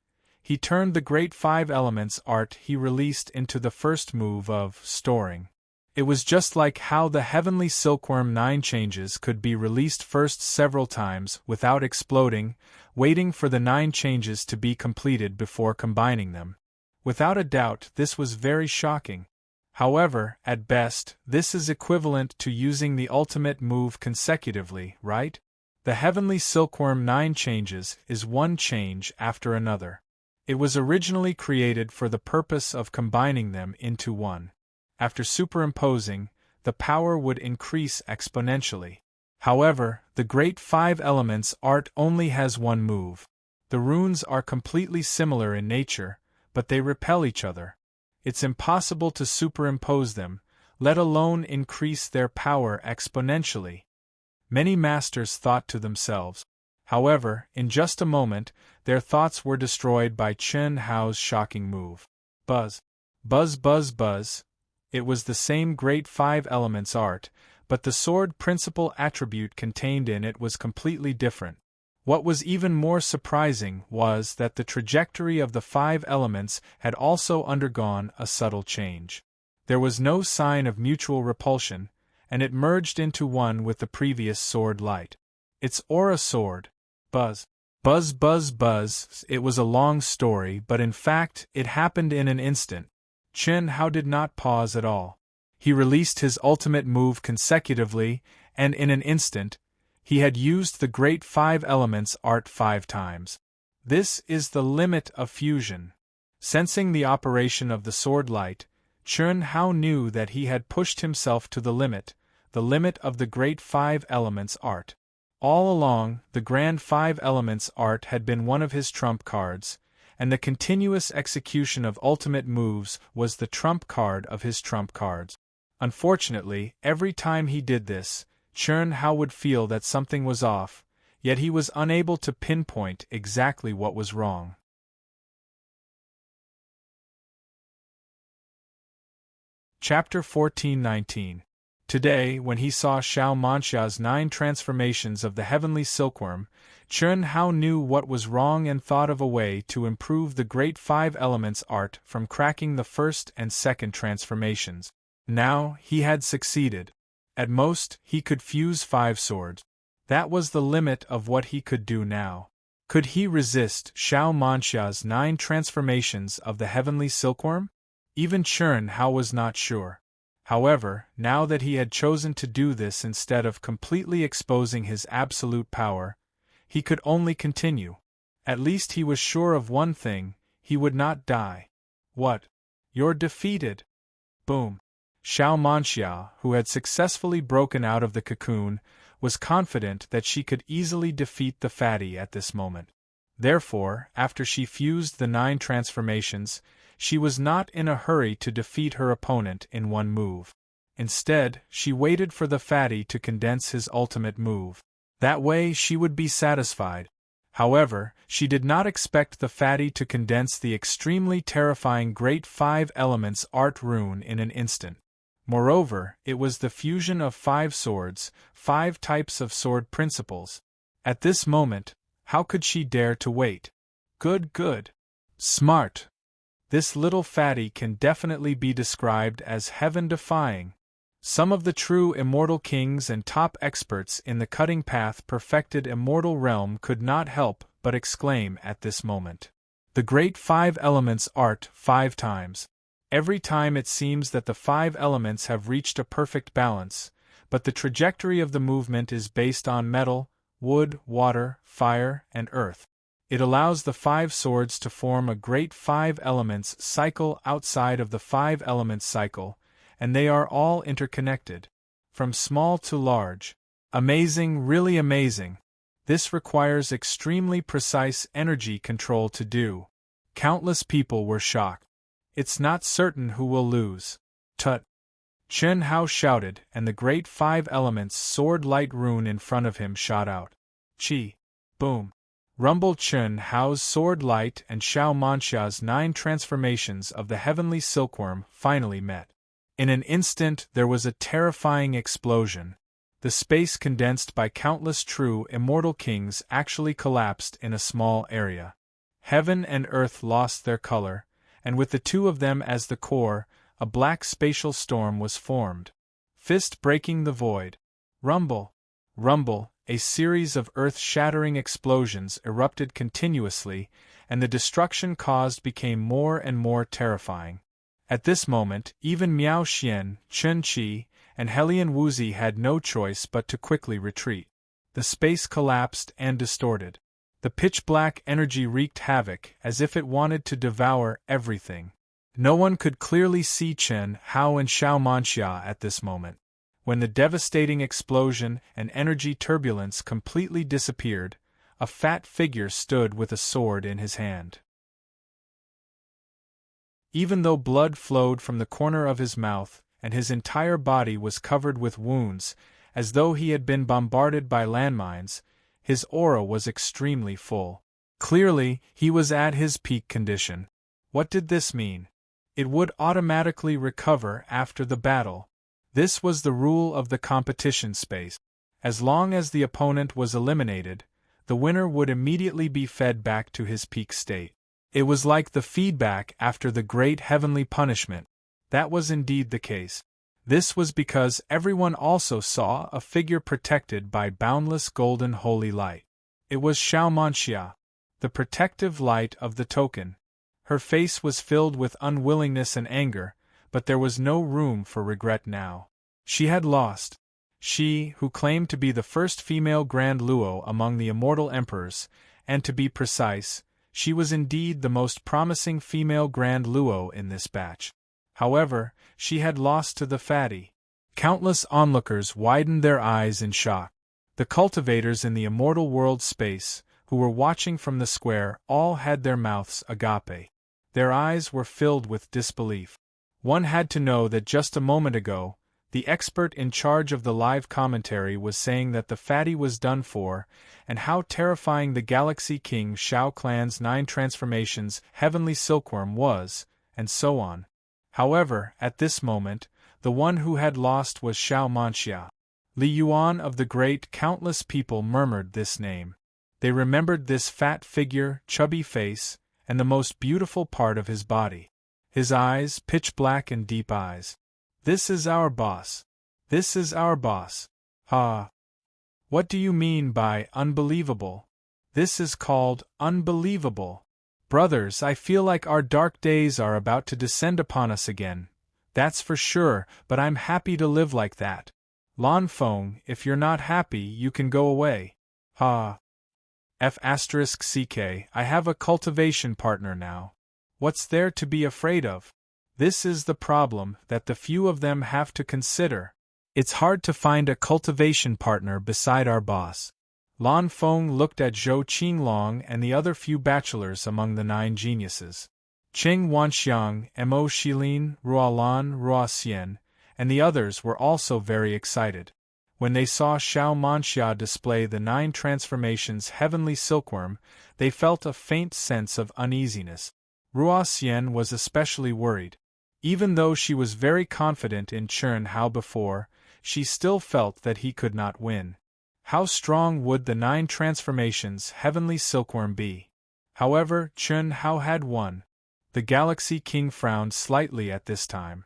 Speaker 1: he turned the great 5 elements art he released into the first move of storing. It was just like how the heavenly silkworm 9 changes could be released first several times without exploding, waiting for the 9 changes to be completed before combining them. Without a doubt, this was very shocking. However, at best, this is equivalent to using the ultimate move consecutively, right? The heavenly silkworm 9 changes is one change after another. It was originally created for the purpose of combining them into one. After superimposing, the power would increase exponentially. However, the great 5 elements art only has one move. The runes are completely similar in nature, but they repel each other. It's impossible to superimpose them, let alone increase their power exponentially. Many masters thought to themselves. However, in just a moment, their thoughts were destroyed by Chun Hao's shocking move. Buzz. Buzz buzz buzz. It was the same great 5 elements art, but the sword principal attribute contained in it was completely different. What was even more surprising was that the trajectory of the 5 elements had also undergone a subtle change. There was no sign of mutual repulsion, and it merged into one with the previous sword light. Its aura sword. Buzz. Buzz buzz buzz. It was a long story, but in fact, it happened in an instant. Chun Hao did not pause at all. He released his ultimate move consecutively, and in an instant, he had used the great 5 elements art 5 times. This is the limit of fusion. Sensing the operation of the sword light, Chun Hao knew that he had pushed himself to the limit of the great 5 elements art. All along, the grand 5 elements art had been one of his trump cards, and the continuous execution of ultimate moves was the trump card of his trump cards. Unfortunately, every time he did this, Chun Hao would feel that something was off, yet he was unable to pinpoint exactly what was wrong. Chapter 14-19. Today, when he saw Shao Manxia's 9 transformations of the heavenly silkworm, Chun Hao knew what was wrong and thought of a way to improve the great 5 elements art from cracking the first and second transformations. Now, he had succeeded. At most, he could fuse 5 swords. That was the limit of what he could do now. Could he resist Shao Manxia's 9 transformations of the heavenly silkworm? Even Chun Hao was not sure. However, now that he had chosen to do this instead of completely exposing his absolute power, he could only continue. At least he was sure of one thing, he would not die. What? You're defeated. Boom. Shao Manxia, who had successfully broken out of the cocoon, was confident that she could easily defeat the fatty at this moment. Therefore, after she fused the 9 transformations, she was not in a hurry to defeat her opponent in one move. Instead, she waited for the fatty to condense his ultimate move. That way she would be satisfied. However, she did not expect the fatty to condense the extremely terrifying great 5 elements art rune in an instant. Moreover, it was the fusion of 5 swords, 5 types of sword principles. At this moment, how could she dare to wait? Good. Smart. This little fatty can definitely be described as heaven-defying. Some of the true immortal kings and top experts in the cutting path perfected immortal realm could not help but exclaim at this moment. The great 5 elements art 5 times. Every time it seems that the 5 elements have reached a perfect balance, but the trajectory of the movement is based on metal, wood, water, fire, and earth. It allows the 5 swords to form a great 5 elements cycle outside of the 5 elements cycle, and they are all interconnected, from small to large. Amazing, really amazing. This requires extremely precise energy control to do. Countless people were shocked. It's not certain who will lose. Tut! Chen Hao shouted, and the great 5 elements sword light rune in front of him shot out. Chi! Boom! Rumbled Chen Hao's sword light and Xiao Manxia's 9 transformations of the heavenly silkworm finally met. In an instant there was a terrifying explosion. The space condensed by countless true immortal kings actually collapsed in a small area. Heaven and earth lost their color, and with the 2 of them as the core, a black spatial storm was formed. Fist breaking the void. Rumble! Rumble! A series of earth-shattering explosions erupted continuously, and the destruction caused became more and more terrifying. At this moment, even Miao Xian, Chen Qi, and Helian Wuzi had no choice but to quickly retreat. The space collapsed and distorted. The pitch-black energy wreaked havoc as if it wanted to devour everything. No one could clearly see Chen Hao and Xiao Manxia at this moment. When the devastating explosion and energy turbulence completely disappeared, a fat figure stood with a sword in his hand. Even though blood flowed from the corner of his mouth, and his entire body was covered with wounds, as though he had been bombarded by landmines, his aura was extremely full. Clearly, he was at his peak condition. What did this mean? It would automatically recover after the battle. This was the rule of the competition space. As long as the opponent was eliminated, the winner would immediately be fed back to his peak state. It was like the feedback after the great heavenly punishment. That was indeed the case. This was because everyone also saw a figure protected by boundless golden holy light. It was Xiao Manxia, the protective light of the token. Her face was filled with unwillingness and anger, but there was no room for regret now. She had lost. She, who claimed to be the first female Grand Luo among the immortal emperors, and to be precise, she was indeed the most promising female Grand Luo in this batch. However, she had lost to the fatty. Countless onlookers widened their eyes in shock. The cultivators in the immortal world space, who were watching from the square, all had their mouths agape. Their eyes were filled with disbelief. One had to know that just a moment ago, the expert in charge of the live commentary was saying that the fatty was done for, and how terrifying the Galaxy King Shao Clan's 9 transformations heavenly silkworm was, and so on. However, at this moment, the one who had lost was Xiao Manxia. Li Yuan of the great countless people murmured this name. They remembered this fat figure, chubby face, and the most beautiful part of his body. His eyes, pitch black and deep eyes. This is our boss. This is our boss. Ha! What do you mean by unbelievable? This is called unbelievable. Brothers, I feel like our dark days are about to descend upon us again. That's for sure, but I'm happy to live like that. Lan Feng, if you're not happy, you can go away. Ha! F***CK, I have a cultivation partner now. What's there to be afraid of? This is the problem that the few of them have to consider. It's hard to find a cultivation partner beside our boss. Lan Feng looked at Zhou Qinglong and the other few bachelors among the 9 geniuses. Cheng Wanxiang, Mo Shilin, Ruolan, Ruoxian, and the others were also very excited. When they saw Xiao Manxia display the 9 transformations heavenly silkworm, they felt a faint sense of uneasiness. Ruoxian was especially worried. Even though she was very confident in Chen Hao before, she still felt that he could not win. How strong would the 9 transformations heavenly silkworm be? However, Chun Hao had won. The Galaxy King frowned slightly at this time.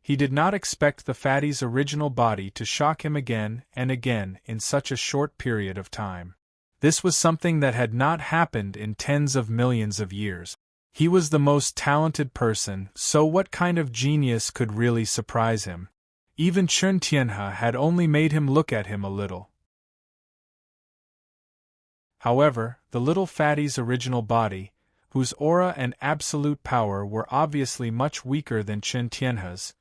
Speaker 1: He did not expect the fatty's original body to shock him again and again in such a short period of time. This was something that had not happened in tens of millions of years. He was the most talented person, so what kind of genius could really surprise him? Even Chun Tianhe had only made him look at him a little. However, the little fatty's original body, whose aura and absolute power were obviously much weaker than Chun Tianhe's,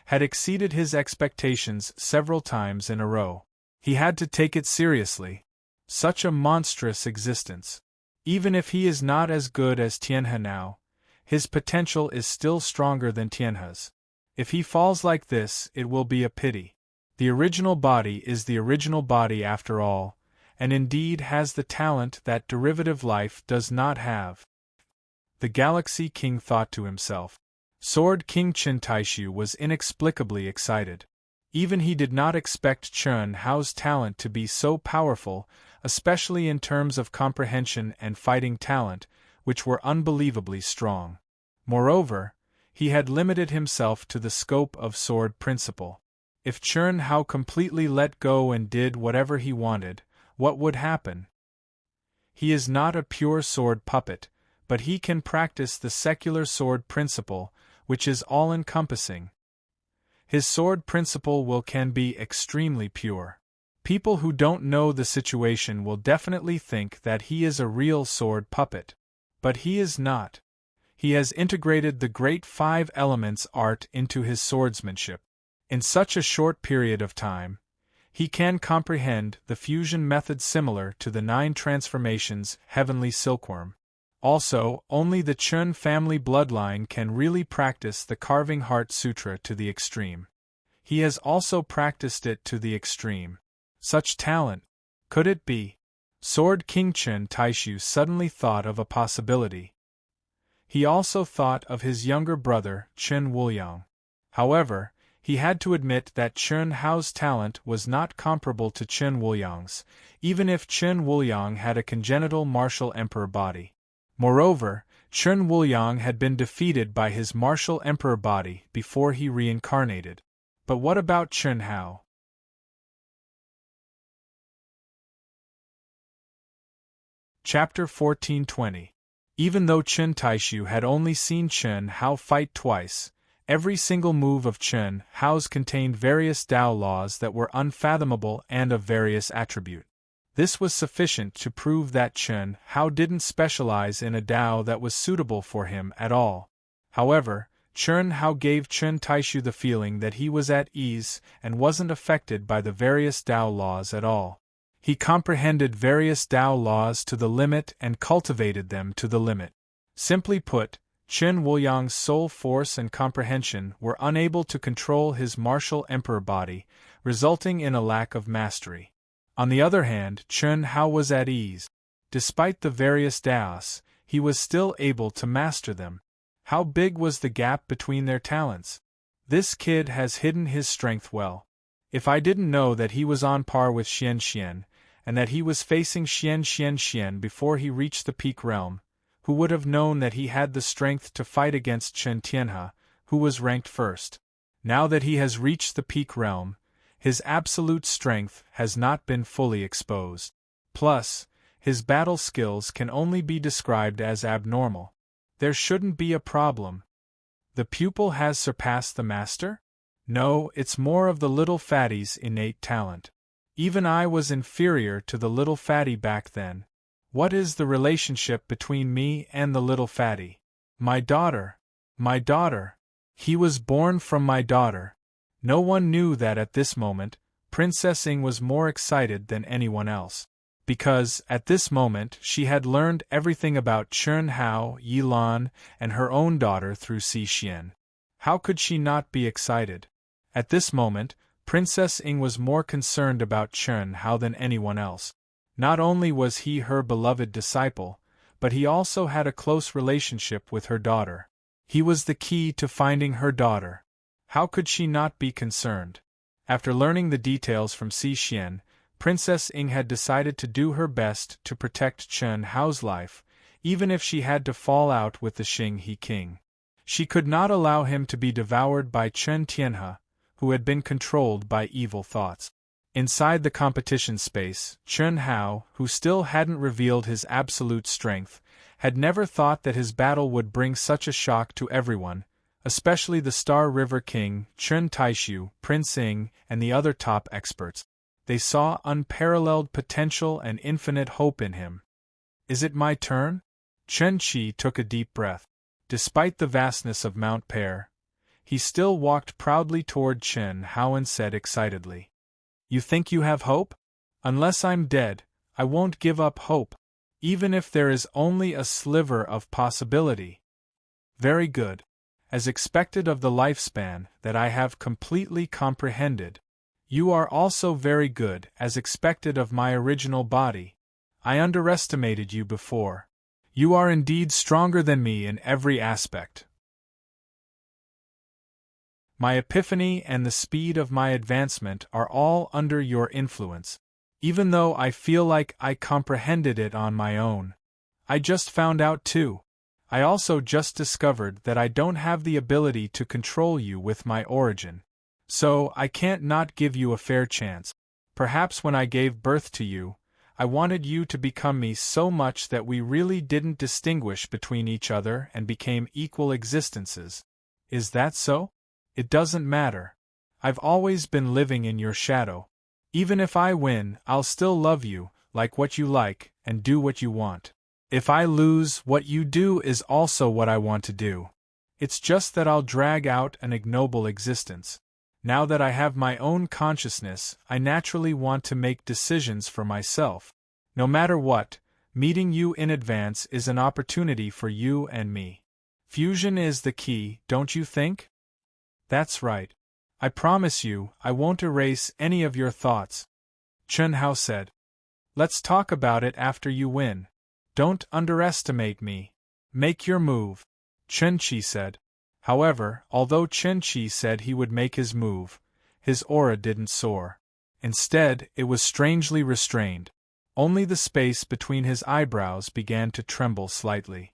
Speaker 1: had exceeded his expectations several times in a row. He had to take it seriously. Such a monstrous existence. Even if he is not as good as Tianhe now, his potential is still stronger than Tianhe's. If he falls like this, it will be a pity. The original body is the original body after all, and indeed has the talent that derivative life does not have. The Galaxy King thought to himself. Sword King Chun Taishu was inexplicably excited. Even he did not expect Chun Hao's talent to be so powerful, especially in terms of comprehension and fighting talent, which were unbelievably strong. Moreover, he had limited himself to the scope of sword principle. If Chun Hao completely let go and did whatever he wanted, what would happen? He is not a pure sword puppet, but he can practice the secular sword principle, which is all-encompassing. His sword principle can be extremely pure. People who don't know the situation will definitely think that he is a real sword puppet. But he is not. He has integrated the great 5 elements art into his swordsmanship. In such a short period of time, he can comprehend the fusion method similar to the 9 transformations heavenly silkworm. Also, only the Chun family bloodline can really practice the Carving Heart Sutra to the extreme. He has also practiced it to the extreme. Such talent, could it be? Sword King Chun Taishu suddenly thought of a possibility. He also thought of his younger brother, Chun Wuliang. However, he had to admit that Chun Hao's talent was not comparable to Chun Wuliang's, even if Chun Wuliang had a congenital martial emperor body. Moreover, Chun Wuliang had been defeated by his martial emperor body before he reincarnated. But what about Chun Hao? Chapter 1420. Even though Chun Taishu had only seen Chun Hao fight twice, every single move of Chun Hao's contained various Dao laws that were unfathomable and of various attribute. This was sufficient to prove that Chun Hao didn't specialize in a Dao that was suitable for him at all. However, Chun Hao gave Chun Taishu the feeling that he was at ease and wasn't affected by the various Dao laws at all. He comprehended various Dao laws to the limit and cultivated them to the limit. Simply put, Chun Wuliang's soul force and comprehension were unable to control his martial emperor body, resulting in a lack of mastery. On the other hand, Chun Hao was at ease. Despite the various Daos, he was still able to master them. How big was the gap between their talents? This kid has hidden his strength well. If I didn't know that he was on par with Xian Xian, and that he was facing Xian before he reached the peak realm, who would have known that he had the strength to fight against Chun Tianhe, who was ranked first? Now that he has reached the peak realm, his absolute strength has not been fully exposed. Plus, his battle skills can only be described as abnormal. There shouldn't be a problem. The pupil has surpassed the master? No, it's more of the little fatty's innate talent. Even I was inferior to the little fatty back then. What is the relationship between me and the little fatty? My daughter. My daughter. He was born from my daughter. No one knew that at this moment, Princess Ying was more excited than anyone else. Because, at this moment, she had learned everything about Chun Hao, Yilan, and her own daughter through Si Xian. How could she not be excited? At this moment, Princess Ying was more concerned about Chun Hao than anyone else. Not only was he her beloved disciple, but he also had a close relationship with her daughter. He was the key to finding her daughter. How could she not be concerned? After learning the details from Si Xian, Princess Ying had decided to do her best to protect Chun Hao's life, even if she had to fall out with the Xing He king. She could not allow him to be devoured by Chen Tianhe, who had been controlled by evil thoughts. Inside the competition space, Chen Hao, who still hadn't revealed his absolute strength, had never thought that his battle would bring such a shock to everyone, especially the Star River King, Chen Taishu, Prince Ying, and the other top experts. They saw unparalleled potential and infinite hope in him. Is it my turn? Chen Qi took a deep breath. Despite the vastness of Mount Pear, he still walked proudly toward Chen Hao and said excitedly, "You think you have hope? Unless I'm dead, I won't give up hope, even if there is only a sliver of possibility." Very good. As expected of the lifespan that I have completely comprehended. You are also very good as expected of my original body. I underestimated you before. You are indeed stronger than me in every aspect. My epiphany and the speed of my advancement are all under your influence, even though I feel like I comprehended it on my own. I just found out too. I also just discovered that I don't have the ability to control you with my origin. So I can't not give you a fair chance. Perhaps when I gave birth to you, I wanted you to become me so much that we really didn't distinguish between each other and became equal existences. Is that so? It doesn't matter. I've always been living in your shadow. Even if I win, I'll still love you, like what you like, and do what you want. If I lose, what you do is also what I want to do. It's just that I'll drag out an ignoble existence. Now that I have my own consciousness, I naturally want to make decisions for myself. No matter what, meeting you in advance is an opportunity for you and me. Fusion is the key, don't you think? That's right. I promise you, I won't erase any of your thoughts. Chen Hao said. Let's talk about it after you win. Don't underestimate me. Make your move. Chen Qi said. However, although Chen Qi said he would make his move, his aura didn't soar. Instead, it was strangely restrained. Only the space between his eyebrows began to tremble slightly.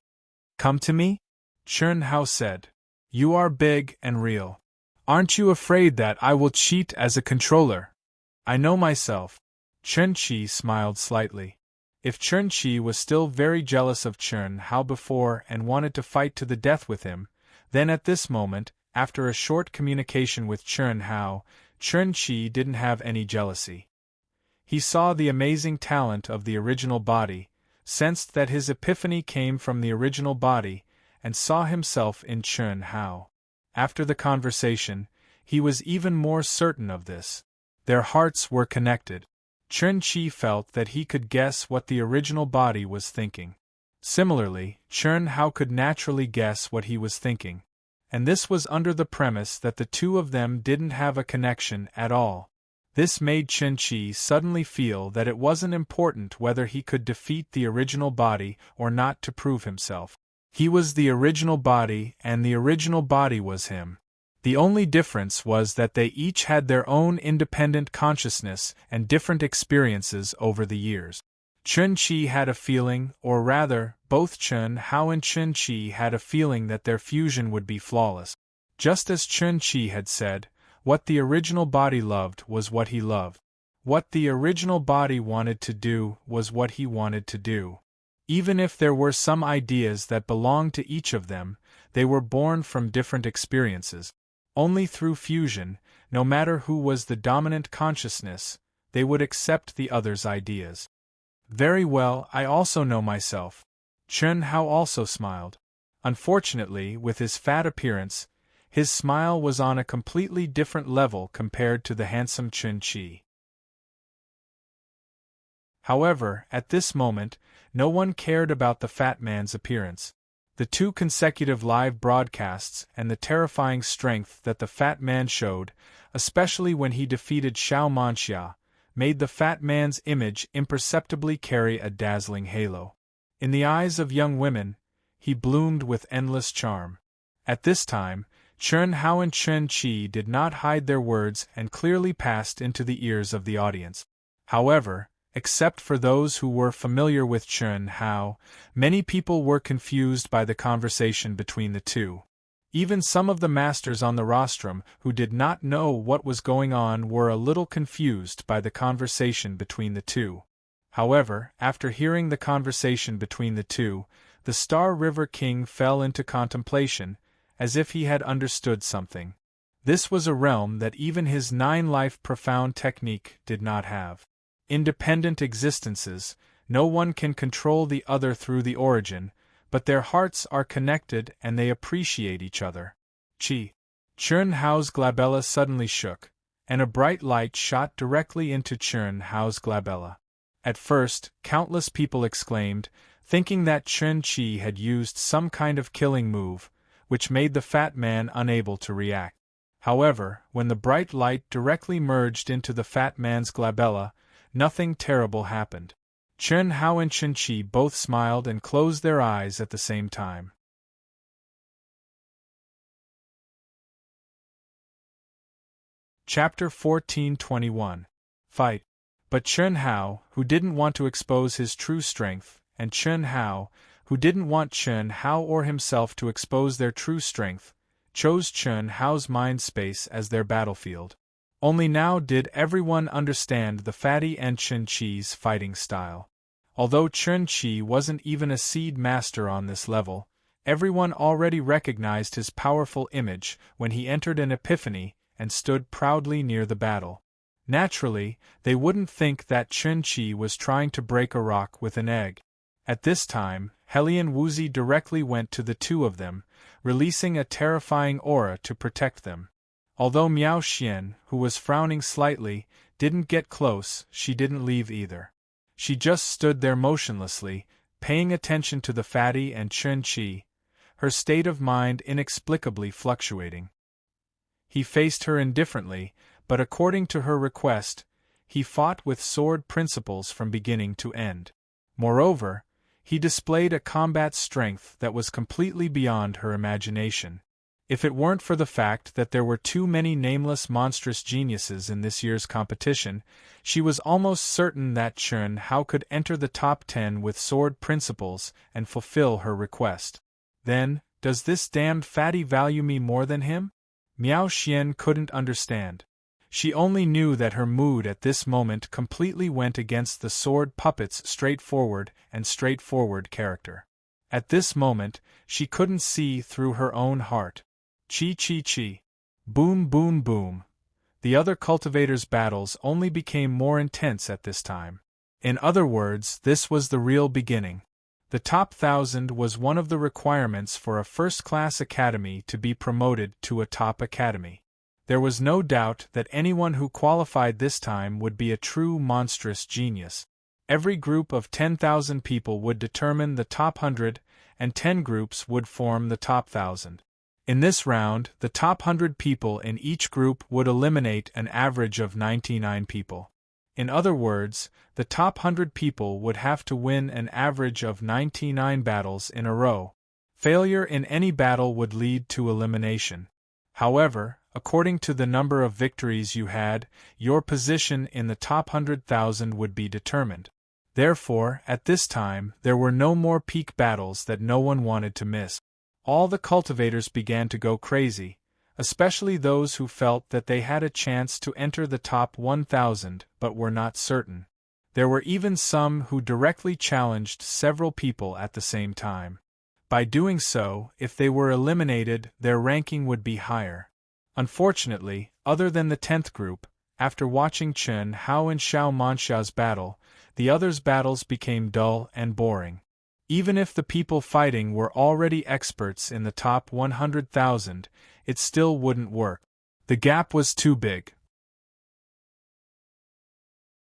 Speaker 1: Come to me? Chen Hao said. You are big and real. Aren't you afraid that I will cheat as a controller? I know myself. Chen Qi smiled slightly. If Chen Qi was still very jealous of Chen Hao before and wanted to fight to the death with him, then at this moment, after a short communication with Chen Hao, Chen Qi didn't have any jealousy. He saw the amazing talent of the original body, sensed that his epiphany came from the original body, and saw himself in Chen Hao. After the conversation, he was even more certain of this. Their hearts were connected. Chen Qi felt that he could guess what the original body was thinking. Similarly, Chen Hao could naturally guess what he was thinking. And this was under the premise that the two of them didn't have a connection at all. This made Chen Qi suddenly feel that it wasn't important whether he could defeat the original body or not to prove himself. He was the original body and the original body was him. The only difference was that they each had their own independent consciousness and different experiences over the years. Chen Qi had a feeling, or rather, both Chen Hao and Chen Qi had a feeling that their fusion would be flawless. Just as Chen Qi had said, what the original body loved was what he loved. What the original body wanted to do was what he wanted to do. Even if there were some ideas that belonged to each of them, they were born from different experiences. Only through fusion, no matter who was the dominant consciousness, they would accept the other's ideas. Very well, I also know myself. Chen Hao also smiled. Unfortunately, with his fat appearance, his smile was on a completely different level compared to the handsome Chen Qi. However, at this moment, no one cared about the fat man's appearance. The 2 consecutive live broadcasts and the terrifying strength that the fat man showed, especially when he defeated Xiao Manxia, made the fat man's image imperceptibly carry a dazzling halo. In the eyes of young women, he bloomed with endless charm. At this time, Chen Hao and Chen Qi did not hide their words and clearly passed into the ears of the audience. However, Except for those who were familiar with Chen Hao, many people were confused by the conversation between the two. Even some of the masters on the rostrum who did not know what was going on were a little confused by the conversation between the two. However, after hearing the conversation between the two, the Star River King fell into contemplation, as if he had understood something. This was a realm that even his 9-life profound technique did not have. Independent existences, no one can control the other through the origin, but their hearts are connected and they appreciate each other. Chen Hao's glabella suddenly shook, and a bright light shot directly into Chen Hao's glabella. At first, countless people exclaimed, thinking that Chen Qi had used some kind of killing move, which made the fat man unable to react. However, when the bright light directly merged into the fat man's glabella, nothing terrible happened. Chen Hao and Chen Qi both smiled and closed their eyes at the same time. Chapter 14:21. Fight. But Chen Hao, who didn't want to expose his true strength, and Chen Hao, who didn't want Chen Hao or himself to expose their true strength, chose Chen Hao's mind space as their battlefield. Only now did everyone understand the Fatty and Chen Qi's fighting style. Although Chen Qi wasn't even a seed master on this level, everyone already recognized his powerful image when he entered an epiphany and stood proudly near the battle. Naturally, they wouldn't think that Chen Qi was trying to break a rock with an egg. At this time, Helian Wuzi directly went to the two of them, releasing a terrifying aura to protect them. Although Miao Xian, who was frowning slightly, didn't get close, she didn't leave either. She just stood there motionlessly, paying attention to the Fatty and Chen Qi, her state of mind inexplicably fluctuating. He faced her indifferently, but according to her request, he fought with sword principles from beginning to end. Moreover, he displayed a combat strength that was completely beyond her imagination. If it weren't for the fact that there were too many nameless monstrous geniuses in this year's competition, she was almost certain that Chen Hao could enter the top 10 with sword principles and fulfill her request. Then, does this damned Fatty value me more than him? Miao Xian couldn't understand. She only knew that her mood at this moment completely went against the sword puppet's straightforward character. At this moment, she couldn't see through her own heart. Chi. Boom boom boom. The other cultivators' battles only became more intense at this time. In other words, this was the real beginning. The top 1,000 was one of the requirements for a first-class academy to be promoted to a top academy. There was no doubt that anyone who qualified this time would be a true monstrous genius. Every group of 10,000 people would determine the top 100, and 10 groups would form the top 1,000. In this round, the top 100 people in each group would eliminate an average of 99 people. In other words, the top 100 people would have to win an average of 99 battles in a row. Failure in any battle would lead to elimination. However, according to the number of victories you had, your position in the top 100,000 would be determined. Therefore, at this time, there were no more peak battles that no one wanted to miss. All the cultivators began to go crazy, especially those who felt that they had a chance to enter the top 1,000 but were not certain. There were even some who directly challenged several people at the same time. By doing so, if they were eliminated, their ranking would be higher. Unfortunately, other than the 10th group, after watching Chen Hao and Xiao Manxia's battle, the others' battles became dull and boring. Even if the people fighting were already experts in the top 100,000, it still wouldn't work. The gap was too big.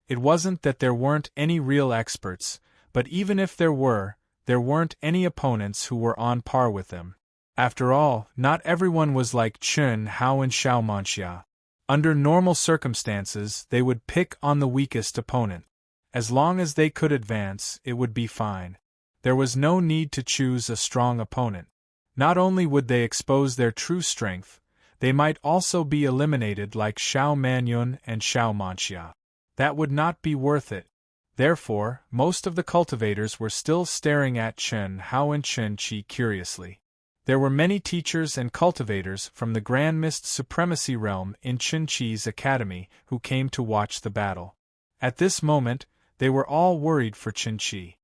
Speaker 1: It wasn't that there weren't any real experts, but even if there weren't any opponents who were on par with them. After all, not everyone was like Chen Hao and Xiao Manxia. Under normal circumstances, they would pick on the weakest opponent. As long as they could advance, it would be fine. There was no need to choose a strong opponent. Not only would they expose their true strength, they might also be eliminated like Xiao Manyun and Xiao Manxia. That would not be worth it. Therefore, most of the cultivators were still staring at Chen Hao and Chen Qi curiously. There were many teachers and cultivators from the Grand Mist Supremacy Realm in Chen Qi's academy who came to watch the battle. At this moment, they were all worried for Chen Qi.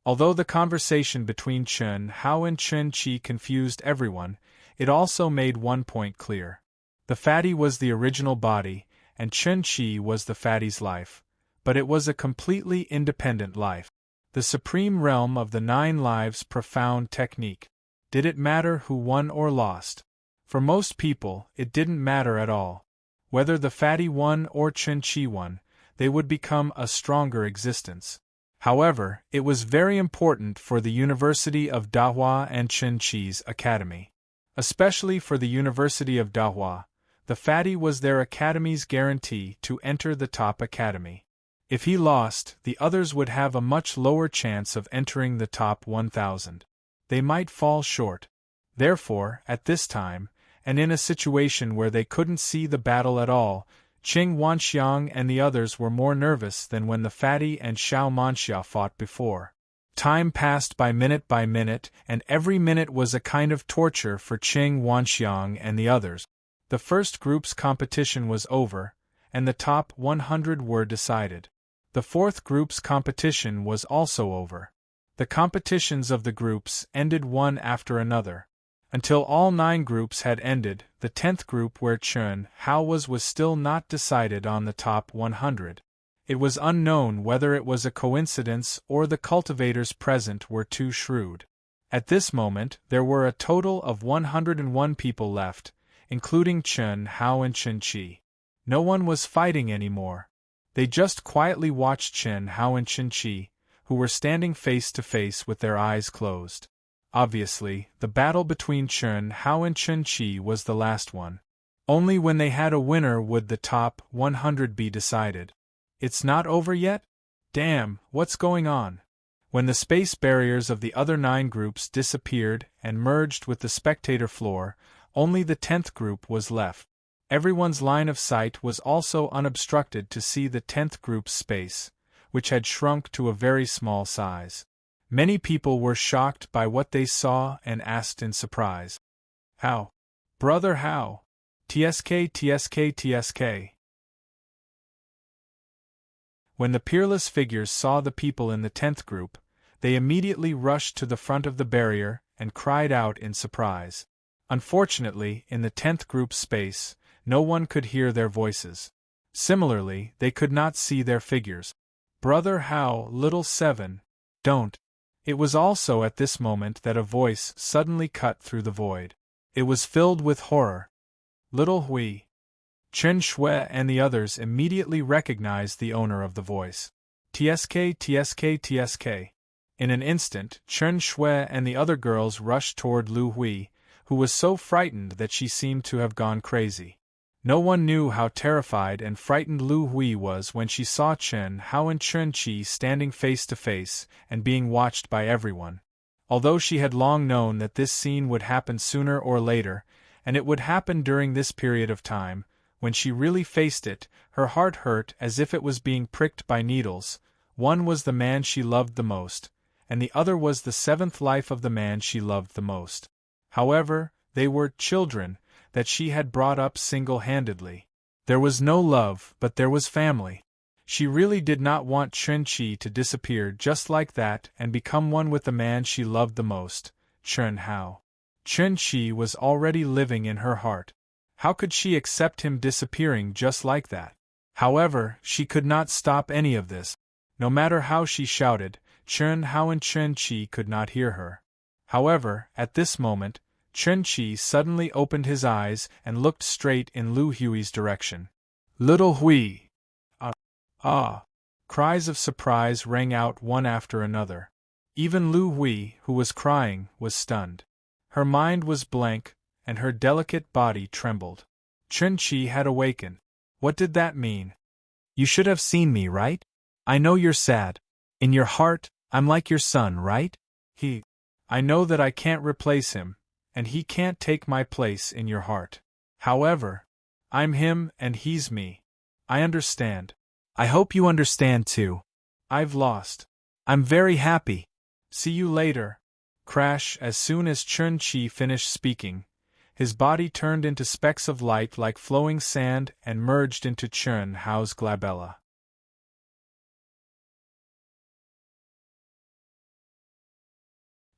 Speaker 1: Although the conversation between Chen Hao and Chen Qi confused everyone, it also made one point clear. The fatty was the original body, and Chen Qi was the fatty's life, but it was a completely independent life. The supreme realm of the 9 lives profound technique. Did it matter who won or lost? For most people, it didn't matter at all. Whether the fatty won or Chen Qi won, they would become a stronger existence. However, it was very important for the University of Dahua and Chen Qi's academy. Especially for the University of Dahua, the fatty was their academy's guarantee to enter the top academy. If he lost, the others would have a much lower chance of entering the top 1,000. They might fall short. Therefore, at this time, and in a situation where they couldn't see the battle at all, Qing Wanxiang and the others were more nervous than when the fatty and Xiao Manxia fought before. Time passed by minute, and every minute was a kind of torture for Qing Wanxiang and the others. The first group's competition was over, and the top 100 were decided. The fourth group's competition was also over. The competitions of the groups ended one after another. Until all 9 groups had ended, the 10th group where Chen Hao was still not decided on the top 100. It was unknown whether it was a coincidence or the cultivators present were too shrewd. At this moment, there were a total of 101 people left, including Chen Hao and Chen Qi. No one was fighting anymore. They just quietly watched Chen Hao and Chen Qi, who were standing face to face with their eyes closed. Obviously, the battle between Chen Hao and Chen Qi was the last one. Only when they had a winner would the top 100 be decided. It's not over yet? Damn, what's going on? When the space barriers of the other 9 groups disappeared and merged with the spectator floor, only the 10th group was left. Everyone's line of sight was also unobstructed to see the 10th group's space, which had shrunk to a very small size. Many people were shocked by what they saw and asked in surprise. How? Brother how? TSK. When the peerless figures saw the people in the 10th group, they immediately rushed to the front of the barrier and cried out in surprise. Unfortunately, in the 10th group's space, no one could hear their voices. Similarly, they could not see their figures. Brother how, little 7, don't. It was also at this moment that a voice suddenly cut through the void. It was filled with horror. Little Hui. Chen Shui and the others immediately recognized the owner of the voice. TSK. In an instant, Chen Shui and the other girls rushed toward Lu Hui, who was so frightened that she seemed to have gone crazy. No one knew how terrified and frightened Lu Hui was when she saw Chen Hao and Chen Qi standing face to face and being watched by everyone. Although she had long known that this scene would happen sooner or later, and it would happen during this period of time, when she really faced it, her heart hurt as if it was being pricked by needles. One was the man she loved the most, and the other was the 7th life of the man she loved the most. However, they were children that she had brought up single-handedly. There was no love, but there was family. She really did not want Chen Qi to disappear just like that and become one with the man she loved the most, Chen Hao. Chen Qi was already living in her heart. How could she accept him disappearing just like that? However, she could not stop any of this. No matter how she shouted, Chen Hao and Chen Qi could not hear her. However, at this moment, Chen Qi suddenly opened his eyes and looked straight in Lu Hui's direction. Little Hui! Ah! Cries of surprise rang out one after another. Even Lu Hui, who was crying, was stunned. Her mind was blank, and her delicate body trembled. Chen Qi had awakened. What did that mean? You should have seen me, right? I know you're sad. In your heart, I'm like your son, right? I know that I can't replace him, and he can't take my place in your heart. However, I'm him and he's me. I understand. I hope you understand too. I've lost. I'm very happy. See you later. Crash. As soon as Chun Chi finished speaking, his body turned into specks of light like flowing sand and merged into Chun Hao's glabella.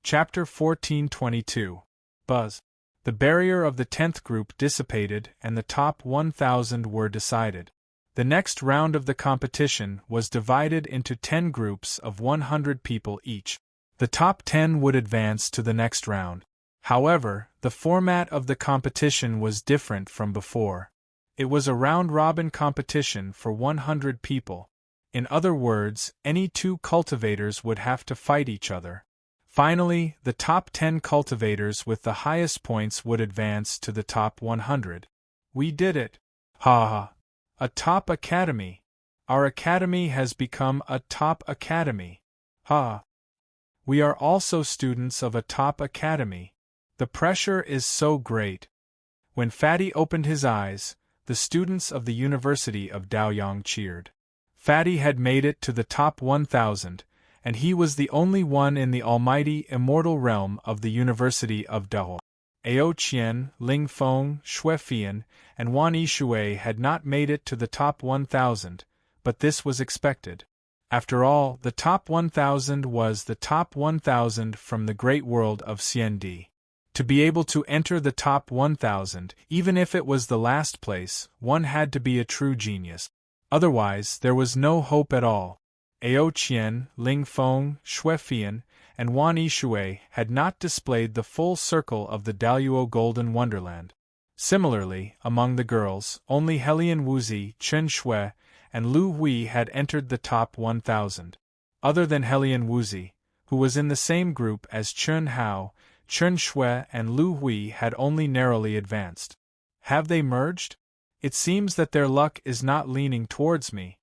Speaker 1: Chapter 1422. Buzz. The barrier of the 10th group dissipated and the top 1,000 were decided. The next round of the competition was divided into 10 groups of 100 people each. The top 10 would advance to the next round. However, the format of the competition was different from before. It was a round-robin competition for 100 people. In other words, any 2 cultivators would have to fight each other. Finally, the top 10 cultivators with the highest points would advance to the top 100. We did it! Ha ha! A top academy! Our academy has become a top academy! Ha! We are also students of a top academy. The pressure is so great. When Fatty opened his eyes, the students of the University of Daoyang cheered. Fatty had made it to the top 1,000, and he was the only one in the almighty immortal realm of the University of Dao. Ao Qian, Ling Feng, Xue Fian, and Wan Yishui had not made it to the top 1,000, but this was expected. After all, the top 1,000 was the top 1,000 from the great world of Xiandi. To be able to enter the top 1,000, even if it was the last place, one had to be a true genius. Otherwise, there was no hope at all. Ao Qian, Ling Feng, Xue Fian, and Wan Yishui had not displayed the full circle of the Daluo Golden Wonderland. Similarly, among the girls, only Helian Wuzi, Chen Shui, and Lu Hui had entered the top 1,000. Other than Helian Wuzi, who was in the same group as Chun Hao, Chen Shui and Lu Hui had only narrowly advanced. Have they merged? It seems that their luck is not leaning towards me.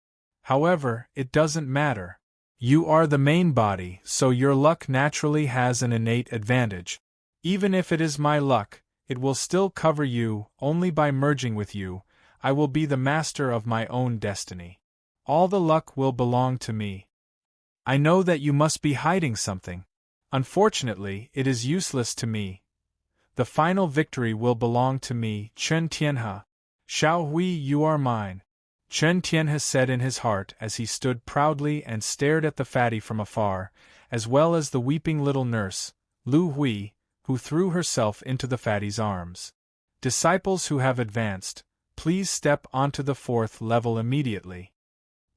Speaker 1: However, it doesn't matter. You are the main body, so your luck naturally has an innate advantage. Even if it is my luck, it will still cover you. Only by merging with you, I will be the master of my own destiny. All the luck will belong to me. I know that you must be hiding something. Unfortunately, it is useless to me. The final victory will belong to me, Chen Tianhe. Xiao Hui, you are mine. Chen Tianhe said in his heart as he stood proudly and stared at the fatty from afar, as well as the weeping little nurse, Lu Hui, who threw herself into the fatty's arms. Disciples who have advanced, please step onto the 4th level immediately.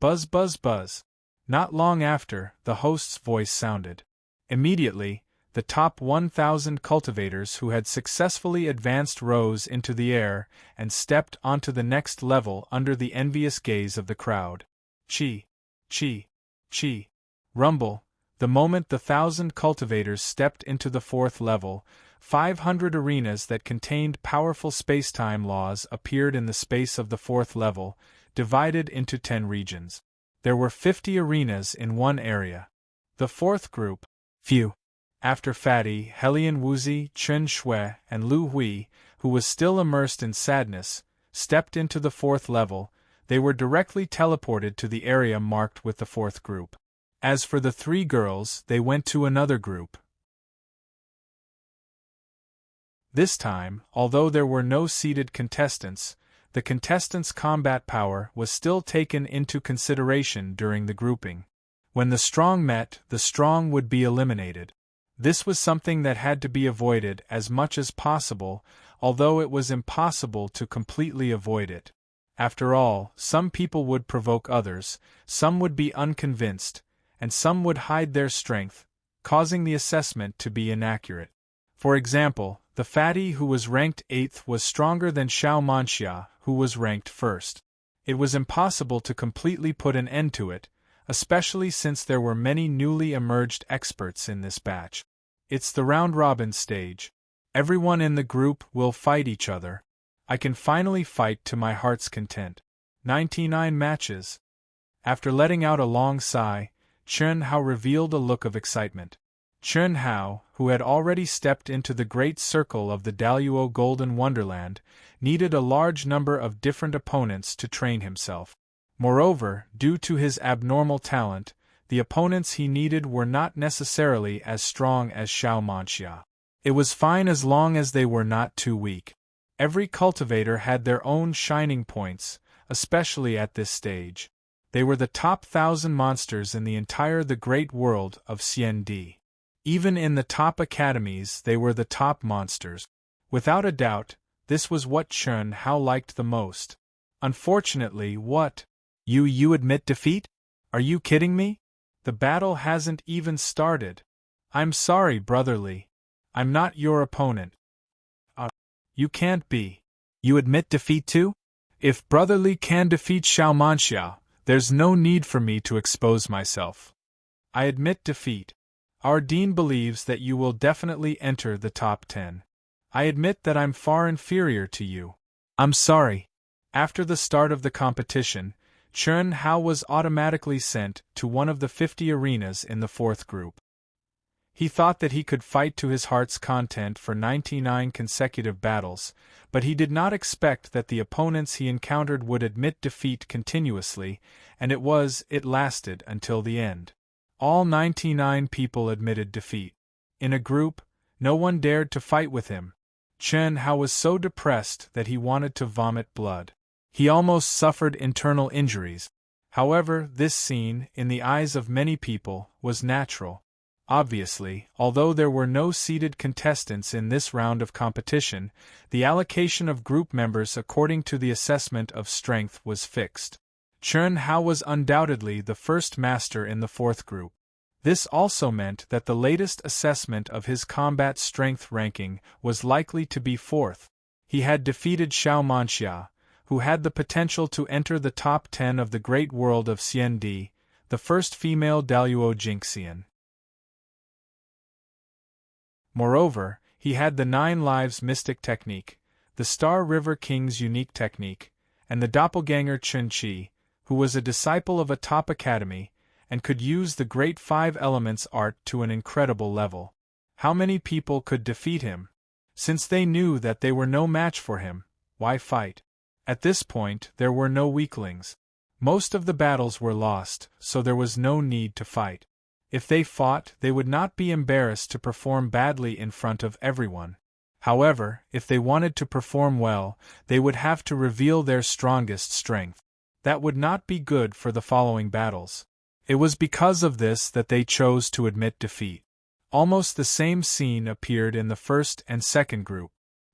Speaker 1: Buzz buzz buzz. Not long after, the host's voice sounded. Immediately, the top 1,000 cultivators who had successfully advanced rose into the air and stepped onto the next level under the envious gaze of the crowd. Chi! Chi! Chi! Rumble! The moment the 1,000 cultivators stepped into the 4th level, 500 arenas that contained powerful space-time laws appeared in the space of the 4th level, divided into 10 regions. There were 50 arenas in one area. The 4th group, Phew! After Fatty, Helian Wuzi, Chen Shui, and Lu Hui, who was still immersed in sadness, stepped into the 4th level, they were directly teleported to the area marked with the 4th group. As for the 3 girls, they went to another group. This time, although there were no seeded contestants, the contestants' combat power was still taken into consideration during the grouping. When the strong met, the strong would be eliminated. This was something that had to be avoided as much as possible, although it was impossible to completely avoid it. After all, some people would provoke others, some would be unconvinced, and some would hide their strength, causing the assessment to be inaccurate. For example, the fatty who was ranked 8th was stronger than Xiao Manxia, who was ranked 1st. It was impossible to completely put an end to it, especially since there were many newly emerged experts in this batch. It's the round-robin stage. Everyone in the group will fight each other. I can finally fight to my heart's content. 99 matches. After letting out a long sigh, Chun Hao revealed a look of excitement. Chun Hao, who had already stepped into the great circle of the Daluo Golden Wonderland, needed a large number of different opponents to train himself. Moreover, due to his abnormal talent, the opponents he needed were not necessarily as strong as Xiao Manxia. It was fine as long as they were not too weak. Every cultivator had their own shining points, especially at this stage. They were the top 1,000 monsters in the great world of CND. Even in the top academies they were the top monsters. Without a doubt, this was what Chen Hao liked the most. Unfortunately, what? You admit defeat? Are you kidding me? The battle hasn't even started. I'm sorry, brotherly. I'm not your opponent. You can't be. You admit defeat too? If brotherly can defeat Xiao Manxia, there's no need for me to expose myself. I admit defeat. Our dean believes that you will definitely enter the top 10. I admit that I'm far inferior to you. I'm sorry. After the start of the competition, Chen Hao was automatically sent to one of the 50 arenas in the 4th group. He thought that he could fight to his heart's content for 99 consecutive battles, but he did not expect that the opponents he encountered would admit defeat continuously, and it lasted until the end. All 99 people admitted defeat. In a group, no one dared to fight with him. Chen Hao was so depressed that he wanted to vomit blood. He almost suffered internal injuries. However, this scene, in the eyes of many people, was natural. Obviously, although there were no seeded contestants in this round of competition, the allocation of group members according to the assessment of strength was fixed. Chen Hao was undoubtedly the first master in the 4th group. This also meant that the latest assessment of his combat strength ranking was likely to be 4th. He had defeated Xiao Manxia, who had the potential to enter the top 10 of the great world of CND, the first female Daluo Jinxian. Moreover, he had the 9 Lives Mystic Technique, the Star River King's unique technique, and the doppelganger Chen Qi, who was a disciple of a top academy, and could use the great 5 elements art to an incredible level. How many people could defeat him? Since they knew that they were no match for him, why fight? At this point, there were no weaklings. Most of the battles were lost, so there was no need to fight. If they fought, they would not be embarrassed to perform badly in front of everyone. However, if they wanted to perform well, they would have to reveal their strongest strength. That would not be good for the following battles. It was because of this that they chose to admit defeat. Almost the same scene appeared in the 1st and 2nd group.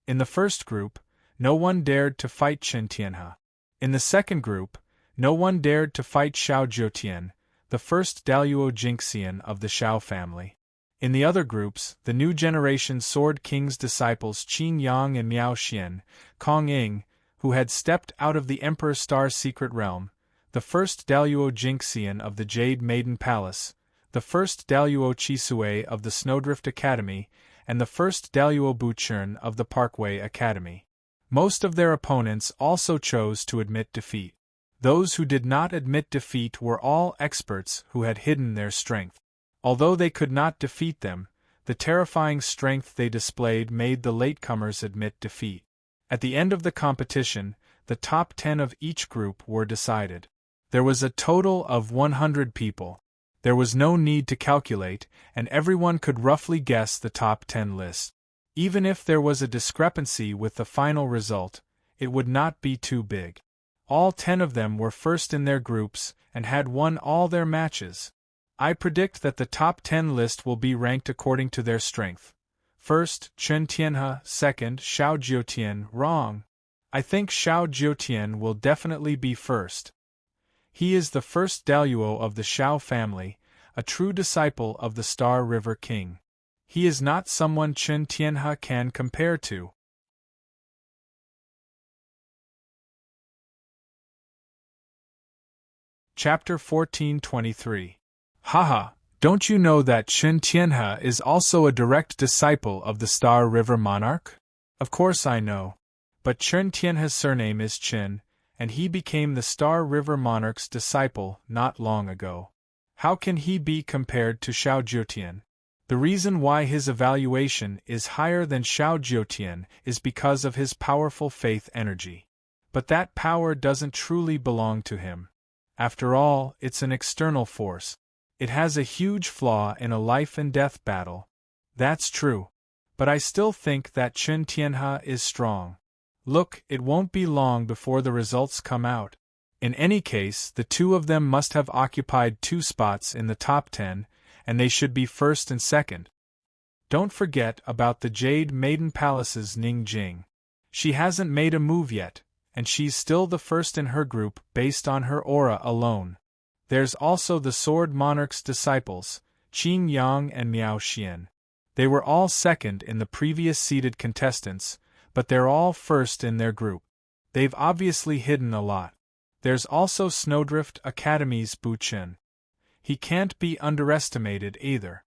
Speaker 1: In the 1st group, no one dared to fight Chen Tianhe. In the 2nd group, no one dared to fight Xiao Jiutian, the first Daluo Jinxian of the Xiao family. In the other groups, the new generation Sword King's disciples Qin Yang and Miao Xian, Kong Ying, who had stepped out of the Emperor Star's secret realm, the first Daluo Jinxian of the Jade Maiden Palace, the first Daluo Chisue of the Snowdrift Academy, and the first Daluo Buchern of the Parkway Academy. Most of their opponents also chose to admit defeat. Those who did not admit defeat were all experts who had hidden their strength. Although they could not defeat them, the terrifying strength they displayed made the latecomers admit defeat. At the end of the competition, the top 10 of each group were decided. There was a total of 100 people. There was no need to calculate, and everyone could roughly guess the top 10 list. Even if there was a discrepancy with the final result, it would not be too big. All 10 of them were first in their groups and had won all their matches. I predict that the top 10 list will be ranked according to their strength. First, Chen Tianhe, second, Xiao Jiutian. Wrong. I think Xiao Jiutian will definitely be first. He is the first Daluo of the Xiao family, a true disciple of the Star River King. He is not someone Chen Tianhe can compare to. Chapter 1423. Haha, don't you know that Chen Tianhe is also a direct disciple of the Star River Monarch? Of course I know. But Chen Tianhe's surname is Chen, and he became the Star River Monarch's disciple not long ago. How can he be compared to Xiao Jiutian? The reason why his evaluation is higher than Xiao Jiutian is because of his powerful faith energy. But that power doesn't truly belong to him. After all, it's an external force. It has a huge flaw in a life-and-death battle. That's true. But I still think that Chen Tianhe is strong. Look, it won't be long before the results come out. In any case, the two of them must have occupied 2 spots in the top 10, and they should be first and second. Don't forget about the Jade Maiden Palace's Ning Jing. She hasn't made a move yet, and she's still the first in her group based on her aura alone. There's also the Sword Monarch's disciples, Qin Yang and Miao Xian. They were all second in the previous seeded contestants, but they're all first in their group. They've obviously hidden a lot. There's also Snowdrift Academy's Bu Chen. He can't be underestimated either.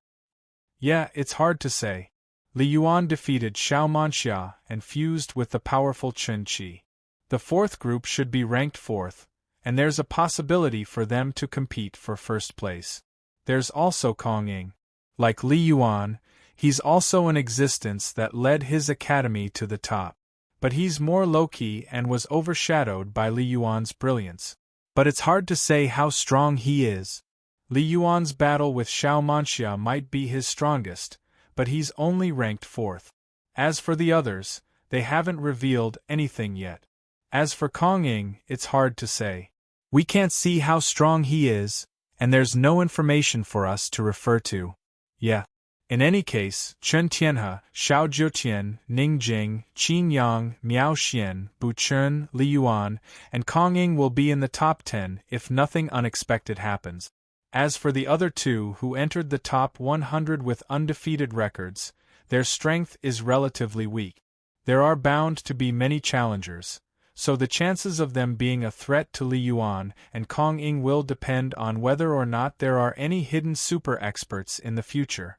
Speaker 1: Yeah, it's hard to say. Li Yuan defeated Xiao Manxia and fused with the powerful Chen Qi. The 4th group should be ranked 4th, and there's a possibility for them to compete for first place. There's also Kong Ying. Like Li Yuan, he's also an existence that led his academy to the top. But he's more low-key and was overshadowed by Li Yuan's brilliance. But it's hard to say how strong he is. Li Yuan's battle with Xiao Manxia might be his strongest, but he's only ranked 4th. As for the others, they haven't revealed anything yet. As for Kong Ying, it's hard to say. We can't see how strong he is, and there's no information for us to refer to. Yeah. In any case, Chen Tianhe, Xiao Jiutian, Ning Jing, Qin Yang, Miao Xian, Bu Chen, Li Yuan, and Kong Ying will be in the top 10 if nothing unexpected happens. As for the other 2 who entered the top 100 with undefeated records, their strength is relatively weak. There are bound to be many challengers, so the chances of them being a threat to Li Yuan and Kong Ying will depend on whether or not there are any hidden super experts in the future.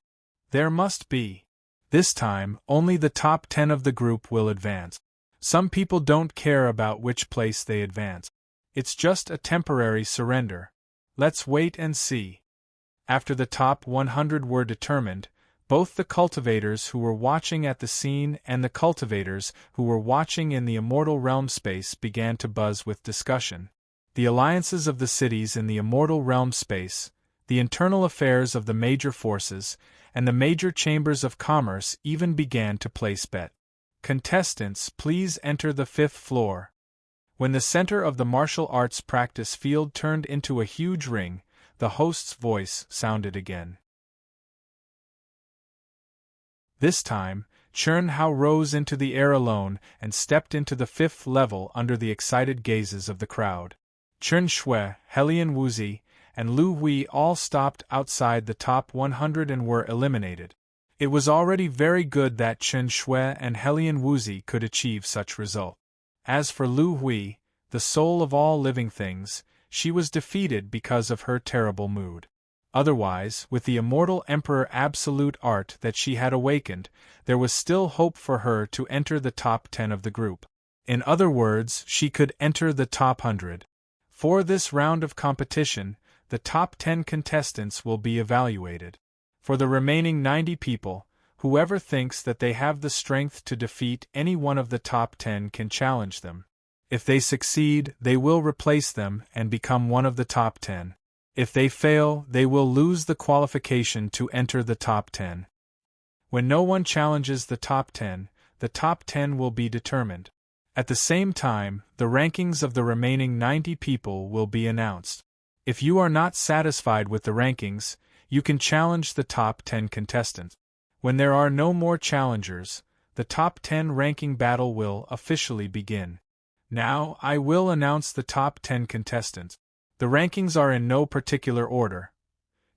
Speaker 1: There must be. This time, only the top 10 of the group will advance. Some people don't care about which place they advance. It's just a temporary surrender. Let's wait and see. After the top 100 were determined, both the cultivators who were watching at the scene and the cultivators who were watching in the immortal realm space began to buzz with discussion. The alliances of the cities in the immortal realm space, the internal affairs of the major forces, and the major chambers of commerce even began to place bet. Contestants, please enter the 5th floor. When the center of the martial arts practice field turned into a huge ring, the host's voice sounded again. This time, Chen Hao rose into the air alone and stepped into the 5th level under the excited gazes of the crowd. Chen Shui, Helian Wuzi, and Lu Hui all stopped outside the top 100 and were eliminated. It was already very good that Chen Shui and Helian Wuzi could achieve such result. As for Lu Hui, the soul of all living things, she was defeated because of her terrible mood. Otherwise, with the immortal Emperor Absolute Art that she had awakened, there was still hope for her to enter the top 10 of the group. In other words, she could enter the top 100. For this round of competition, the top 10 contestants will be evaluated. For the remaining 90 people, whoever thinks that they have the strength to defeat any one of the top 10 can challenge them. If they succeed, they will replace them and become one of the top 10. If they fail, they will lose the qualification to enter the top 10. When no one challenges the top 10 will be determined. At the same time, the rankings of the remaining 90 people will be announced. If you are not satisfied with the rankings, you can challenge the top 10 contestants. When there are no more challengers, the top 10 ranking battle will officially begin. Now, I will announce the top 10 contestants. The rankings are in no particular order.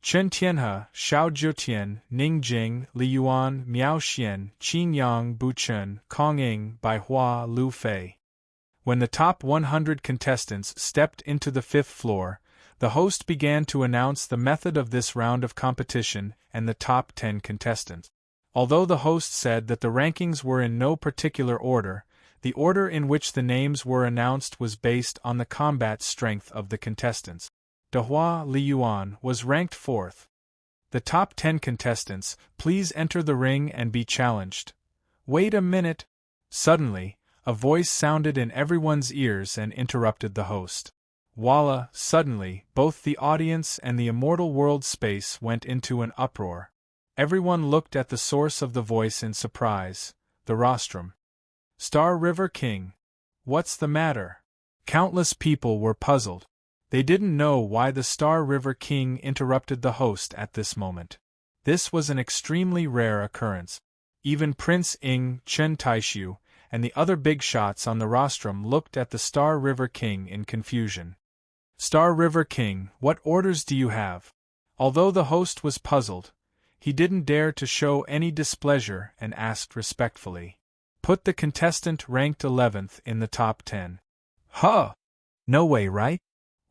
Speaker 1: Chen Tianhe, Xiao Jiutian, Ning Jing, Li Yuan, Miao Xian, Qin Yang, Bu Chen, Kong Ying, Bai Hua, Lu Fei. When the top 100 contestants stepped into the 5th floor, the host began to announce the method of this round of competition and the top 10 contestants. Although the host said that the rankings were in no particular order, the order in which the names were announced was based on the combat strength of the contestants. Dehua Li Yuan was ranked 4th. The top 10 contestants, please enter the ring and be challenged. Wait a minute. Suddenly, a voice sounded in everyone's ears and interrupted the host. Voila! Suddenly, both the audience and the immortal world space went into an uproar. Everyone looked at the source of the voice in surprise, the rostrum. Star River King. What's the matter? Countless people were puzzled. They didn't know why the Star River King interrupted the host at this moment. This was an extremely rare occurrence. Even Prince Ing, Chen Taishu, and the other big shots on the rostrum looked at the Star River King in confusion. Star River King, what orders do you have? Although the host was puzzled, he didn't dare to show any displeasure and asked respectfully. Put the contestant ranked 11th in the top 10. Huh! No way, right?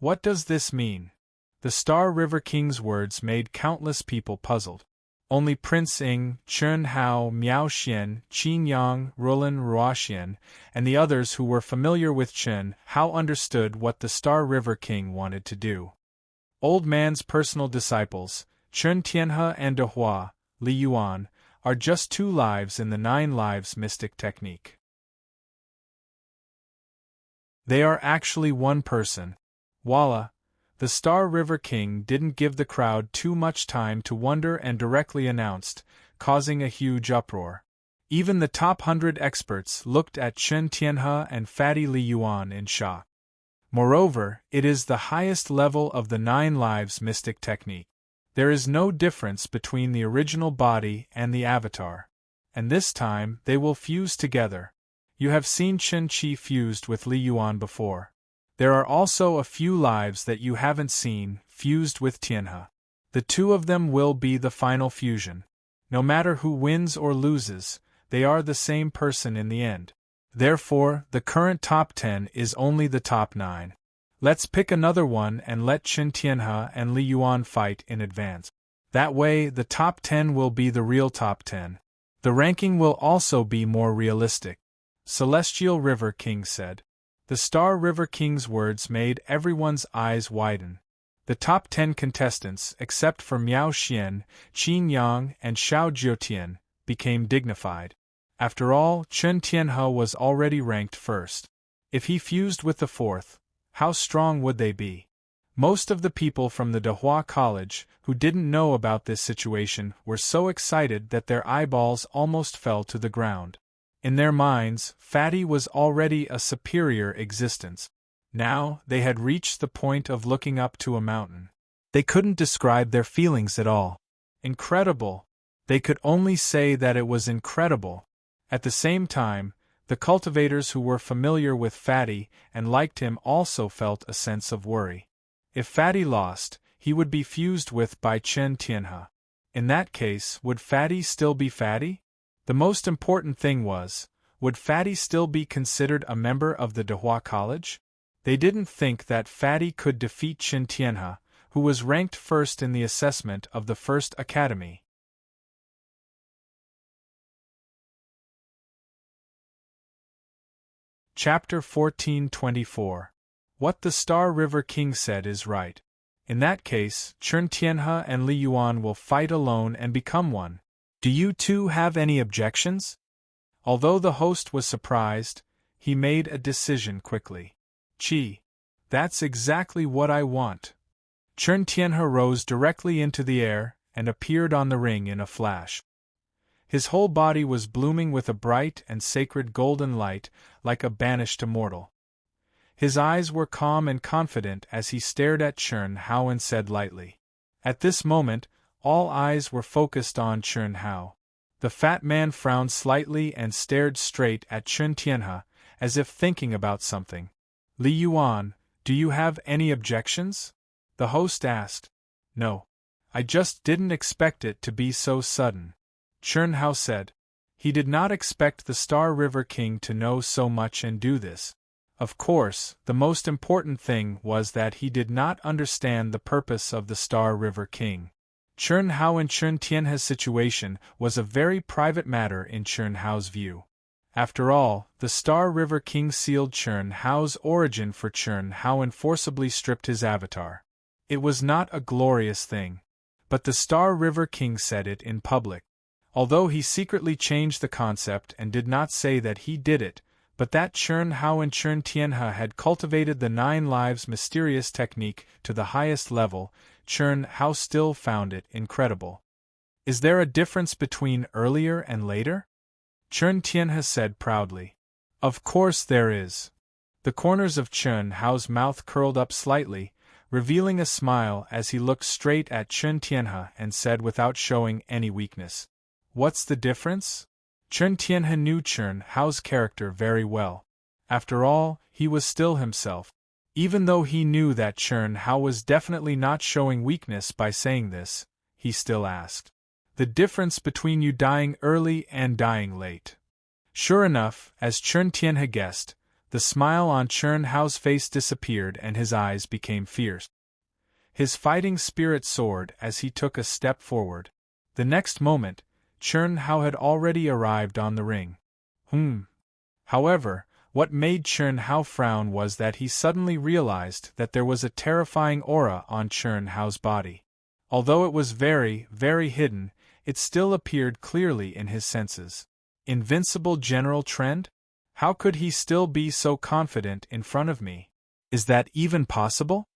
Speaker 1: What does this mean? The Star River King's words made countless people puzzled. Only Prince Ing, Chun Hao, Miao Xian, Qin Yang, Rulan Ruoxian, and the others who were familiar with Chun Hao understood what the Star River King wanted to do. Old Man's personal disciples, Chun Tianhe and De Hua, Li Yuan, are just 2 lives in the 9 lives mystic technique. They are actually one person. Voila! The Star River King didn't give the crowd too much time to wonder and directly announced, causing a huge uproar. Even the top 100 experts looked at Chen Tianhe and Fatty Li Yuan in shock. Moreover, it is the highest level of the 9 lives mystic technique. There is no difference between the original body and the avatar. And this time, they will fuse together. You have seen Chen Qi fused with Li Yuan before. There are also a few lives that you haven't seen, fused with Tianhe. The 2 of them will be the final fusion. No matter who wins or loses, they are the same person in the end. Therefore, the current top 10 is only the top 9. Let's pick another one and let Chen Tianhe and Li Yuan fight in advance. That way, the top 10 will be the real top 10. The ranking will also be more realistic. Celestial River King said. The Star River King's words made everyone's eyes widen. The top 10 contestants, except for Miao Xian, Qin Yang, and Xiao Jiutian, became dignified. After all, Chen Tianhe was already ranked first. If he fused with the 4th, how strong would they be? Most of the people from the De Hua College, who didn't know about this situation, were so excited that their eyeballs almost fell to the ground. In their minds, Fatty was already a superior existence. Now, they had reached the point of looking up to a mountain. They couldn't describe their feelings at all. Incredible! They could only say that it was incredible. At the same time, the cultivators who were familiar with Fatty and liked him also felt a sense of worry. If Fatty lost, he would be fused with by Chen Tianhe. In that case, would Fatty still be Fatty? The most important thing was, would Fatty still be considered a member of the De Hua College? They didn't think that Fatty could defeat Chen Tianhe, who was ranked first in the assessment of the first academy. Chapter 1424. What the Star River King said is right. In that case, Chen Tianhe and Li Yuan will fight alone and become one. Do you two have any objections? Although the host was surprised, he made a decision quickly. Chi. That's exactly what I want. Chen Tianhe rose directly into the air and appeared on the ring in a flash. His whole body was blooming with a bright and sacred golden light, like a banished immortal. His eyes were calm and confident as he stared at Chun Hao and said lightly. At this moment, all eyes were focused on Chun Hao. The fat man frowned slightly and stared straight at Chen Tianhe, as if thinking about something. Li Yuan, do you have any objections? The host asked. No. I just didn't expect it to be so sudden. Chun Hao said. He did not expect the Star River King to know so much and do this. Of course, the most important thing was that he did not understand the purpose of the Star River King. Chun Hao and Chen Tianhe's situation was a very private matter in Chun Hao's view. After all, the Star River King sealed Chun Hao's origin for Chun Hao and forcibly stripped his avatar. It was not a glorious thing. But the Star River King said it in public. Although he secretly changed the concept and did not say that he did it, But that Chen Hao and Chen Tianhe had cultivated the 9 lives mysterious technique to the highest level, Chen Hao still found it incredible. Is there a difference between earlier and later? Chen Tianhe said proudly. Of course there is. The corners of Chen Hao's mouth curled up slightly, revealing a smile as he looked straight at Chen Tianhe and said without showing any weakness. What's the difference? Chen Tianhe knew Chen Hao's character very well. After all, he was still himself. Even though he knew that Chen Hao was definitely not showing weakness by saying this, he still asked. The difference between you dying early and dying late. Sure enough, as Chen Tianhe guessed, the smile on Chen Hao's face disappeared and his eyes became fierce. His fighting spirit soared as he took a step forward. The next moment, Chen Hao had already arrived on the ring. However, what made Chen Hao frown was that he suddenly realized that there was a terrifying aura on Chen Hao's body. Although it was very, very hidden, it still appeared clearly in his senses. Invincible general trend? How could he still be so confident in front of me? Is that even possible?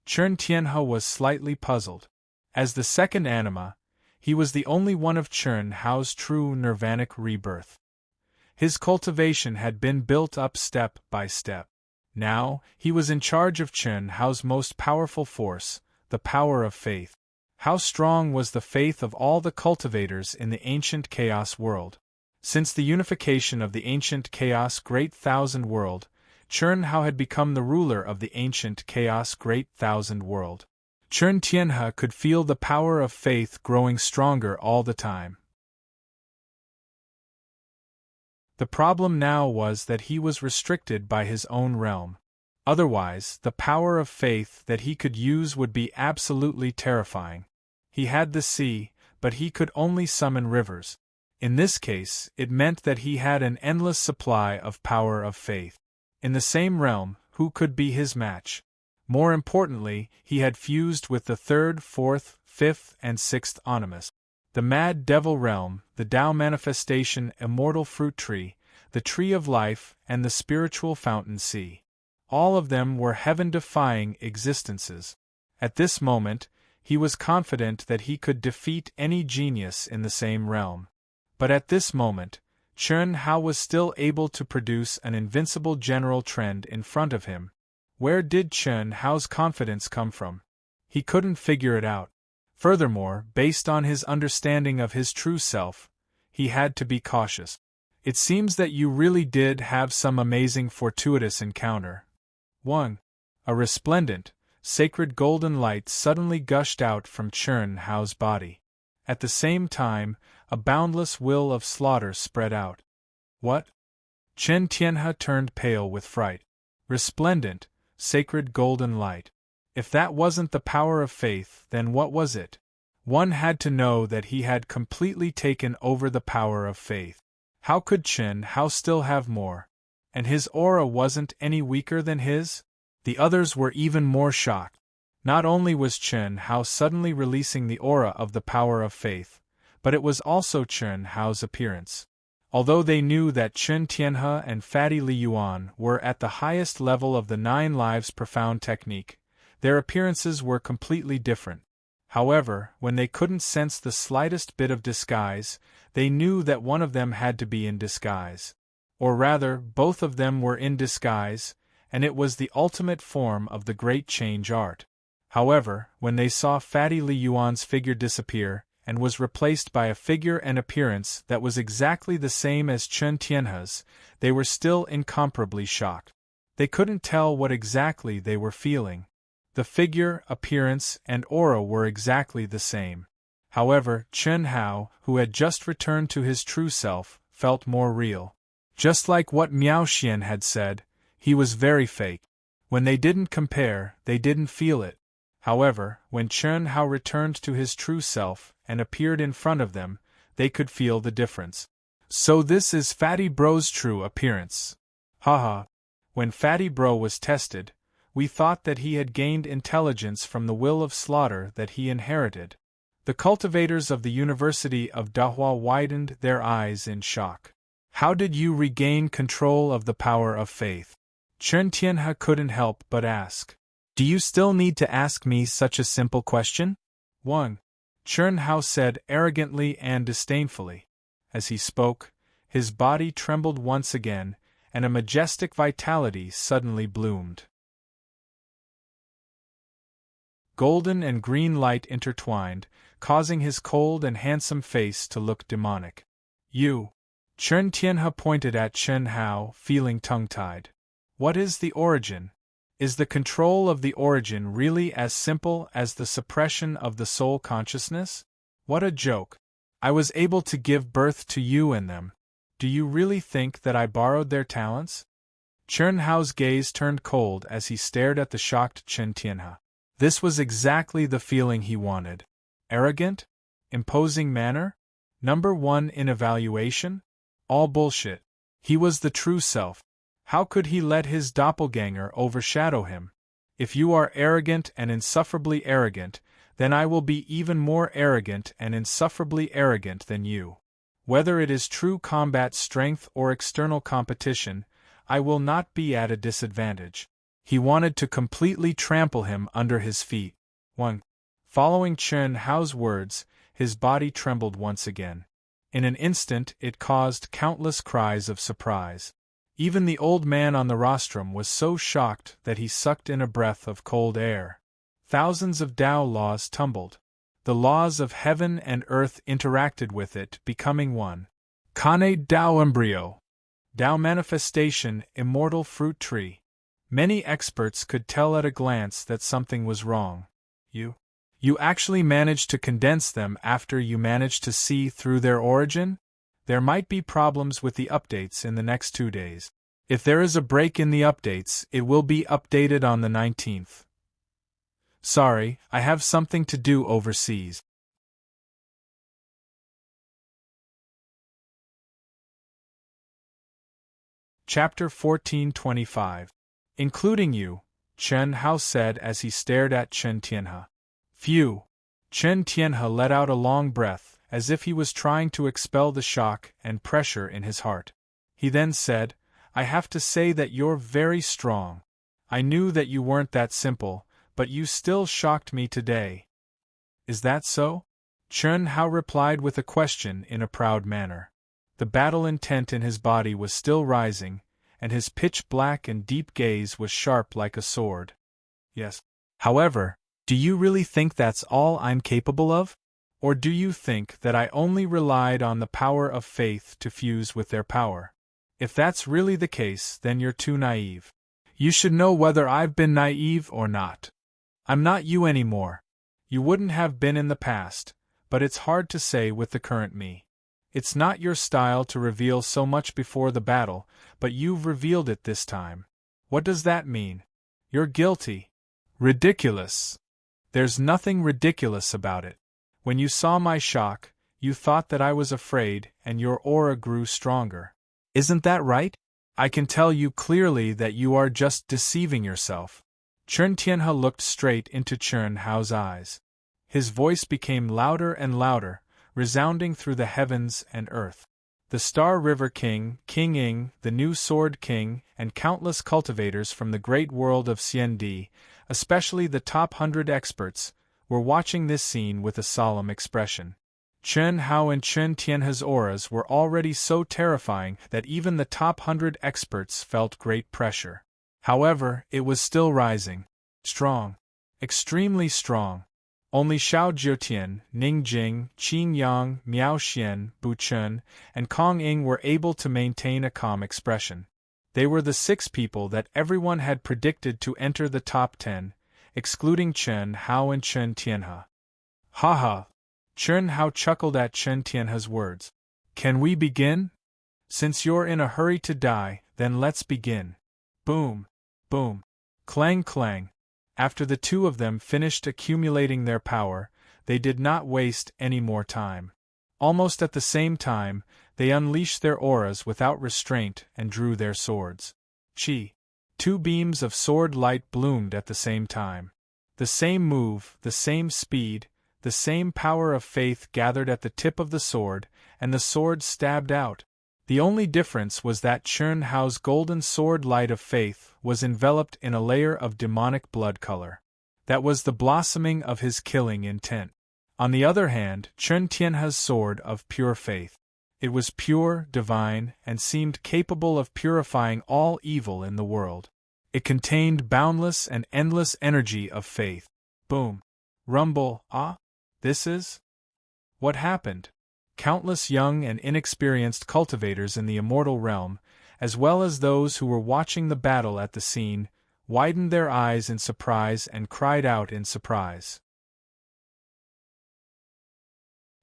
Speaker 1: Chen Tianhe was slightly puzzled. As the second anima, he was the only one of Chen Hao's true nirvanic rebirth. His cultivation had been built up step by step. Now, he was in charge of Chen Hao's most powerful force, the power of faith. How strong was the faith of all the cultivators in the ancient chaos world? Since the unification of the ancient chaos Great Thousand World, Chen Hao had become the ruler of the ancient chaos Great Thousand World. Chen Tianhe could feel the power of faith growing stronger all the time. The problem now was that he was restricted by his own realm. Otherwise, the power of faith that he could use would be absolutely terrifying. He had the sea, but he could only summon rivers. In this case, it meant that he had an endless supply of power of faith. In the same realm, who could be his match? More importantly, he had fused with the 3rd, 4th, 5th, and 6th animas. The Mad Devil realm, the Tao manifestation immortal fruit tree, the tree of life, and the spiritual fountain sea. All of them were heaven-defying existences. At this moment, he was confident that he could defeat any genius in the same realm. But at this moment, Chen Hao was still able to produce an invincible general trend in front of him. Where did Chen Hao's confidence come from? He couldn't figure it out. Furthermore, based on his understanding of his true self, he had to be cautious. It seems that you really did have some amazing fortuitous encounter. 1. A resplendent, sacred golden light suddenly gushed out from Chen Hao's body. At the same time, a boundless will of slaughter spread out. What? Chen Tianhe turned pale with fright. Resplendent, sacred golden light. If that wasn't the power of faith, then what was it? One had to know that he had completely taken over the power of faith. How could Chen Hao still have more? And his aura wasn't any weaker than his? The others were even more shocked. Not only was Chen Hao suddenly releasing the aura of the power of faith, but it was also Chen Hao's appearance. Although they knew that Chen Tianhe and Fatty Li Yuan were at the highest level of the 9 lives profound technique, their appearances were completely different. However, when they couldn't sense the slightest bit of disguise, they knew that one of them had to be in disguise. Or rather, both of them were in disguise, and it was the ultimate form of the great change art. However, when they saw Fatty Li Yuan's figure disappear, and was replaced by a figure and appearance that was exactly the same as Chen Tianhe's, they were still incomparably shocked. They couldn't tell what exactly they were feeling. The figure, appearance, and aura were exactly the same. However, Chen Hao, who had just returned to his true self, felt more real. Just like what Miao Xian had said, he was very fake. When they didn't compare, they didn't feel it. However, when Chen Hao returned to his true self and appeared in front of them, they could feel the difference. So this is Fatty Bro's true appearance. Haha. When Fatty Bro was tested, we thought that he had gained intelligence from the will of slaughter that he inherited. The cultivators of the University of Dahua widened their eyes in shock. How did you regain control of the power of faith? Chen Tianhe couldn't help but ask. Do you still need to ask me such a simple question? 1. Chen Hao said arrogantly and disdainfully. As he spoke, his body trembled once again, and a majestic vitality suddenly bloomed. Golden and green light intertwined, causing his cold and handsome face to look demonic. You. Chen Tianhe pointed at Chen Hao, feeling tongue-tied. What is the origin? Is the control of the origin really as simple as the suppression of the soul consciousness? What a joke. I was able to give birth to you and them. Do you really think that I borrowed their talents? Chen Hao's gaze turned cold as he stared at the shocked Chen Tianhe. This was exactly the feeling he wanted. Arrogant? Imposing manner? Number 1 in evaluation? All bullshit. He was the true self. How could he let his doppelganger overshadow him? If you are arrogant and insufferably arrogant, then I will be even more arrogant and insufferably arrogant than you. Whether it is true combat strength or external competition, I will not be at a disadvantage. He wanted to completely trample him under his feet. 1. Following Chen Hao's words, his body trembled once again. In an instant it caused countless cries of surprise. Even the old man on the rostrum was so shocked that he sucked in a breath of cold air. Thousands of Tao laws tumbled. The laws of heaven and earth interacted with it, becoming one. Kane Tao embryo. Tao manifestation, immortal fruit tree. Many experts could tell at a glance that something was wrong. You actually managed to condense them after you managed to see through their origin? There might be problems with the updates in the next 2 days. If there is a break in the updates, it will be updated on the 19th. Sorry, I have something to do overseas. Chapter 1425. Including you, Chen Hao said as he stared at Chen Tianhe. Phew! Chen Tianhe let out a long breath, as if he was trying to expel the shock and pressure in his heart. He then said, I have to say that you're very strong. I knew that you weren't that simple, but you still shocked me today. Is that so? Chen Hao replied with a question in a proud manner. The battle intent in his body was still rising, and his pitch-black and deep gaze was sharp like a sword. Yes. However, do you really think that's all I'm capable of? Or do you think that I only relied on the power of faith to fuse with their power? If that's really the case, then you're too naive. You should know whether I've been naive or not. I'm not you anymore. You wouldn't have been in the past, but it's hard to say with the current me. It's not your style to reveal so much before the battle, but you've revealed it this time. What does that mean? You're guilty. Ridiculous. There's nothing ridiculous about it. When you saw my shock, you thought that I was afraid, and your aura grew stronger. Isn't that right? I can tell you clearly that you are just deceiving yourself. Chen Tianhe looked straight into Chen Hao's eyes. His voice became louder and louder, resounding through the heavens and earth. The Star River King, King Ying, the new Sword King, and countless cultivators from the great world of CND, especially the top 100 experts, were watching this scene with a solemn expression. Chen Hao and Chen Tianhe's auras were already so terrifying that even the top 100 experts felt great pressure. However, it was still rising. Strong. Extremely strong. Only Xiao Jiutian, Ning Jing, Qin Yang, Miao Xian, Bu Chen, and Kong Ying were able to maintain a calm expression. They were the 6 people that everyone had predicted to enter the top 10, excluding Chen Hao and Chen Tianhe. Ha ha! Chen Hao chuckled at Chen Tianhe's words. Can we begin? Since you're in a hurry to die, then let's begin. Boom! Boom! Clang clang! After the 2 of them finished accumulating their power, they did not waste any more time. Almost at the same time, they unleashed their auras without restraint and drew their swords. Chi! 2 beams of sword light bloomed at the same time. The same move, the same speed, the same power of faith gathered at the tip of the sword, and the sword stabbed out. The only difference was that Chun Hao's golden sword light of faith was enveloped in a layer of demonic blood color. That was the blossoming of his killing intent. On the other hand, Chun Tianhe's sword of pure faith. It was pure, divine, and seemed capable of purifying all evil in the world. It contained boundless and endless energy of faith. Boom. Rumble. Ah? This is? What happened? Countless young and inexperienced cultivators in the immortal realm, as well as those who were watching the battle at the scene, widened their eyes in surprise and cried out in surprise.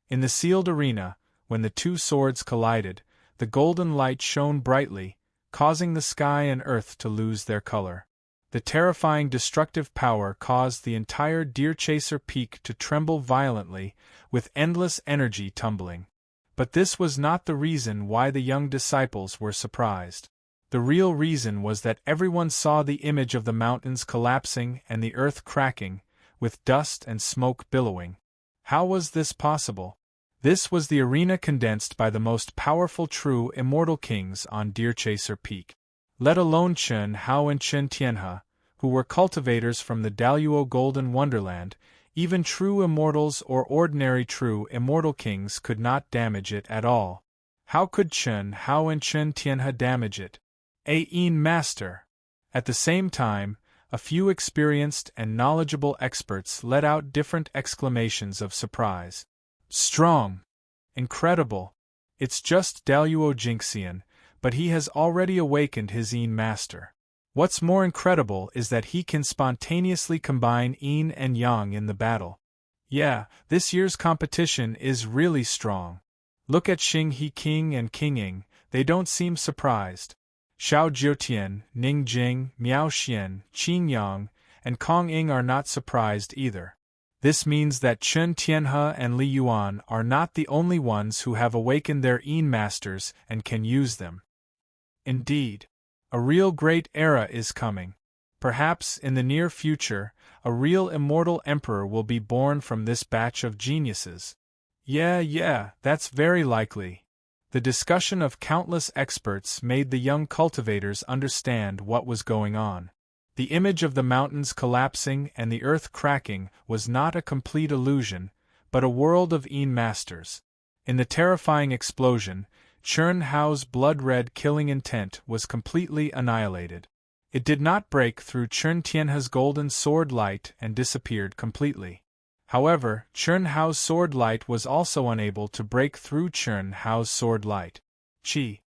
Speaker 1: In the sealed arena, when the two swords collided, the golden light shone brightly, causing the sky and earth to lose their color. The terrifying destructive power caused the entire Deerchaser Peak to tremble violently, with endless energy tumbling. But this was not the reason why the young disciples were surprised. The real reason was that everyone saw the image of the mountains collapsing and the earth cracking, with dust and smoke billowing. How was this possible? This was the arena condensed by the most powerful true immortal kings on Deerchaser Peak. Let alone Chun Hao and Chun Tianhe, who were cultivators from the Daluo Golden Wonderland, even true immortals or ordinary true immortal kings could not damage it at all. How could Chun Hao and Chun Tianhe damage it? Master! At the same time, a few experienced and knowledgeable experts let out different exclamations of surprise. Strong! Incredible! It's just Daluo Jinxian, but he has already awakened his master. What's more incredible is that he can spontaneously combine yin and yang in the battle. Yeah, this year's competition is really strong. Look at Xing He King and King Ying, they don't seem surprised. Xiao Jiutian, Ning Jing, Miao Xian, Qin Yang, and Kong Ying are not surprised either. This means that Chun Tianhe and Li Yuan are not the only ones who have awakened their yin masters and can use them. Indeed, a real great era is coming. Perhaps, in the near future, a real immortal emperor will be born from this batch of geniuses. Yeah, that's very likely. The discussion of countless experts made the young cultivators understand what was going on. The image of the mountains collapsing and the earth cracking was not a complete illusion, but a world of yin masters. In the terrifying explosion, Chun Hao's blood-red killing intent was completely annihilated. It did not break through Chun Tianhe's golden sword light and disappeared completely. However, Chun Hao's sword light was also unable to break through Chun Hao's sword light. Chi.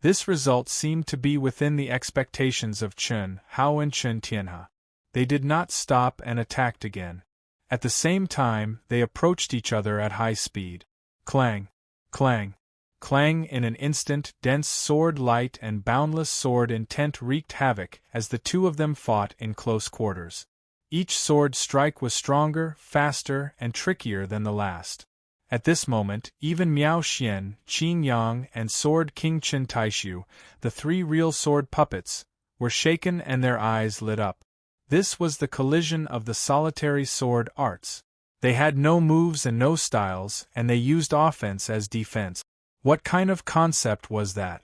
Speaker 1: This result seemed to be within the expectations of Chun Hao and Chun Tianhe. They did not stop and attacked again. At the same time, they approached each other at high speed. Clang, clang, clang. In an instant, dense sword light and boundless sword intent wreaked havoc as the two of them fought in close quarters. Each sword strike was stronger, faster, and trickier than the last. At this moment, even Miao Xian, Qin Yang, and Sword King Chen Taishu, the three real sword puppets, were shaken and their eyes lit up. This was the collision of the solitary sword arts. They had no moves and no styles, and they used offense as defense. What kind of concept was that?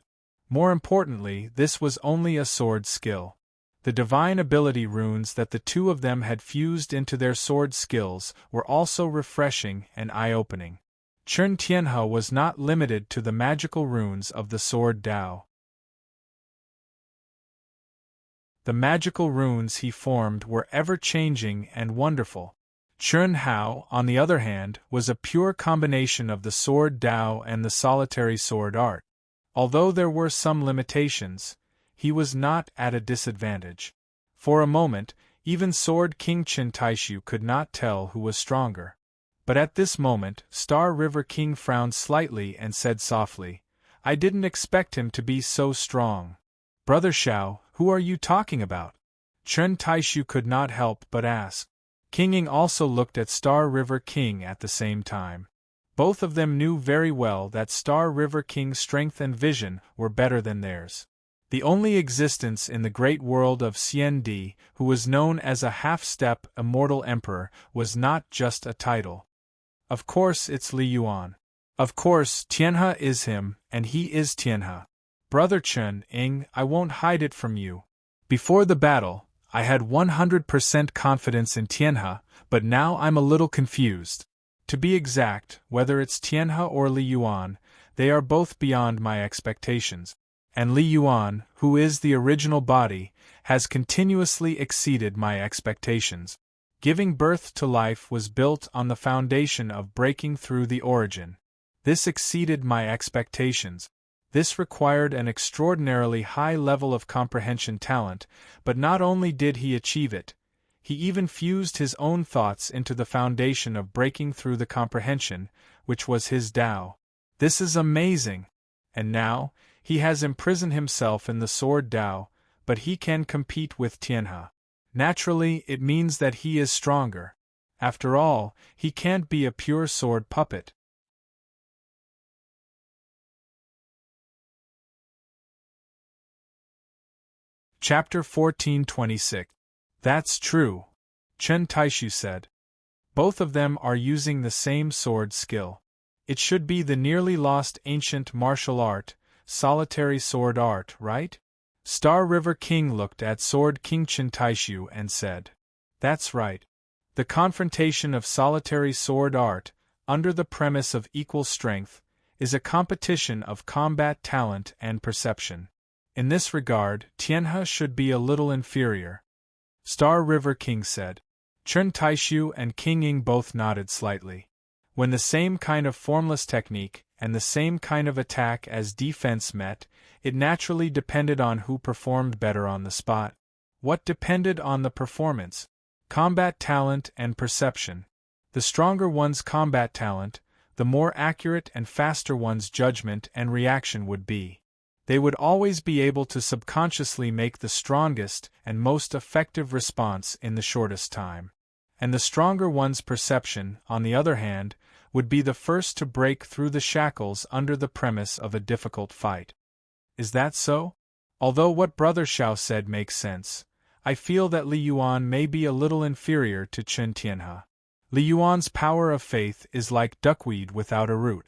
Speaker 1: More importantly, this was only a sword skill. The divine ability runes that the two of them had fused into their sword skills were also refreshing and eye-opening. Chun Tianhe was not limited to the magical runes of the sword Dao. The magical runes he formed were ever-changing and wonderful. Chun Hao, on the other hand, was a pure combination of the sword Dao and the solitary sword art. Although there were some limitations, he was not at a disadvantage. For a moment, even Sword King Chen Taishu could not tell who was stronger. But at this moment, Star River King frowned slightly and said softly, "I didn't expect him to be so strong." "Brother Xiao, who are you talking about?" Chen Taishu could not help but ask. King Ying also looked at Star River King at the same time. Both of them knew very well that Star River King's strength and vision were better than theirs. The only existence in the great world of Xiandi, who was known as a half-step immortal emperor, was not just a title. Of course it's Li Yuan. Of course, Tianhe is him, and he is Tianhe. Brother Chen Ing, I won't hide it from you. Before the battle, I had 100% confidence in Tianhe, but now I'm a little confused. To be exact, whether it's Tianhe or Li Yuan, they are both beyond my expectations. And Li Yuan, who is the original body, has continuously exceeded my expectations. Giving birth to life was built on the foundation of breaking through the origin. This exceeded my expectations. This required an extraordinarily high level of comprehension talent, but not only did he achieve it, he even fused his own thoughts into the foundation of breaking through the comprehension, which was his Tao. This is amazing! And now, he has imprisoned himself in the sword Tao, but he can compete with Tianhe. Naturally, it means that he is stronger. After all, he can't be a pure sword puppet. Chapter 1426. That's true, Chen Taishu said. Both of them are using the same sword skill. It should be the nearly lost ancient martial art, solitary sword art, right? Star River King looked at Sword King Chen Taishu and said, That's right. The confrontation of solitary sword art, under the premise of equal strength, is a competition of combat talent and perception. In this regard, Tianhe should be a little inferior. Star River King said. Chen Taishu and King Ying both nodded slightly. When the same kind of formless technique and the same kind of attack as defense met, it naturally depended on who performed better on the spot. What depended on the performance? Combat talent and perception. The stronger one's combat talent, the more accurate and faster one's judgment and reaction would be. They would always be able to subconsciously make the strongest and most effective response in the shortest time. And the stronger one's perception, on the other hand, would be the first to break through the shackles under the premise of a difficult fight. Is that so? Although what Brother Xiao said makes sense, I feel that Li Yuan may be a little inferior to Chen Tianhe. Li Yuan's power of faith is like duckweed without a root.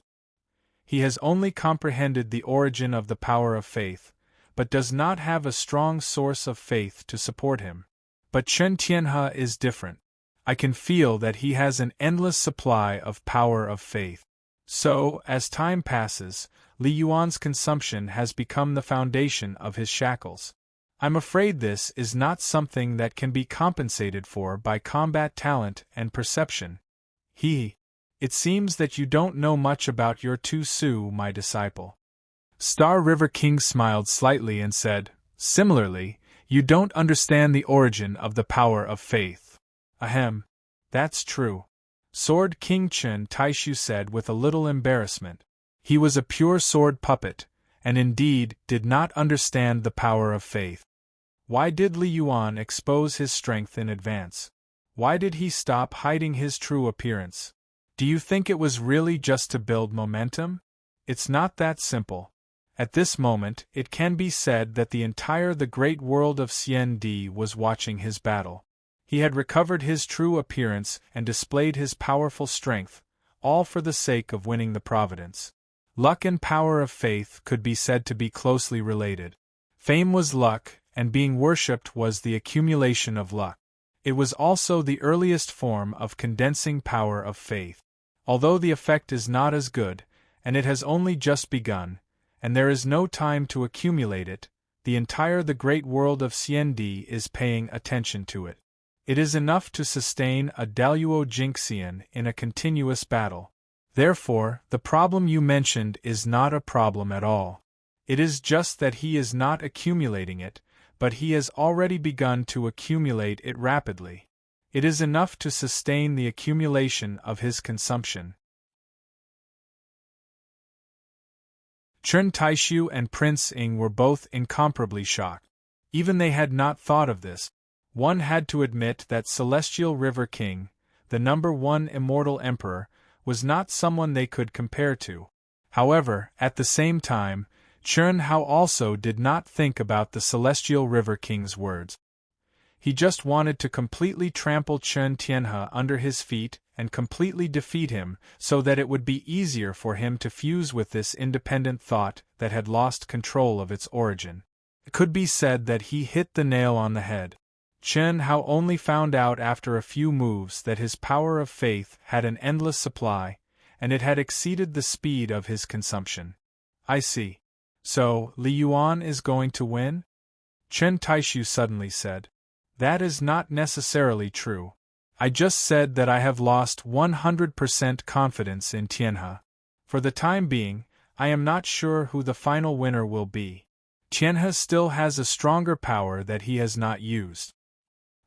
Speaker 1: He has only comprehended the origin of the power of faith, but does not have a strong source of faith to support him. But Chen Tianhe is different. I can feel that he has an endless supply of power of faith. So, as time passes, Li Yuan's consumption has become the foundation of his shackles. I'm afraid this is not something that can be compensated for by combat talent and perception. It seems that you don't know much about your Tu Su, my disciple. Star River King smiled slightly and said, Similarly, you don't understand the origin of the power of faith. Ahem. That's true. Sword King Chen Taishu said with a little embarrassment. He was a pure sword puppet, and indeed did not understand the power of faith. Why did Li Yuan expose his strength in advance? Why did he stop hiding his true appearance? Do you think it was really just to build momentum? It's not that simple. At this moment, it can be said that the great world of CND was watching his battle. He had recovered his true appearance and displayed his powerful strength, all for the sake of winning the providence. Luck and power of faith could be said to be closely related. Fame was luck, and being worshipped was the accumulation of luck. It was also the earliest form of condensing power of faith. Although the effect is not as good, and it has only just begun, and there is no time to accumulate it, the great world of CND is paying attention to it. It is enough to sustain a Daluo Jinxian in a continuous battle. Therefore, the problem you mentioned is not a problem at all. It is just that he is not accumulating it, but he has already begun to accumulate it rapidly. It is enough to sustain the accumulation of his consumption. Chen Taishu and Prince Ying were both incomparably shocked. Even they had not thought of this. One had to admit that Celestial River King, the #1 immortal emperor, was not someone they could compare to. However, at the same time, Chen Hao also did not think about the Celestial River King's words. He just wanted to completely trample Chen Tianhe under his feet and completely defeat him so that it would be easier for him to fuse with this independent thought that had lost control of its origin. It could be said that he hit the nail on the head. Chen Hao only found out after a few moves that his power of faith had an endless supply, and it had exceeded the speed of his consumption. I see. So, Li Yuan is going to win? Chen Taishu suddenly said. That is not necessarily true. I just said that I have lost 100% confidence in Tianhe. For the time being, I am not sure who the final winner will be. Tianhe still has a stronger power that he has not used.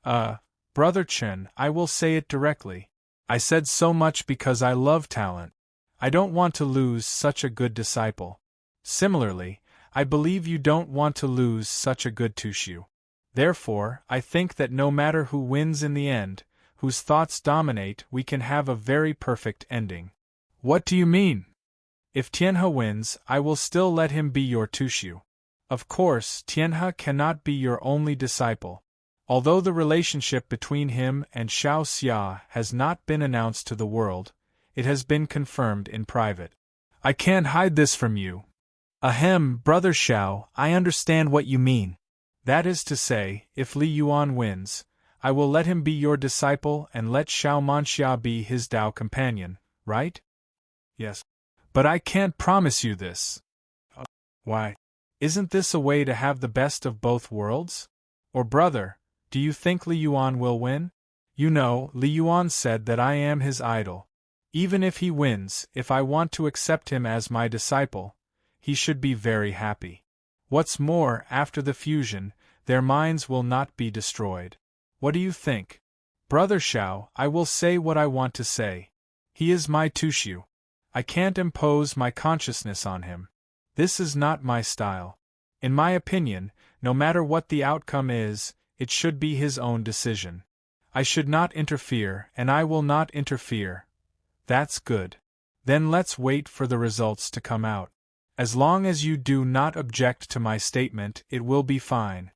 Speaker 1: Brother Chen, I will say it directly. I said so much because I love talent. I don't want to lose such a good disciple. Similarly, I believe you don't want to lose such a good Tushu. Therefore, I think that no matter who wins in the end, whose thoughts dominate, we can have a very perfect ending. What do you mean? If Tianhe wins, I will still let him be your Tushu. Of course, Tianhe cannot be your only disciple. Although the relationship between him and Xiao Xia has not been announced to the world, it has been confirmed in private. I can't hide this from you. Ahem, Brother Xiao, I understand what you mean. That is to say, if Li Yuan wins, I will let him be your disciple and let Xiao Manxia be his Dao companion, right? Yes. But I can't promise you this. Why? Isn't this a way to have the best of both worlds? Or brother, do you think Li Yuan will win? You know, Li Yuan said that I am his idol. Even if he wins, if I want to accept him as my disciple, he should be very happy. What's more, after the fusion, their minds will not be destroyed. What do you think? Brother Xiao, I will say what I want to say. He is my Tushu. I can't impose my consciousness on him. This is not my style. In my opinion, no matter what the outcome is, it should be his own decision. I should not interfere, and I will not interfere. That's good. Then let's wait for the results to come out. As long as you do not object to my statement, it will be fine.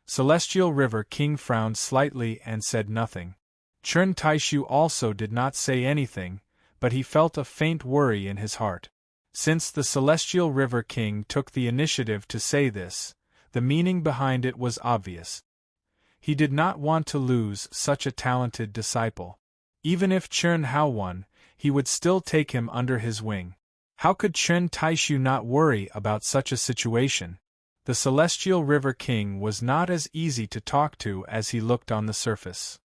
Speaker 1: Celestial River King frowned slightly and said nothing. Chen Taishu also did not say anything, but he felt a faint worry in his heart. Since the Celestial River King took the initiative to say this, the meaning behind it was obvious. He did not want to lose such a talented disciple. Even if Chen Hao won, he would still take him under his wing. How could Chen Taishu not worry about such a situation? The Celestial River King was not as easy to talk to as he looked on the surface.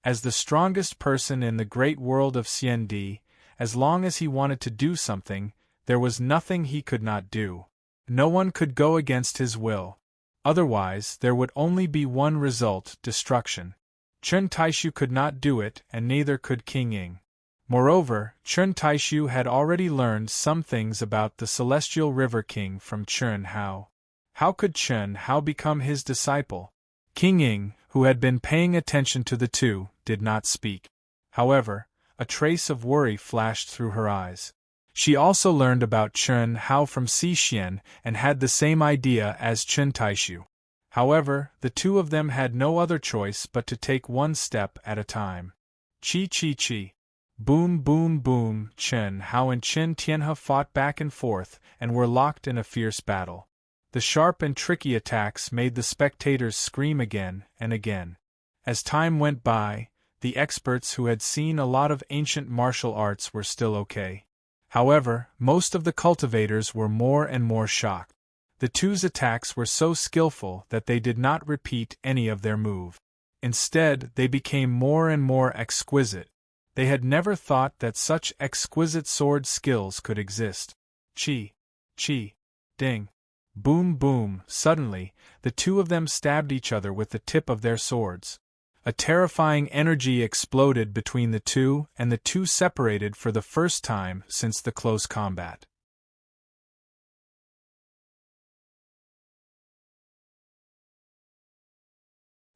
Speaker 1: As the strongest person in the great world of Xiandi, as long as he wanted to do something, there was nothing he could not do. No one could go against his will. Otherwise, there would only be one result: destruction. Chen Taishu could not do it, and neither could King Ying. Moreover, Chen Taishu had already learned some things about the Celestial River King from Chen Hao. How could Chen Hao become his disciple? King Ying, who had been paying attention to the two, did not speak. However, a trace of worry flashed through her eyes. She also learned about Chen Hao from Xi and had the same idea as Chen Taishu. However, the two of them had no other choice but to take one step at a time. Chi chi chi. Boom boom boom. Chen Hao and Chen Tianhe fought back and forth and were locked in a fierce battle. The sharp and tricky attacks made the spectators scream again and again. As time went by, the experts who had seen a lot of ancient martial arts were still okay. However, most of the cultivators were more and more shocked. The two's attacks were so skillful that they did not repeat any of their move. Instead, they became more and more exquisite. They had never thought that such exquisite sword skills could exist. Chi, chi, ding, boom boom. Suddenly, the two of them stabbed each other with the tip of their swords. A terrifying energy exploded between the two, and the two separated for the first time since the close combat.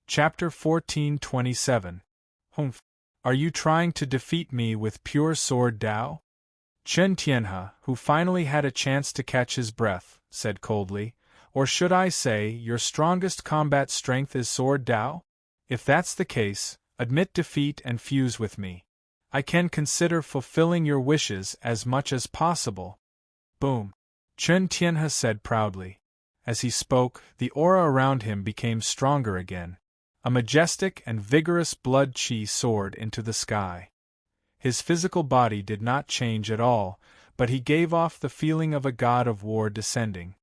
Speaker 1: Chapter 1427. Humph. Are you trying to defeat me with pure sword Dao? Chen Tianhe, who finally had a chance to catch his breath, said coldly, Or should I say, your strongest combat strength is sword Dao? If that's the case, admit defeat and fuse with me. I can consider fulfilling your wishes as much as possible. Boom! Chen Tianhe said proudly. As he spoke, the aura around him became stronger again. A majestic and vigorous blood qi soared into the sky. His physical body did not change at all, but he gave off the feeling of a god of war descending.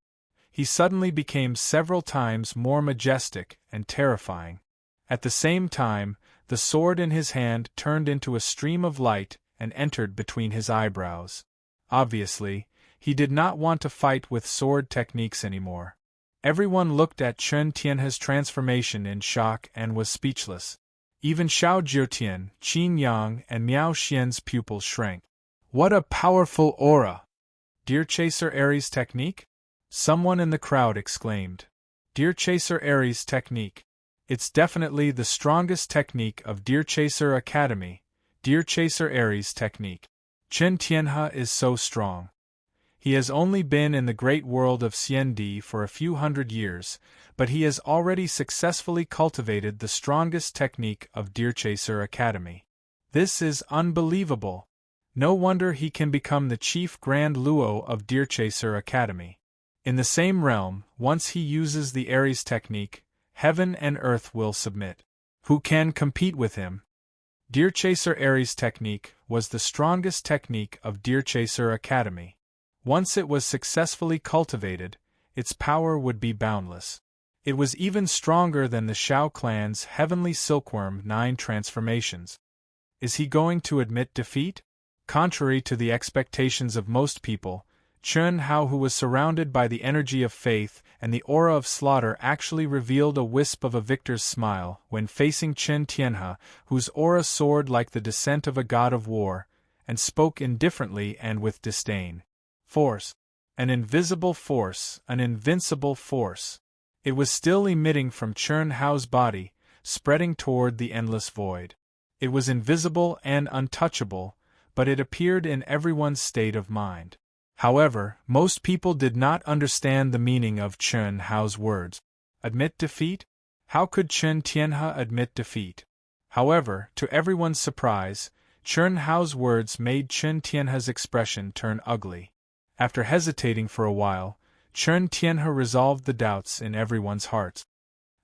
Speaker 1: He suddenly became several times more majestic and terrifying. At the same time, the sword in his hand turned into a stream of light and entered between his eyebrows. Obviously, he did not want to fight with sword techniques anymore. Everyone looked at Chen Tianhe's transformation in shock and was speechless. Even Xiao Jiutian, Qin Yang, and Miao Xian's pupils shrank. What a powerful aura! Deer Chaser Ares technique? Someone in the crowd exclaimed. Deer Chaser Ares technique. It's definitely the strongest technique of Deer Chaser Academy, Deer Chaser Ares technique. Chen Tianhe is so strong. He has only been in the great world of Xiandi for a few hundred years, but he has already successfully cultivated the strongest technique of Deer Chaser Academy. This is unbelievable. No wonder he can become the chief Grand Luo of Deer Chaser Academy. In the same realm, once he uses the Ares technique, heaven and earth will submit. Who can compete with him? Deer Chaser Ares technique was the strongest technique of Deer Chaser Academy. Once it was successfully cultivated, its power would be boundless. It was even stronger than the Shao clan's Heavenly Silkworm 9 transformations. Is he going to admit defeat? Contrary to the expectations of most people, Chen Hao, who was surrounded by the energy of faith and the aura of slaughter, actually revealed a wisp of a victor's smile when facing Chen Tianhe, whose aura soared like the descent of a god of war, and spoke indifferently and with disdain. Force. An invisible force, an invincible force. It was still emitting from Chen Hao's body, spreading toward the endless void. It was invisible and untouchable, but it appeared in everyone's state of mind. However, most people did not understand the meaning of Chen Hao's words. Admit defeat? How could Chen Tianhe admit defeat? However, to everyone's surprise, Chen Hao's words made Chen Tianhe's expression turn ugly. After hesitating for a while, Chen Tianhe resolved the doubts in everyone's hearts.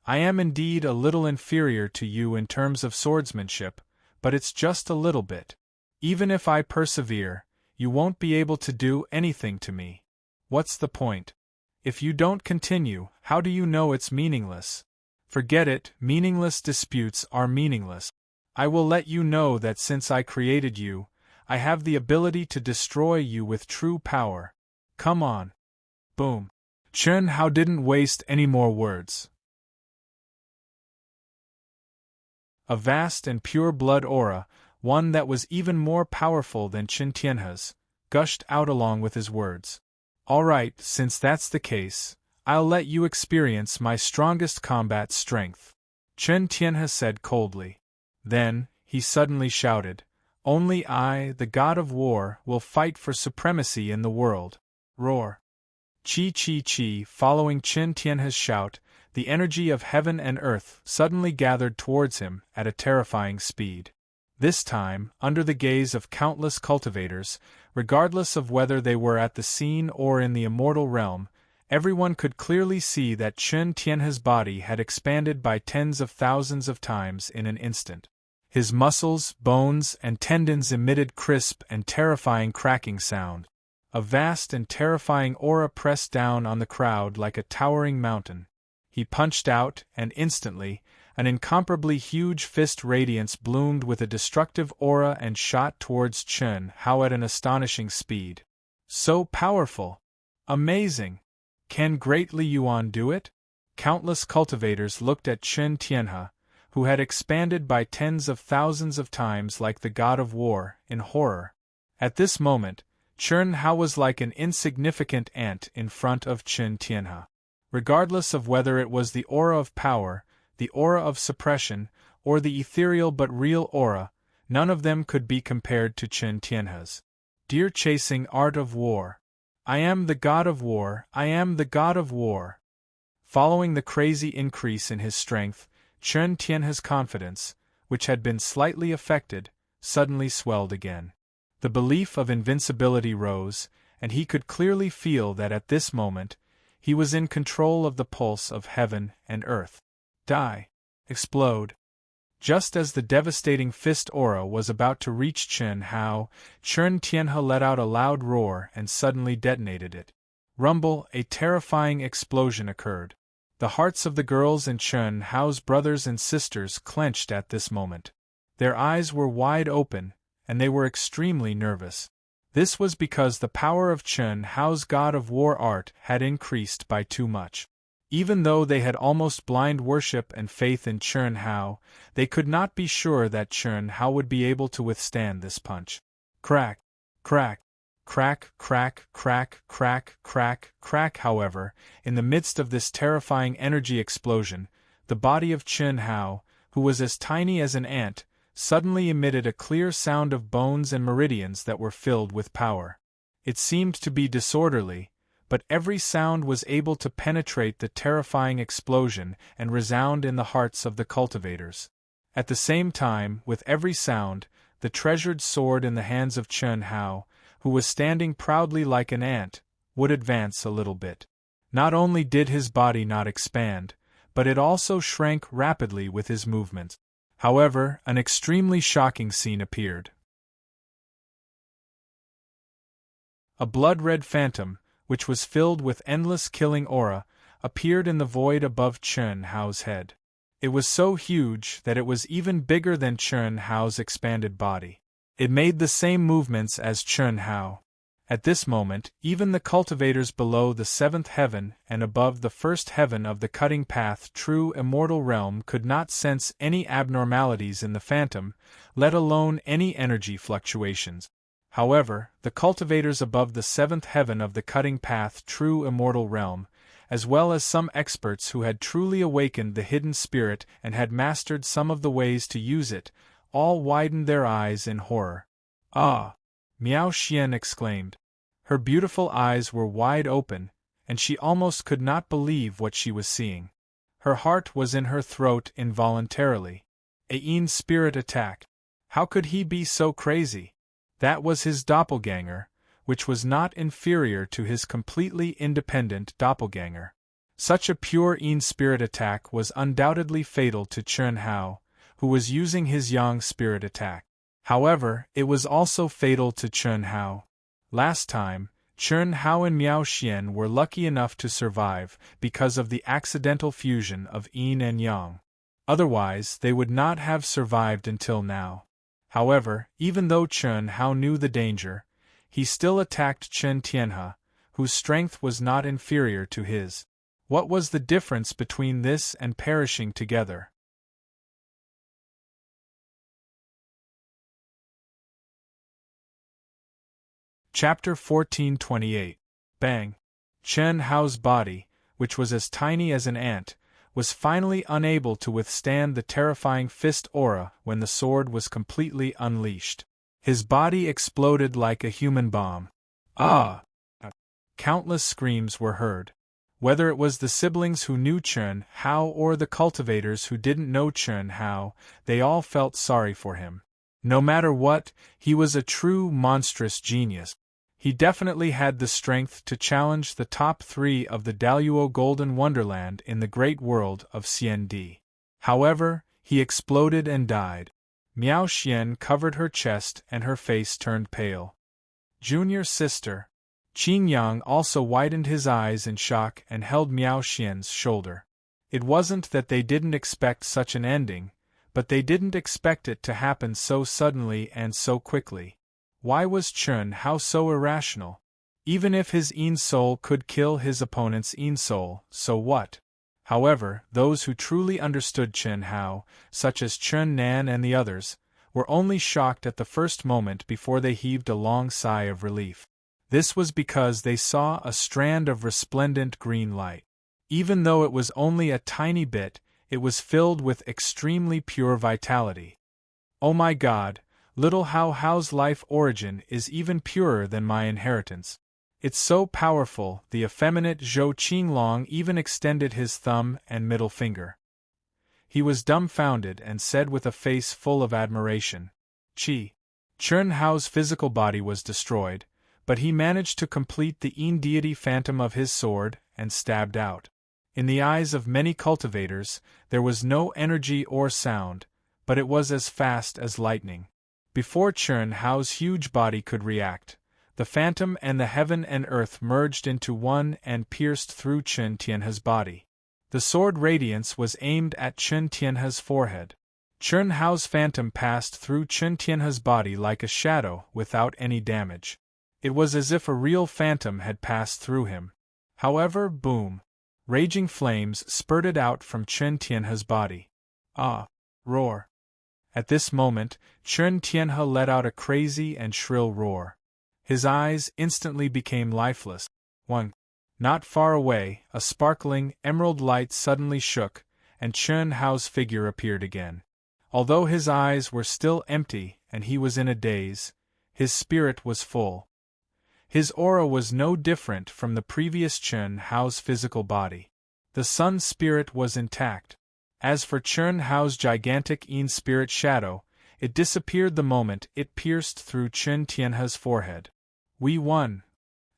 Speaker 1: I am indeed a little inferior to you in terms of swordsmanship, but it's just a little bit. Even if I persevere, you won't be able to do anything to me. What's the point? If you don't continue, how do you know it's meaningless? Forget it, meaningless disputes are meaningless. I will let you know that since I created you, I have the ability to destroy you with true power. Come on. Boom. Chen Hao didn't waste any more words. A vast and pure blood aura, one that was even more powerful than Chen Tianhe's, gushed out along with his words. All right, since that's the case, I'll let you experience my strongest combat strength, Chen Tianhe said coldly. Then, he suddenly shouted, Only I, the god of war, will fight for supremacy in the world. Roar. Chi chi chi. Following Chen Tianhe's shout, the energy of heaven and earth suddenly gathered towards him at a terrifying speed. This time, under the gaze of countless cultivators, regardless of whether they were at the scene or in the immortal realm, everyone could clearly see that Chen Tianhe's body had expanded by tens of thousands of times in an instant. His muscles, bones, and tendons emitted crisp and terrifying cracking sound. A vast and terrifying aura pressed down on the crowd like a towering mountain. He punched out, and instantly, an incomparably huge fist radiance bloomed with a destructive aura and shot towards Chen Hao at an astonishing speed. So powerful! Amazing! Can Great Li Yuan do it? Countless cultivators looked at Chen Tianhe, who had expanded by tens of thousands of times like the god of war, in horror. At this moment, Chen Hao was like an insignificant ant in front of Chen Tianhe. Regardless of whether it was the aura of power, the aura of suppression, or the ethereal but real aura, none of them could be compared to Chen Tianhe's. Deer chasing art of war. I am the god of war, I am the god of war. Following the crazy increase in his strength, Chen Tianhe's confidence, which had been slightly affected, suddenly swelled again. The belief of invincibility rose, and he could clearly feel that at this moment, he was in control of the pulse of heaven and earth. Die. Explode. Just as the devastating fist aura was about to reach Chen Hao, Chen Tianhe let out a loud roar and suddenly detonated it. Rumble, a terrifying explosion occurred. The hearts of the girls in Chen Hao's brothers and sisters clenched at this moment. Their eyes were wide open, and they were extremely nervous. This was because the power of Chen Hao's god of war art had increased by too much. Even though they had almost blind worship and faith in Chen Hao, they could not be sure that Chen Hao would be able to withstand this punch. Crack, crack, crack, crack, crack, crack, crack, crack. However, in the midst of this terrifying energy explosion, the body of Chen Hao, who was as tiny as an ant, suddenly emitted a clear sound of bones and meridians that were filled with power. It seemed to be disorderly, but every sound was able to penetrate the terrifying explosion and resound in the hearts of the cultivators. At the same time, with every sound, the treasured sword in the hands of Chen Hao, who was standing proudly like an ant, would advance a little bit. Not only did his body not expand, but it also shrank rapidly with his movements. However, an extremely shocking scene appeared. A blood-red phantom, which was filled with endless killing aura, appeared in the void above Chen Hao's head. It was so huge that it was even bigger than Chen Hao's expanded body. It made the same movements as Chen Hao. At this moment, even the cultivators below the seventh heaven and above the first heaven of the cutting path true immortal realm could not sense any abnormalities in the phantom, let alone any energy fluctuations. However, the cultivators above the seventh heaven of the cutting path true immortal realm, as well as some experts who had truly awakened the hidden spirit and had mastered some of the ways to use it, all widened their eyes in horror. Ah! Miao Xian exclaimed. Her beautiful eyes were wide open, and she almost could not believe what she was seeing. Her heart was in her throat involuntarily. A Yin spirit attack. How could he be so crazy? That was his doppelganger, which was not inferior to his completely independent doppelganger. Such a pure Yin spirit attack was undoubtedly fatal to Chen Hao, who was using his Yang spirit attack. However, it was also fatal to Chen Hao. Last time, Chen Hao and Miao Xian were lucky enough to survive because of the accidental fusion of Yin and Yang. Otherwise, they would not have survived until now. However, even though Chen Hao knew the danger, he still attacked Chen Tianhe, whose strength was not inferior to his. What was the difference between this and perishing together? Chapter 1428. Bang! Chen Hao's body, which was as tiny as an ant, was finally unable to withstand the terrifying fist aura when the sword was completely unleashed. His body exploded like a human bomb. Ah! Countless screams were heard. Whether it was the siblings who knew Chen Hao or the cultivators who didn't know Chen Hao, they all felt sorry for him. No matter what, he was a true monstrous genius. He definitely had the strength to challenge the top 3 of the Daluo Golden Wonderland in the great world of CND. However, he exploded and died. Miao Xian covered her chest and her face turned pale. Junior sister. Qin Yang also widened his eyes in shock and held Miao Xian's shoulder. It wasn't that they didn't expect such an ending, but they didn't expect it to happen so suddenly and so quickly. Why was Chen Hao so irrational? Even if his Yin soul could kill his opponent's Yin soul, so what? However, those who truly understood Chen Hao, such as Chen Nan and the others, were only shocked at the first moment before they heaved a long sigh of relief. This was because they saw a strand of resplendent green light. Even though it was only a tiny bit, it was filled with extremely pure vitality. Oh my God, little Hao Hao's life origin is even purer than my inheritance. It's so powerful, the effeminate Zhou Qinglong even extended his thumb and middle finger. He was dumbfounded and said with a face full of admiration, "Qi." Chen Hao's physical body was destroyed, but he managed to complete the Yin deity phantom of his sword and stabbed out. In the eyes of many cultivators, there was no energy or sound, but it was as fast as lightning. Before Chen Hao's huge body could react, the phantom and the heaven and earth merged into one and pierced through Chen Tianhe's body. The sword radiance was aimed at Chen Tianhe's forehead. Chen Hao's phantom passed through Chen Tianhe's body like a shadow without any damage. It was as if a real phantom had passed through him. However, boom! Raging flames spurted out from Chen Tianhe's body. Ah! Roar! At this moment, Chen Tianhe let out a crazy and shrill roar. His eyes instantly became lifeless. Not far away, a sparkling, emerald light suddenly shook, and Chen Hao's figure appeared again. Although his eyes were still empty and he was in a daze, his spirit was full. His aura was no different from the previous Chen Hao's physical body. The sun spirit was intact. As for Chen Hao's gigantic Yin spirit shadow, it disappeared the moment it pierced through Chen Tianhe's forehead. We won!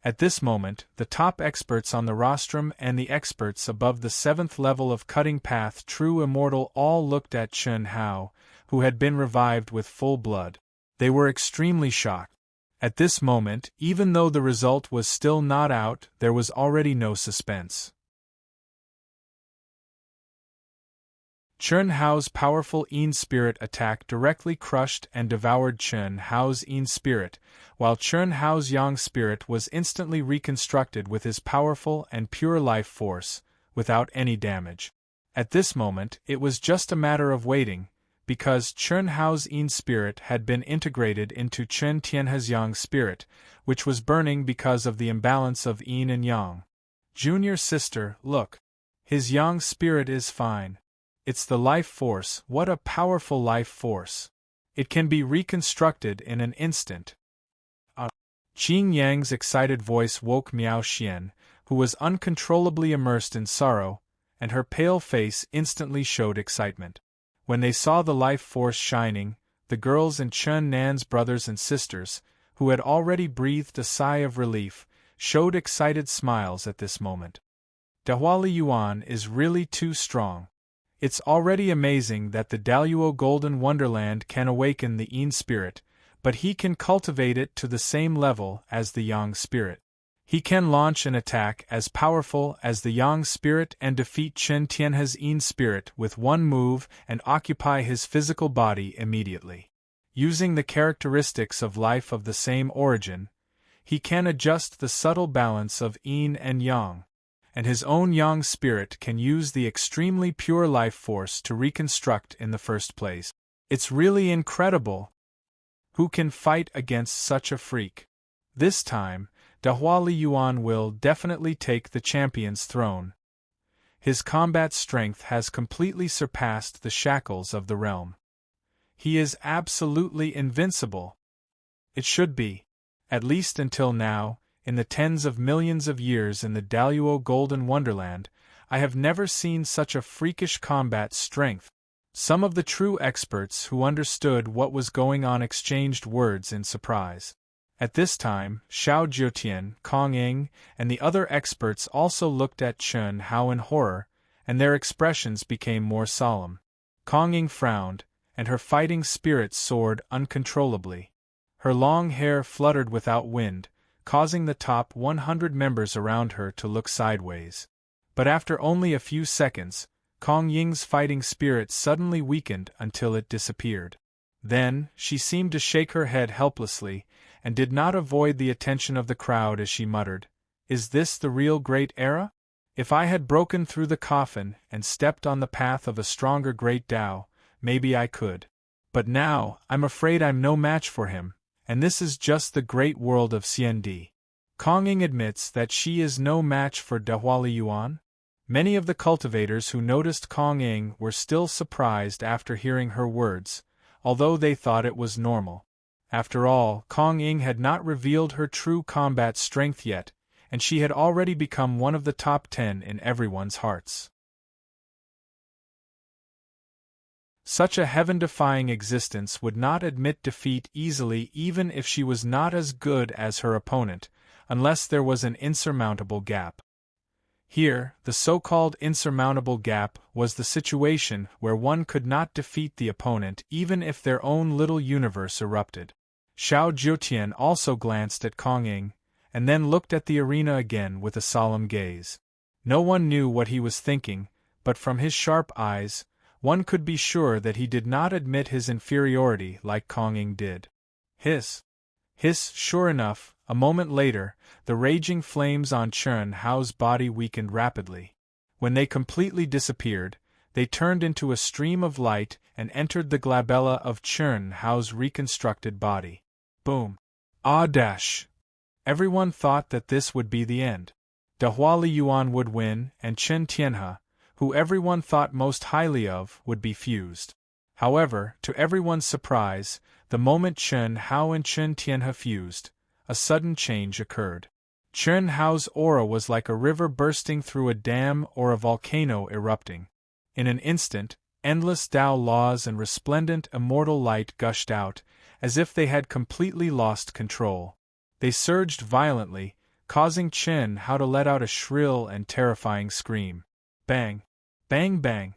Speaker 1: At this moment, the top experts on the rostrum and the experts above the 7th level of Cutting Path True Immortal all looked at Chen Hao, who had been revived with full blood. They were extremely shocked. At this moment, even though the result was still not out, there was already no suspense. Chen Hao's powerful Yin spirit attack directly crushed and devoured Chen Hao's Yin spirit, while Chen Hao's Yang spirit was instantly reconstructed with his powerful and pure life force, without any damage. At this moment, it was just a matter of waiting, because Chen Hao's Yin spirit had been integrated into Chen Tianhe's Yang spirit, which was burning because of the imbalance of Yin and Yang. Junior sister, look. His Yang spirit is fine. It's the life force. What a powerful life force. It can be reconstructed in an instant. Qing Yang's excited voice woke Miao Xian, who was uncontrollably immersed in sorrow, and her pale face instantly showed excitement. When they saw the life force shining, the girls and Chen Nan's brothers and sisters, who had already breathed a sigh of relief, showed excited smiles at this moment. Dahua Yuan is really too strong. It's already amazing that the Daluo Golden Wonderland can awaken the Yin spirit, but he can cultivate it to the same level as the Yang spirit. He can launch an attack as powerful as the Yang spirit and defeat Chen Tianhe's Yin spirit with one move and occupy his physical body immediately. Using the characteristics of life of the same origin, he can adjust the subtle balance of Yin and Yang, and his own Yang spirit can use the extremely pure life force to reconstruct in the first place. It's really incredible. Who can fight against such a freak? This time, Dahua Yuan will definitely take the champion's throne. His combat strength has completely surpassed the shackles of the realm. He is absolutely invincible. It should be. At least until now, in the tens of millions of years in the Daluo Golden Wonderland, I have never seen such a freakish combat strength. Some of the true experts who understood what was going on exchanged words in surprise. At this time, Xiao Jiutian, Kong Ying, and the other experts also looked at Chen Hao in horror, and their expressions became more solemn. Kong Ying frowned, and her fighting spirit soared uncontrollably. Her long hair fluttered without wind, causing the top 100 members around her to look sideways. But after only a few seconds, Kong Ying's fighting spirit suddenly weakened until it disappeared. Then, she seemed to shake her head helplessly, and did not avoid the attention of the crowd as she muttered, "Is this the real great era? If I had broken through the coffin and stepped on the path of a stronger great Tao, maybe I could. But now, I'm afraid I'm no match for him, and this is just the great world of CND." Kong Ying admits that she is no match for Dahua Yuan. Many of the cultivators who noticed Kong Ying were still surprised after hearing her words, although they thought it was normal. After all, Kong Ying had not revealed her true combat strength yet, and she had already become one of the top 10 in everyone's hearts. Such a heaven-defying existence would not admit defeat easily even if she was not as good as her opponent, unless there was an insurmountable gap. Here, the so-called insurmountable gap was the situation where one could not defeat the opponent even if their own little universe erupted. Xiao Jiutian also glanced at Kong Ying, and then looked at the arena again with a solemn gaze. No one knew what he was thinking, but from his sharp eyes, one could be sure that he did not admit his inferiority like Kong Ying did. Hiss! Sure enough, a moment later, the raging flames on Chen Hao's body weakened rapidly. When they completely disappeared, they turned into a stream of light and entered the glabella of Chen Hao's reconstructed body. Boom! Ah dash! Everyone thought that this would be the end. De Hua Liyuan would win, and Chen Tianhe, who everyone thought most highly of, would be fused. However, to everyone's surprise, the moment Chen Hao and Chen Tianhe fused, a sudden change occurred. Chen Hao's aura was like a river bursting through a dam or a volcano erupting. In an instant, endless Tao laws and resplendent immortal light gushed out, as if they had completely lost control. They surged violently, causing Chen Hao to let out a shrill and terrifying scream. Bang! Bang bang!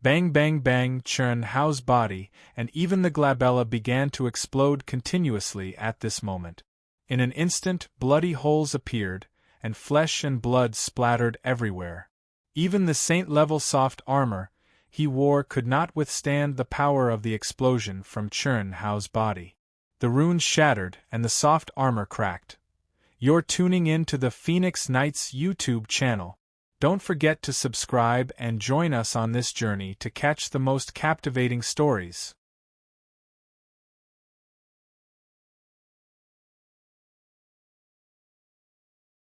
Speaker 1: Bang bang bang! Chen Hao's body, and even the glabella began to explode continuously at this moment. In an instant, bloody holes appeared, and flesh and blood splattered everywhere. Even the saint-level soft armor he wore could not withstand the power of the explosion from Chen Hao's body. The runes shattered and the soft armor cracked. You're tuning in to the Phoenix Knights YouTube channel. Don't forget to subscribe and join us on this journey to catch the most captivating stories.